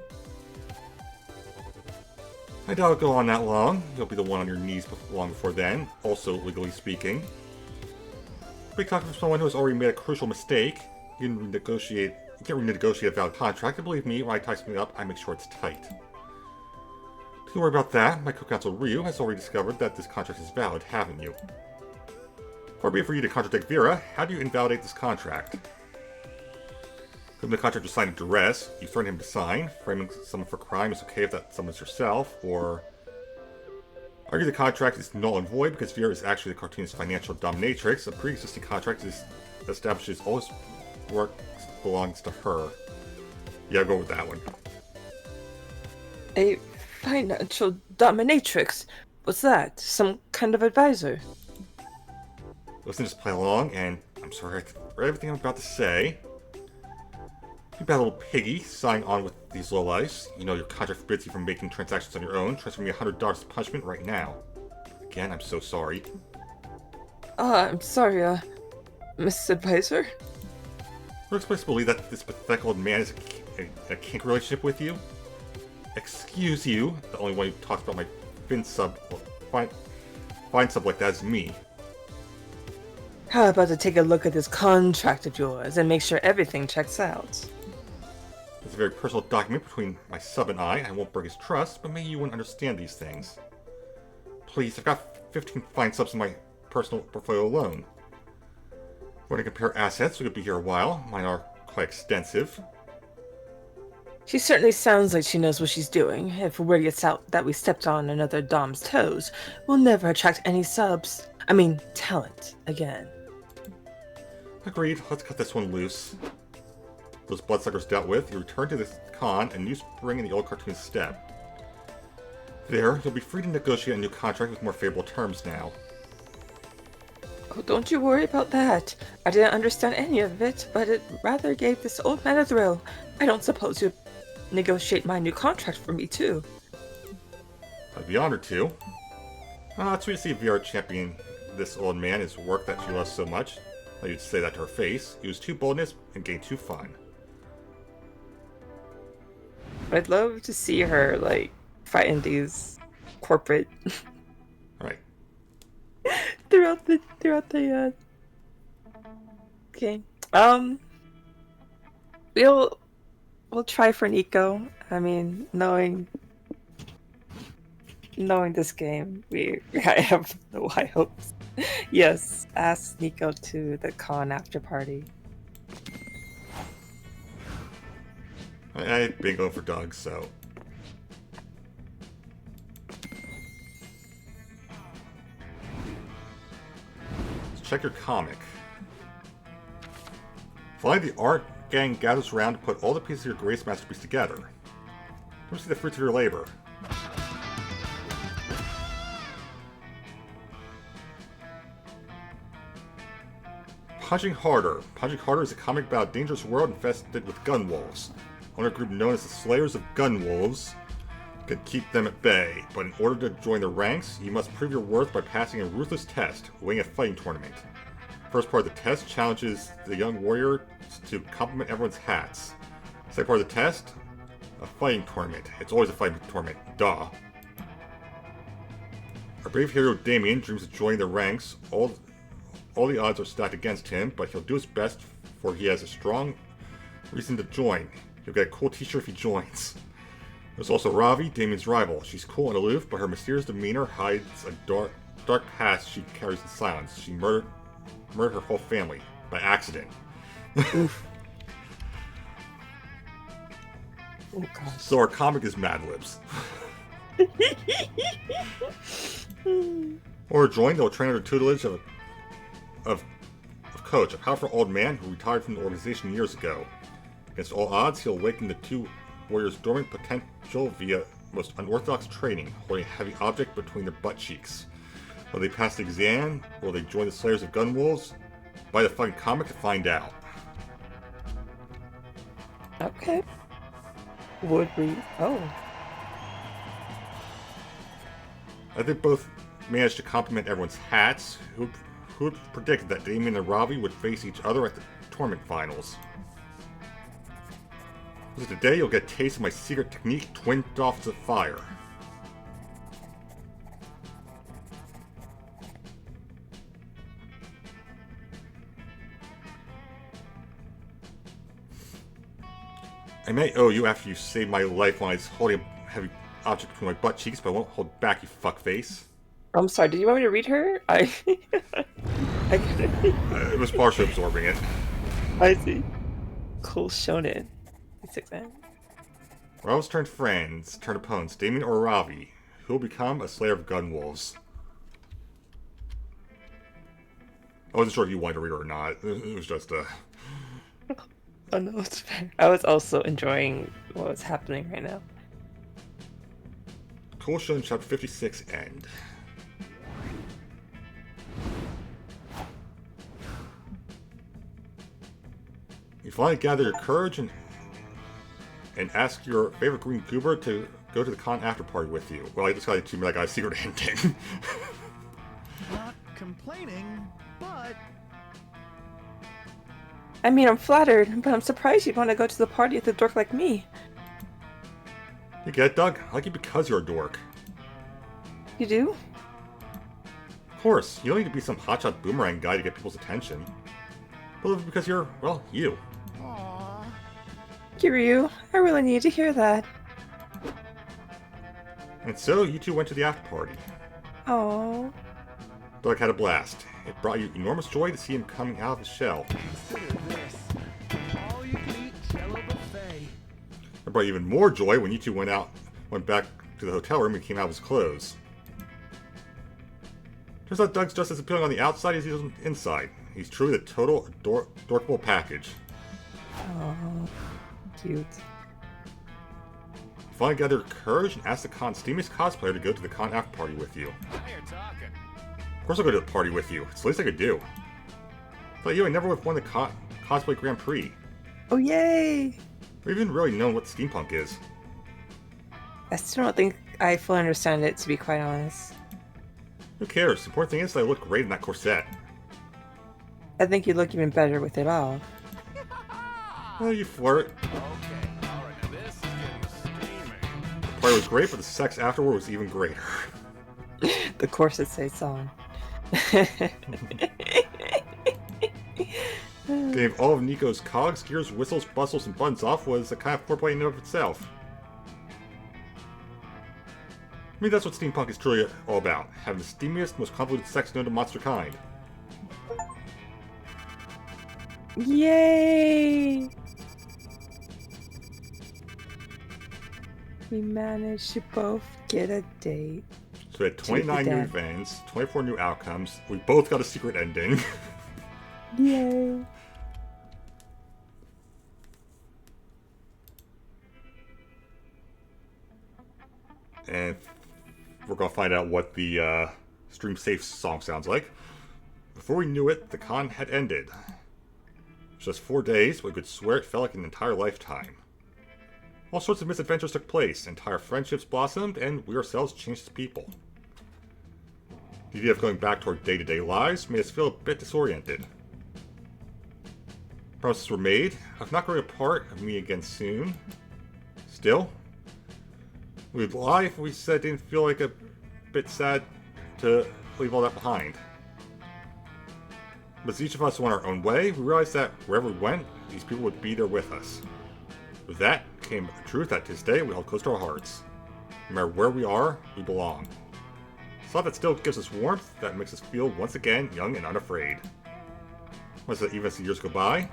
I doubt it'll go on that long. You'll be the one on your knees long before then, also legally speaking. But talking from someone who has already made a crucial mistake, you can't renegotiate a valid contract, and believe me, when I tie something up, I make sure it's tight. Don't worry about that. My co-counsel Ryu has already discovered that this contract is valid, haven't you? Far be it for you to contradict Vera, how do you invalidate this contract? If the contract was signed in duress, you threaten him to sign, framing someone for crime is okay if that someone's yourself, or argue the contract is null and void because Vera is actually the cartoonist's financial dominatrix. A pre-existing contract establishes all his work belongs to her. Yeah, go with that one. A financial dominatrix? What's that? Some kind of advisor? Listen, just play along, and I'm sorry for everything I'm about to say. You bad little piggy, signing on with these lowlifes. You know your contract forbids you from making transactions on your own. Transfer me $100 as punishment right now. Again, I'm so sorry. I'm sorry, Miss Advisor? We're supposed to believe that this pathetic old man is a kink relationship with you? Excuse you, the only one who talks about my fine sub like that is me. How about to take a look at this contract of yours and make sure everything checks out? It's a very personal document between my sub and I won't break his trust, but maybe you wouldn't understand these things. Please, I've got 15 fine subs in my personal portfolio alone. We're going to compare assets, we could be here a while. Mine are quite extensive. She certainly sounds like she knows what she's doing. If word gets out that we stepped on another Dom's toes, we'll never attract any talent again. Agreed, let's cut this one loose. Those bloodsuckers dealt with, you return to this con, a new spring in the old cartoon's step. There, you'll be free to negotiate a new contract with more favorable terms now. Oh, don't you worry about that. I didn't understand any of it, but it rather gave this old man a thrill. I don't suppose you'd negotiate my new contract for me, too. I'd be honored to. It's sweet to see VR champion this old man, his work that she loves so much. I you'd say that to her face. He was too boldness and gained too fun. I'd love to see her, like, fighting these corporate... Right. throughout the game. We'll try for Nico. I mean, knowing this game, I have no high hopes. Yes, ask Nico to the con after party. I've been going for dogs, so... Let's check your comic. Finally, the art gang gathers around to put all the pieces of your greatest masterpiece together. Let me see the fruits of your labor. Punching Harder. Punching Harder is a comic about a dangerous world infested with gun wolves. Owner group known as the Slayers of Gun Wolves can keep them at bay, but in order to join the ranks, you must prove your worth by passing a ruthless test, winning a fighting tournament. First part of the test challenges the young warrior to compliment everyone's hats. Second part of the test, a fighting tournament. It's always a fighting tournament, duh. Our brave hero Damien dreams of joining the ranks. All the odds are stacked against him, but he'll do his best, for he has a strong reason to join. He'll get a cool t-shirt if he joins. There's also Ravi, Damien's rival. She's cool and aloof, but her mysterious demeanor hides a dark past she carries in silence. She murdered her whole family by accident. Oh gosh. So our comic is Mad Libs. Or join, they'll train under tutelage of Coach, a powerful old man who retired from the organization years ago. Against all odds, he'll awaken the two warriors' dormant potential via most unorthodox training, holding a heavy object between their butt cheeks. Will they pass the exam? Will they join the Slayers of Gunwolves? Buy the fucking comic to find out. Okay. Would we? Oh. I think both managed to compliment everyone's hats. Who would have predicted that Damien and Ravi would face each other at the tournament finals? So today you'll get a taste of my secret technique, Twin Dolphins of Fire. I may owe you after you saved my life when I was holding a heavy object between my butt cheeks, but I won't hold back, you fuckface. I'm sorry, did you want me to read her? It was partially absorbing it. I see. Cool shonen. 6M. Rivals turned friends, turned opponents, Damien or Ravi. Who will become a Slayer of Gunwolves? I wasn't sure if you wanted to read it or not. It was just Oh no, it's fair. I was also enjoying what was happening right now. Cool Shonen Chapter 56 End. You finally gather your courage and ask your favorite green goober to go to the con after party with you. Well, I just got into like a secret ending. Not complaining, but I mean, I'm flattered, but I'm surprised you'd want to go to the party with a dork like me. You get it, Doug? I like you because you're a dork. You do? Of course, you don't need to be some hotshot boomerang guy to get people's attention. But because you're, well, you. aw, Kiryu, I really need to hear that. And so, you two went to the after party. Oh. Doug had a blast. It brought you enormous joy to see him coming out of his shell. consider this. All you can eat Jello buffet. It brought you even more joy when you two went back to the hotel room and came out of his clothes. Turns out Doug's just as appealing on the outside as he is on the inside. He's truly the total dorkable package. Oh. Cute. Finally gather your courage and ask the con's steamiest cosplayer to go to the con after party with you. Now you're talking. Of course I'll go to the party with you. It's the least I could do. I thought you I never would have won the cosplay Grand Prix. Oh, yay! Or even really known what steampunk is. I still don't think I fully understand it, to be quite honest. Who cares? The important thing is that I look great in that corset. I think you look even better with it off. Oh, you flirt. Okay, all right, now this is getting steamy. The party was great, but the sex afterward was even greater. The corset says on. Gave all of Nico's cogs, gears, whistles, bustles, and buttons off was a kind of foreplay in and of itself. I mean, that's what steampunk is truly all about. Having the steamiest, most convoluted sex known to monster kind. Yay! We managed to both get a date. So we had 29 new events, 24 new outcomes. We both got a secret ending. Yay! And we're going to find out what the Stream Safe song sounds like. Before we knew it, the con had ended. Just 4 days, but we could swear it felt like an entire lifetime. All sorts of misadventures took place, entire friendships blossomed, and we ourselves changed as people. The idea of going back to our day-to-day lives made us feel a bit disoriented. Promises were made of not growing apart, of meeting again soon. Still, we'd lie if we said it didn't feel like a bit sad to leave all that behind. But as each of us went our own way, we realized that wherever we went, these people would be there with us. With that came the truth that to this day we hold close to our hearts. No matter where we are, we belong. A thought that still gives us warmth, that makes us feel once again young and unafraid. Once even as the years go by,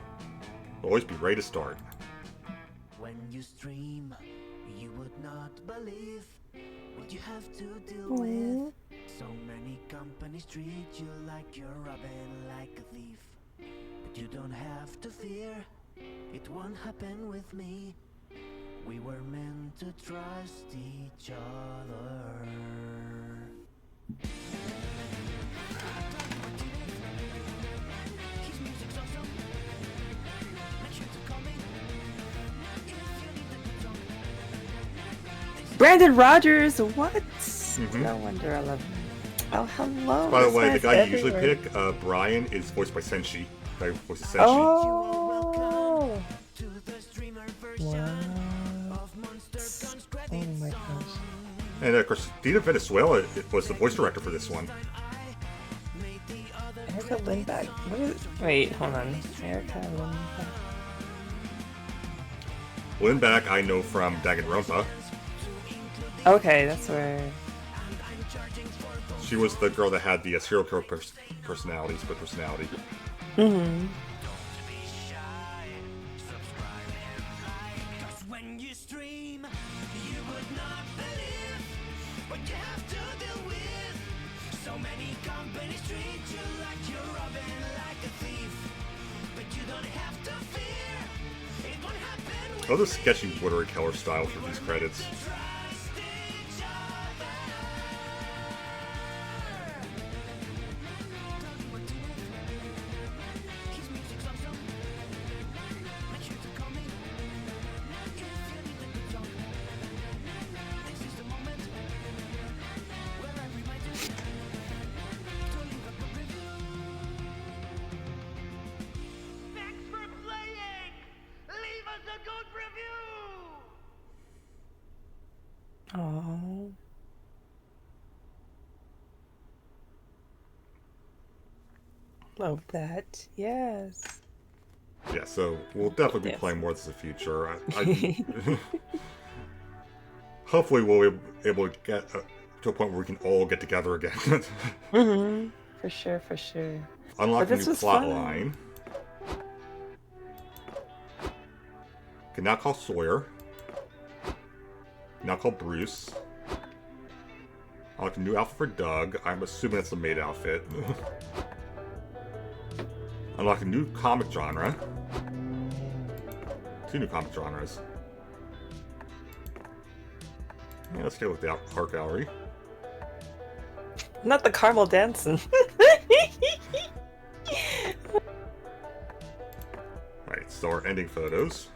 we'll always be ready to start. When you stream, you would not believe what you have to deal Aw. with. So many companies treat you like you're robbing like a thief. But you don't have to fear, It won't happen with me. We were meant to trust each other. His music's awesome. Make sure to call me if you need a good song. Brandon Rogers, what? Mhm. No wonder I love him. Oh, hello. By the this way, the man's guy you usually everywhere. pick, Brian, is voiced by Senshi. The guy who voices Senshi. Oh. To the streamer version What? of Monster Guns Oh credit my song. gosh. And Christina Venezuela was the voice director for this one. Erica Lindback. What is? Wait, hold on. Erica Lindback. Lindback I know from Danganronpa. Okay, that's where. She was the girl that had the serial killer personality, split personality. Mm-hmm. Cause when you stream, you would not believe what you have to deal with. So many companies treat you like you're robbing like a thief. But you don't have to fear. It won't happen with Oh, the sketchy Woodard Keller style for these credits. trust each other. His music's awesome. Make sure to call me if you need a good song. This is the moment where I remind you to leave a good review. Thanks for playing! Leave us a good review! Oh. Love that. Yes. Yeah, so we'll definitely be Yes. playing more of this in the future. Hopefully we'll be able to get to a point where we can all get together again. Mm-hmm. For sure, for sure. Unlock But a this new was plot fun. line. Can now call Sawyer. Now call Bruce. Unlock a new outfit for Doug. I'm assuming that's the maid outfit. Unlock a new comic genre. 2 new comic genres. Yeah, let's go with the art gallery. Not the caramel dancing. Right, so our ending photos.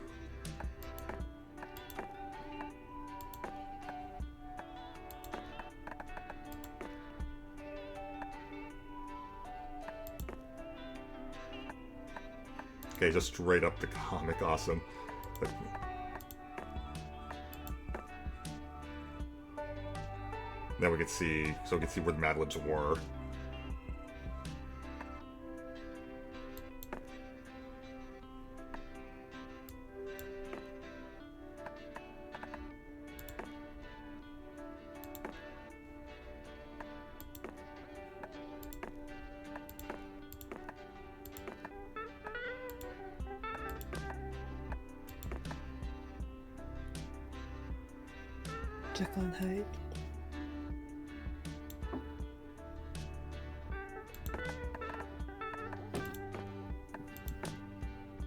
Okay, just straight up the comic, awesome. Now we can see, so we can see where the Mad Libs were. Jekyll and Hyde.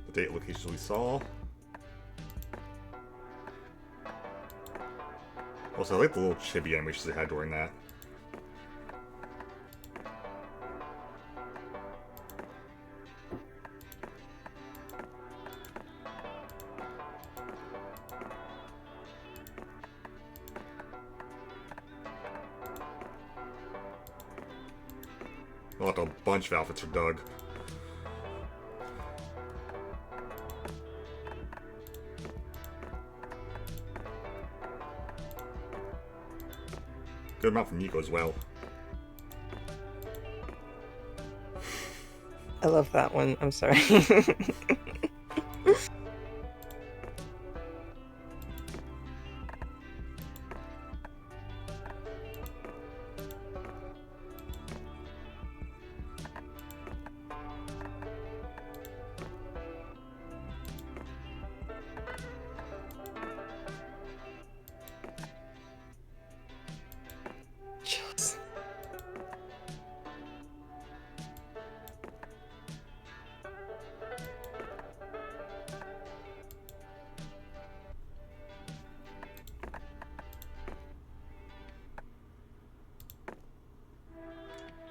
The date location we saw. Also, I like the little chibi animations they had during that. I'll have a bunch of outfits for Doug. Good amount for Nico as well. I love that one. I'm sorry. Chills.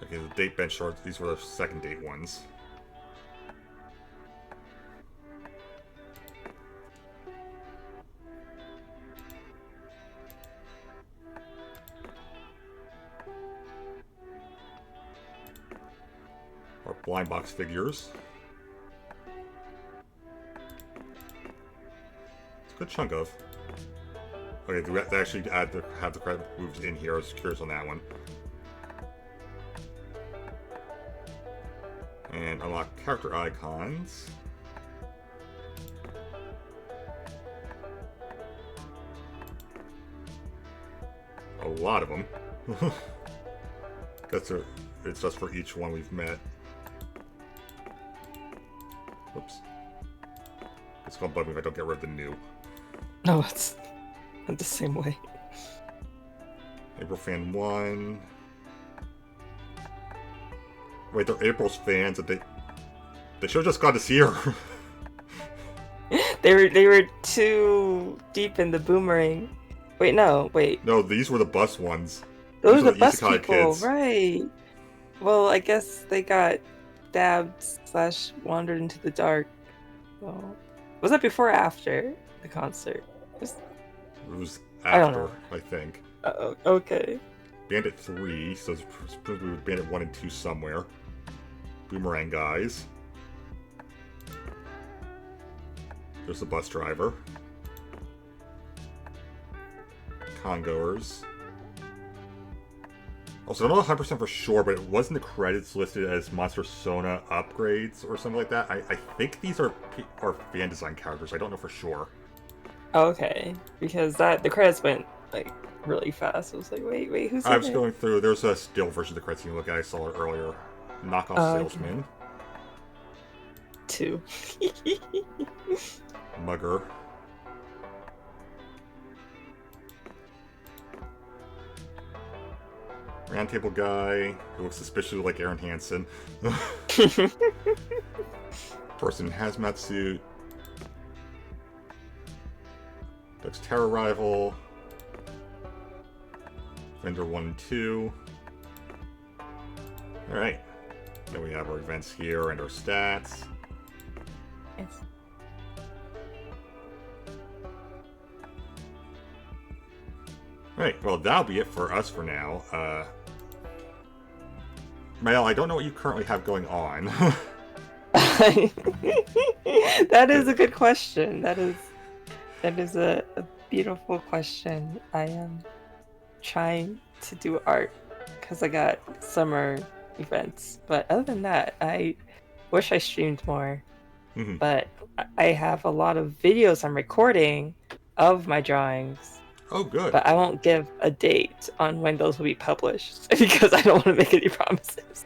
Okay, the date bench shorts. These were the second date ones. Our blind box figures. It's a good chunk of. Okay, do we have to actually have the credit moves in here? I was curious on that one. And unlock character icons. A lot of them. It's just for each one we've met. Oops. It's gonna bug me if I don't get rid of the new. No, it's not the same way. April fan 1. Wait, they're April's fans, and they should have just got to see her. They were too deep in the boomerang. Wait, no, wait. No, these were the bus ones. Those These are the bus isekai people, kids. right? Well, I guess they got dabbed / wandered into the dark. Well, was that before or after the concert? It was I don't after, know. I think. Okay. Bandit 3, so it's presumably Bandit 1 and 2 somewhere. Boomerang guys. There's the bus driver. Congoers. Also, I'm not 100% for sure, but it wasn't the credits listed as Monster Sona upgrades or something like that. I think these are fan design characters. I don't know for sure. Okay, because the credits went like really fast. I was like, wait, who's I in was it? going through. There's a still version of the credits you can look at. I saw it earlier. Knockoff salesman. 2. Mugger. Roundtable guy who looks suspiciously like Aaron Hansen. Person in hazmat suit. Duck's Terror Rival. Vendor 1 and 2. Alright. Then we have our events here and our stats. Yes. Right, well, that'll be it for us for now. Mel, I don't know what you currently have going on. That is a good question. That is a beautiful question. I am trying to do art because I got summer events, but other than that, I wish I streamed more. Mhm. But I have a lot of videos I'm recording of my drawings. Oh, good. But I won't give a date on when those will be published because I don't want to make any promises.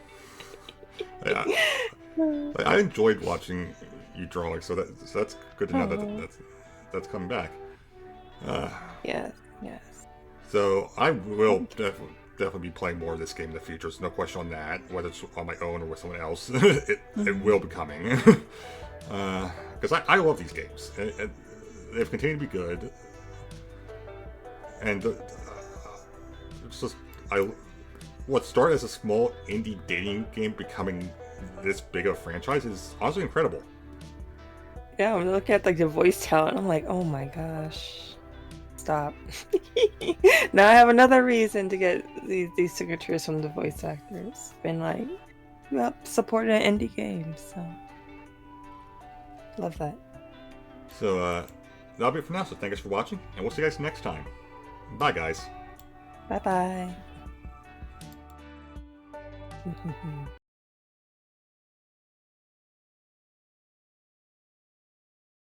Yeah. I enjoyed watching you drawing, so that's good to know that that's coming back. Yes. So I will definitely be playing more of this game in the future. There's no question on that. Whether it's on my own or with someone else, it will be coming. Because I love these games, and they've continued to be good. And it's just what started as a small indie dating game becoming this big of a franchise is honestly incredible. Yeah, I'm looking at like the voice talent. I'm like, oh my gosh, stop! Now I have another reason to get these signatures from the voice actors. Been like, yep, supporting an indie game, so love that. So that'll be it for now. So thank you for watching, and we'll see you guys next time. Bye, guys. Bye bye.